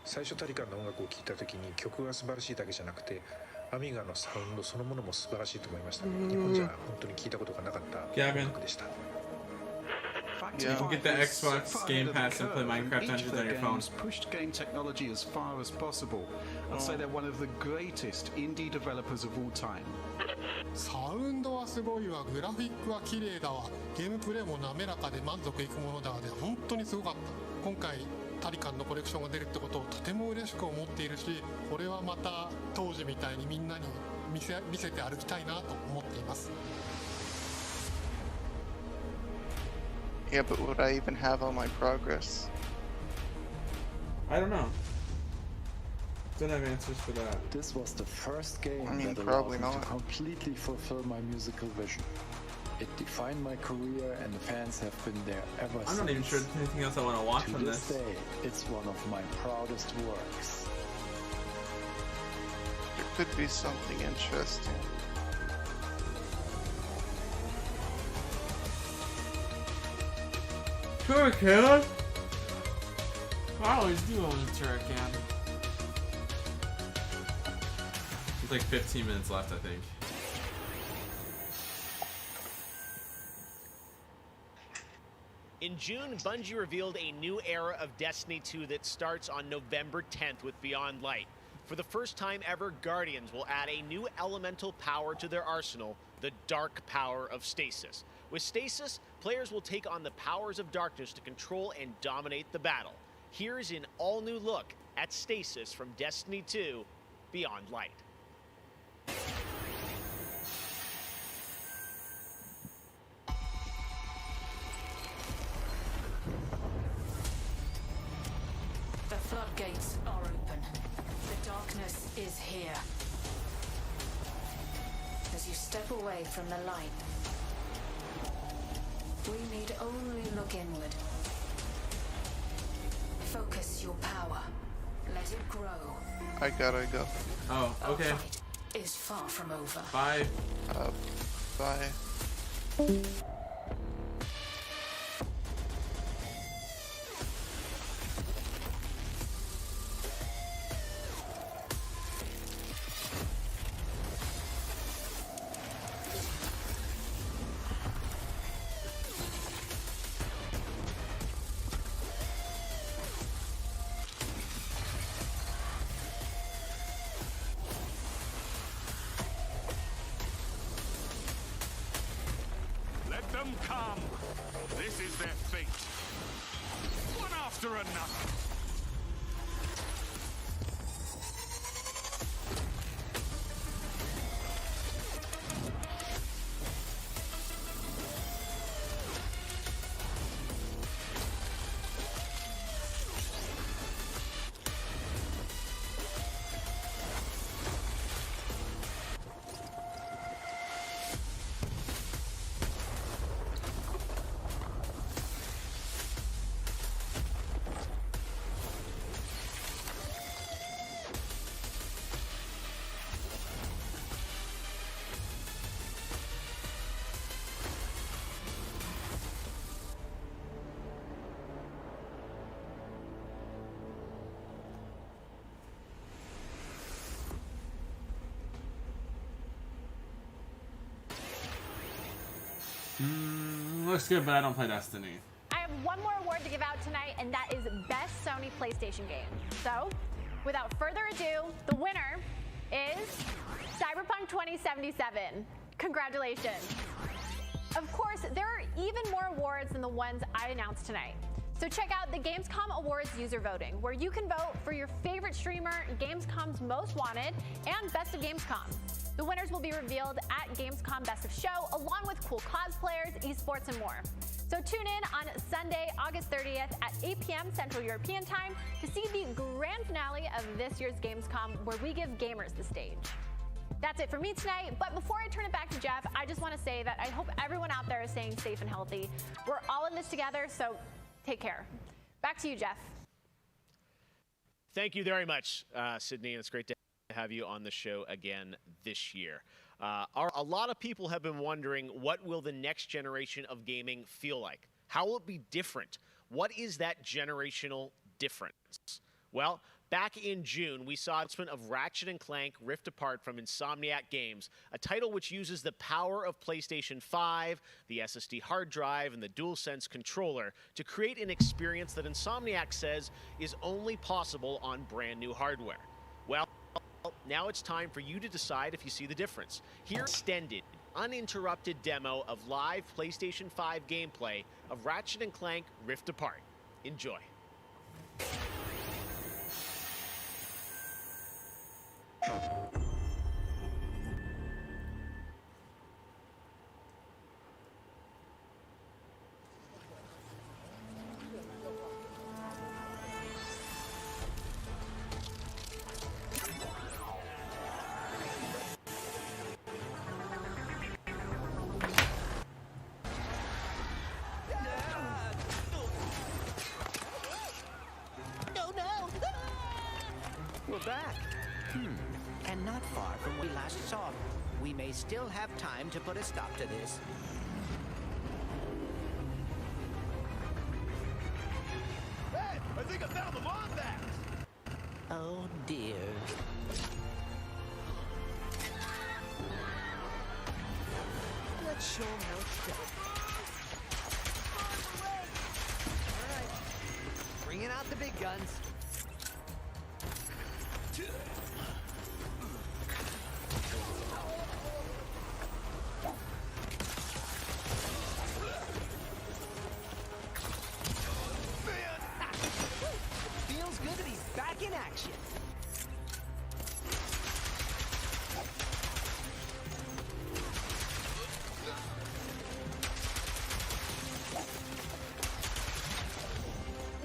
最初タリカンの音楽を聴いた時に曲が素晴らしいだけじゃなくてアミガのサウンドそのものも素晴らしいと思いました。日本じゃ本当に聞いたことがなかった音楽でした。 You can get the Xbox Game Pass and play Minecraft Dungeons on your phone. Pushed game technology as far as possible. I'd say they're one of the greatest indie developers of all time. サウンドはすごいわ、グラフィックは綺麗だわ、ゲームプレイも滑らかで満足いくものだわで本当にすごかった。今回タリカンのコレクションが出るってことをとても嬉しく思っているし、これはまた当時みたいにみんなに見せて歩きたいなと思っています。 Yeah, but would I even have all my progress? I don't know. Don't have answers for that. This was the first game that probably allowed me not. to completely fulfill my musical vision. It defined my career, and the fans have been there ever since. I'm not even sure there's anything else I want to watch from this. To this day, it's one of my proudest works. There could be something interesting. Turrican? I always do own a Turrican. There's like 15 minutes left, I think. In June, Bungie revealed a new era of Destiny 2 that starts on November 10th with Beyond Light. For the first time ever, Guardians will add a new elemental power to their arsenal, the dark power of Stasis. With Stasis, players will take on the powers of darkness to control and dominate the battle. Here's an all-new look at Stasis from Destiny 2 Beyond Light. The floodgates are open. The darkness is here. As you step away from the light, we need only look inward. Focus your power. Let it grow. I gotta go. Oh, okay. Our fight is far from over. Bye. Bye. Let them come. This is their fate. One after another. Looks good, but I don't play Destiny. I have one more award to give out tonight, and that is Best Sony PlayStation Game. So, without further ado, the winner is Cyberpunk 2077. Congratulations. Of course, there are even more awards than the ones I announced tonight. So check out the Gamescom Awards user voting, where you can vote for your favorite streamer, Gamescom's Most Wanted, and Best of Gamescom. The winners will be revealed at Gamescom Best of Show, along with cool cosplayers, esports, and more. So tune in on Sunday, August 30th at 8 p.m. Central European Time to see the grand finale of this year's Gamescom, where we give gamers the stage. That's it for me tonight, but before I turn it back to Jeff, I just want to say that I hope everyone out there is staying safe and healthy. We're all in this together, so take care. Back to you, Jeff. Thank you very much, Sydney, and it's great to have you on the show again this year. A lot of people have been wondering, what will the next generation of gaming feel like? How will it be different? What is that generational difference? Well, back in June, we saw an announcement of Ratchet & Clank Rift Apart from Insomniac Games, a title which uses the power of PlayStation 5, the SSD hard drive, and the DualSense controller to create an experience that Insomniac says is only possible on brand new hardware. Well, now it's time for you to decide if you see the difference. Here's an extended, uninterrupted demo of live PlayStation 5 gameplay of Ratchet & Clank Rift Apart. Enjoy. We're back. And not far from where we last saw. We may still have time to put a stop to this. Hey, I think I found the Wombat! Oh dear. Let's show 'em how it's done. All right, bringing out the big guns. Feels good to be back in action.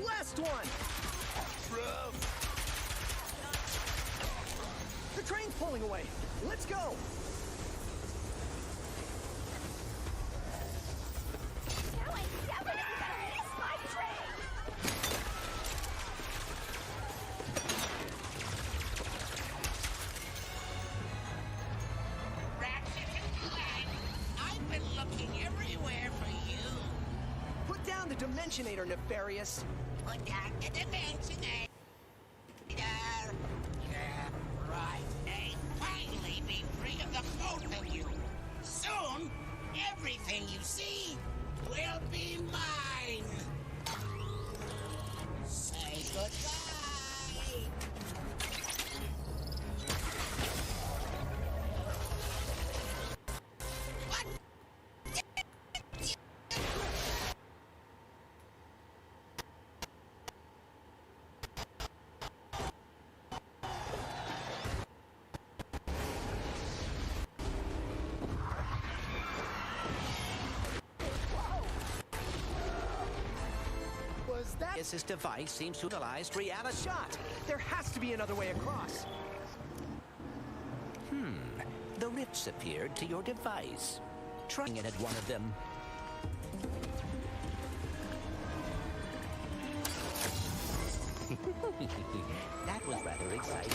Last one. The train's pulling away. Let's go. I've been looking everywhere for you. Put down the Dimensionator, Nefarious. Put down the Dimensionator. Yeah, right. Hey, finally be free of the both of you. Soon, everything you see will be mine. Say goodbye. This device seems to utilize reality. Shot! There has to be another way across. The rifts appeared to your device. Trying it at one of them. That was rather exciting.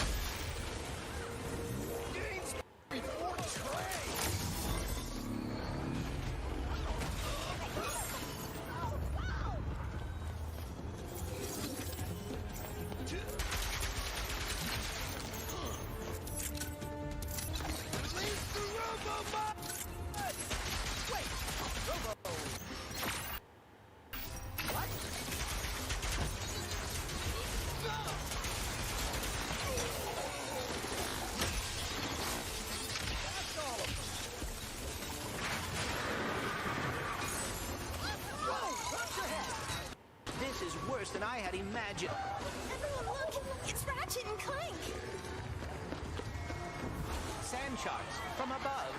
Than I had imagined. Everyone look! It's Ratchet and Clank! sand sharks from above.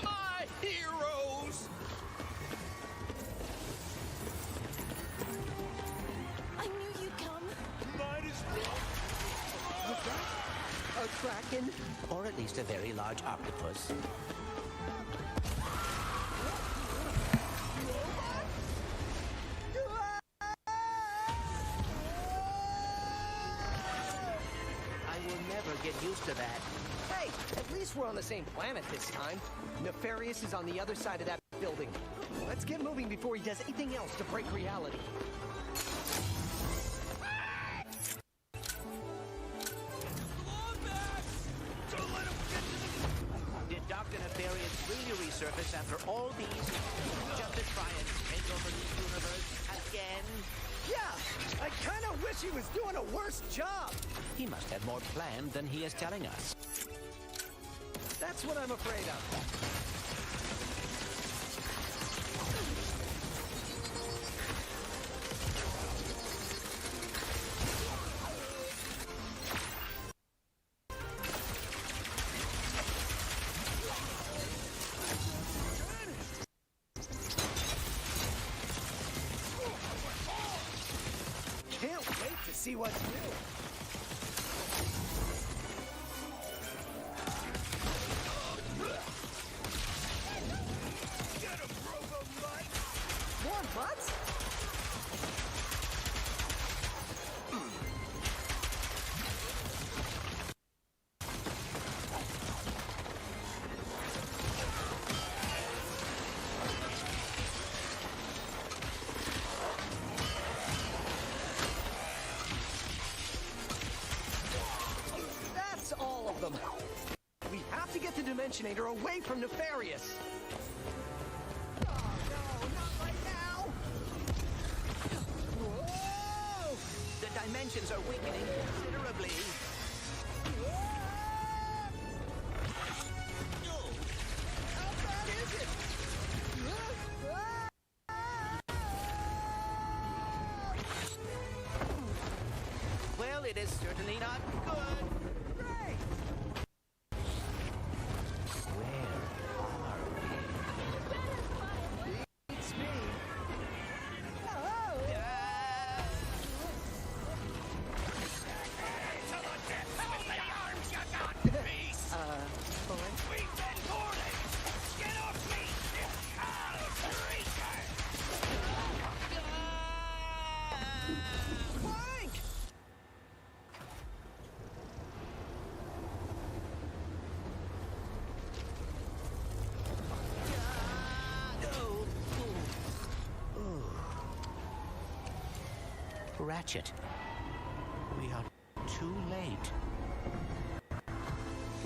My heroes! I knew you'd come. Might as What's that? A kraken? Or at least a very large octopus. I will never get used to that. Hey, at least we're on the same planet this time. Nefarious is on the other side of that building. Let's get moving before he does anything else to break reality. Did Dr. Nefarious really resurface after all these just to try and take over the universe again? Yeah, I kind of wish he was doing a worse job. He must have more planned than he is telling us. That's what I'm afraid of. Can't wait to see what's new. More butts? That's all of them. We have to get the Dimensionator away from Nefarious. Oh, no, not right now. Whoa! The dimensions are weakening considerably. How bad is it? Well, it is certainly not good. Great! Beats me. Oh! We've been poorly! Get off me! I'll freak Frank! Ratchet, we are too late.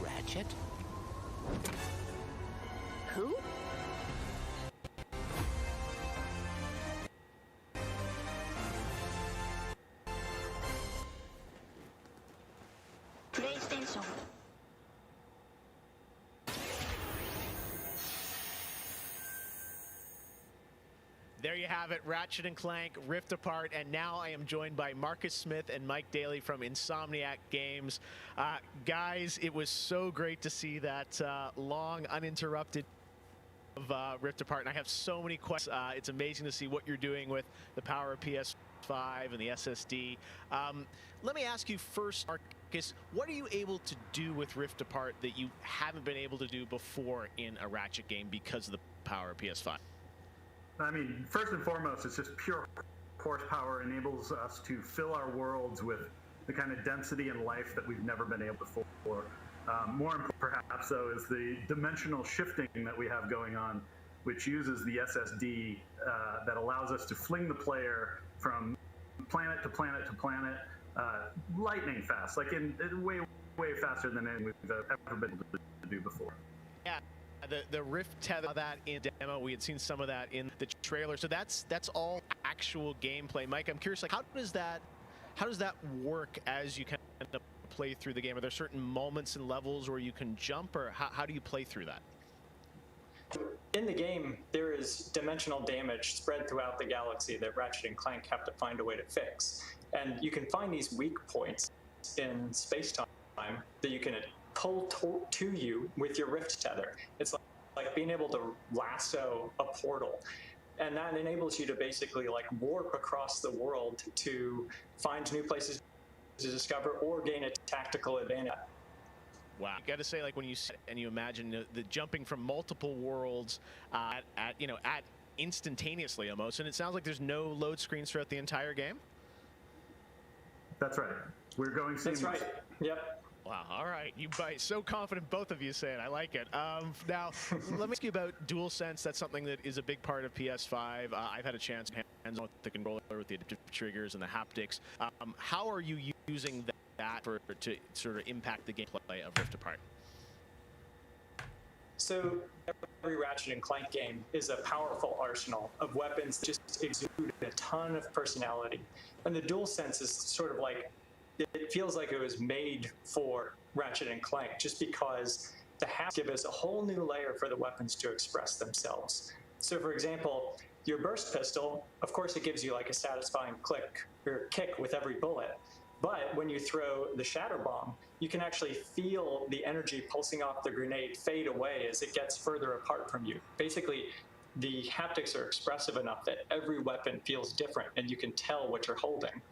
Ratchet? Who? PlayStation. There you have it, Ratchet and Clank, Rift Apart, and now I am joined by Marcus Smith and Mike Daly from Insomniac Games. Guys, it was so great to see that long, uninterrupted of Rift Apart, and I have so many questions. It's amazing to see what you're doing with the power of PS5 and the SSD. Let me ask you first, Marcus, what are you able to do with Rift Apart that you haven't been able to do before in a Ratchet game because of the power of PS5? I mean, first and foremost, it's just pure horsepower enables us to fill our worlds with the kind of density and life that we've never been able to before. More important, perhaps, though, is the dimensional shifting that we have going on, which uses the SSD that allows us to fling the player from planet to planet to planet lightning fast, like in way faster than we've ever been able to do before. Yeah. The Rift tether, that in demo, we had seen some of that in the trailer. So that's all actual gameplay. Mike, I'm curious, like how does that work as you kind of play through the game? Are there certain moments and levels where you can jump, or how do you play through that? in the game, there is dimensional damage spread throughout the galaxy that Ratchet and Clank have to find a way to fix. And you can find these weak points in space-time that you can pull to you with your rift tether. It's like being able to lasso a portal. And that enables you to basically like warp across the world to find new places to discover or gain a tactical advantage. Wow, I got to say, like when you sit and you imagine the jumping from multiple worlds at instantaneously almost, and it sounds like there's no load screens throughout the entire game. That's right. We're going seamless. That's right. Yep. Wow. All right. You bite. So confident, both of you say it. I like it. Now, let me ask you about DualSense. That's something that is a big part of PS5. I've had a chance hands-on with the controller, with the adaptive triggers and the haptics. How are you using that to sort of impact the gameplay of Rift Apart? So every Ratchet and Clank game is a powerful arsenal of weapons that just exude a ton of personality. And the DualSense is sort of like, it feels like it was made for Ratchet and Clank just because the haptics give us a whole new layer for the weapons to express themselves. So for example, your burst pistol, of course it gives you like a satisfying click or kick with every bullet. But when you throw the shatter bomb, you can actually feel the energy pulsing off the grenade fade away as it gets further apart from you. Basically, the haptics are expressive enough that every weapon feels different and you can tell what you're holding.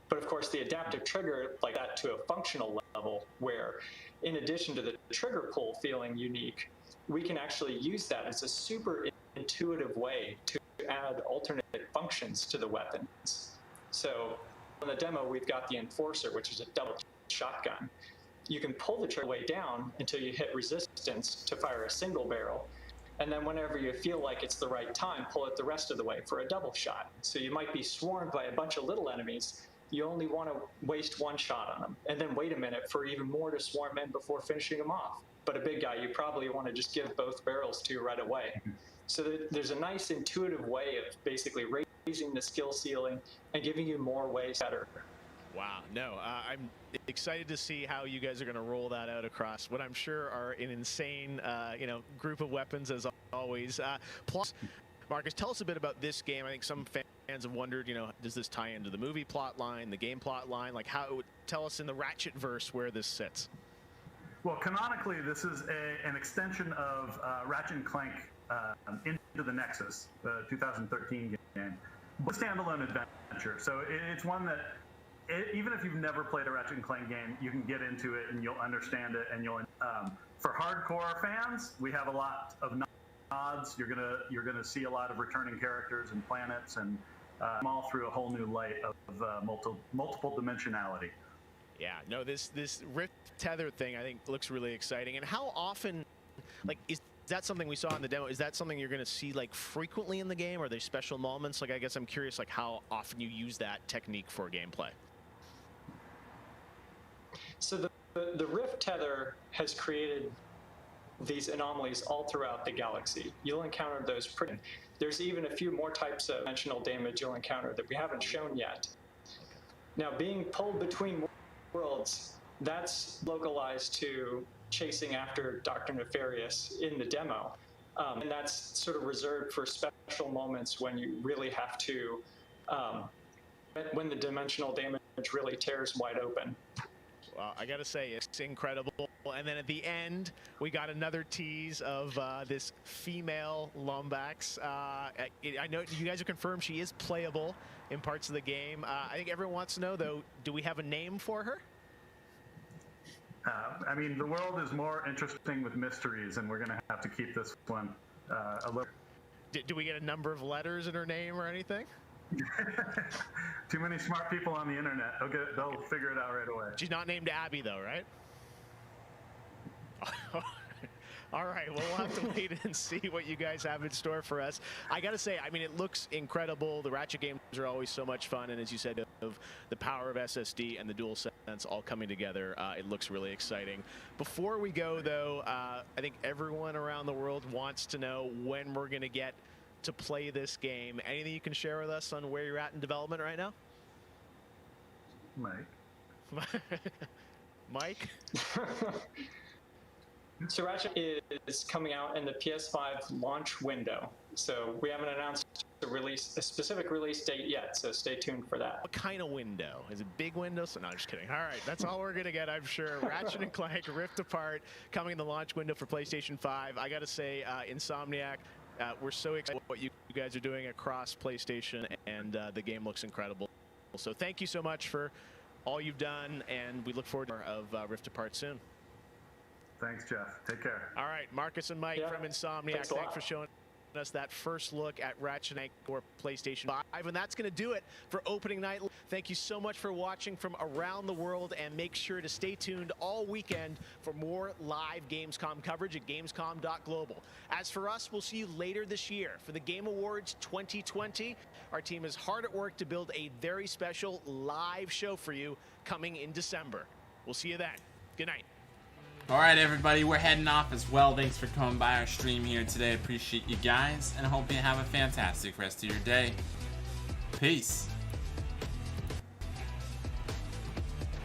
But of course, the adaptive trigger, like that to a functional level, where in addition to the trigger pull feeling unique, we can actually use that as a super intuitive way to add alternate functions to the weapons. So in the demo, we've got the Enforcer, which is a double shotgun. You can pull the trigger way down until you hit resistance to fire a single barrel. And then whenever you feel like it's the right time, pull it the rest of the way for a double shot. So you might be swarmed by a bunch of little enemies. You only want to waste one shot on them. And then wait a minute for even more to swarm in before finishing them off. But a big guy, you probably want to just give both barrels to right away. So there's a nice intuitive way of basically raising the skill ceiling and giving you more ways better. Wow, no, I'm excited to see how you guys are going to roll that out across what I'm sure are an insane, group of weapons as always. Plus, Marcus, tell us a bit about this game. I think some fans have wondered, does this tie into the movie plot line, the game plot line? Like, tell us in the Ratchet verse where this sits. Well, canonically, this is an extension of Ratchet and Clank Into the Nexus, the 2013 game. But standalone adventure. So it's one that, even if you've never played a Ratchet and Clank game, you can get into it and you'll understand it. And for hardcore fans, we have a lot of nods. You're gonna see a lot of returning characters and planets, and all through a whole new light of multiple dimensionality. Yeah, no, this Rift Tether thing I think looks really exciting. And how often, is that something we saw in the demo? Is that something you're going to see frequently in the game? Are there special moments? I guess I'm curious how often you use that technique for gameplay. So the Rift Tether has created these anomalies all throughout the galaxy. You'll encounter those. There's even a few more types of dimensional damage you'll encounter that we haven't shown yet. Now, being pulled between worlds, that's localized to chasing after Dr. Nefarious in the demo. And that's sort of reserved for special moments when you really have to, when the dimensional damage really tears wide open. Well, I gotta say, it's incredible. And then at the end, we got another tease of this female Lombax. I know you guys have confirmed she is playable in parts of the game. I think everyone wants to know, though, do we have a name for her? The world is more interesting with mysteries, and we're going to have to keep this one a little. Do we get a number of letters in her name or anything? Too many smart people on the internet. They'll figure it out right away. She's not named Abby, though, right? All right, well, we'll have to wait and see what you guys have in store for us. I got to say, it looks incredible. The Ratchet games are always so much fun. And as you said, of the power of SSD and the DualSense all coming together, it looks really exciting. Before we go, though, I think everyone around the world wants to know when we're going to get to play this game. Anything you can share with us on where you're at in development right now? Mike? So Ratchet is coming out in the PS5 launch window. So we haven't announced a specific release date yet, so stay tuned for that. What kind of window? Is it big window? So no, just kidding. All right, that's all we're gonna get, I'm sure. Ratchet and Clank Rift Apart coming in the launch window for PlayStation 5. I gotta say, Insomniac, we're so excited what you guys are doing across PlayStation, and the game looks incredible. So thank you so much for all you've done, and we look forward to more of Rift Apart soon. Thanks, Jeff. Take care. All right, Marcus and Mike from Insomniac, thanks for showing us that first look at Ratchet & Clank for PlayStation 5. And that's going to do it for opening night. Thank you so much for watching from around the world, and make sure to stay tuned all weekend for more live Gamescom coverage at Gamescom.global. As for us, we'll see you later this year for the Game Awards 2020. Our team is hard at work to build a very special live show for you coming in December. We'll see you then. Good night. All right, everybody, we're heading off as well. Thanks for coming by our stream here today. Appreciate you guys, and I hope you have a fantastic rest of your day. Peace.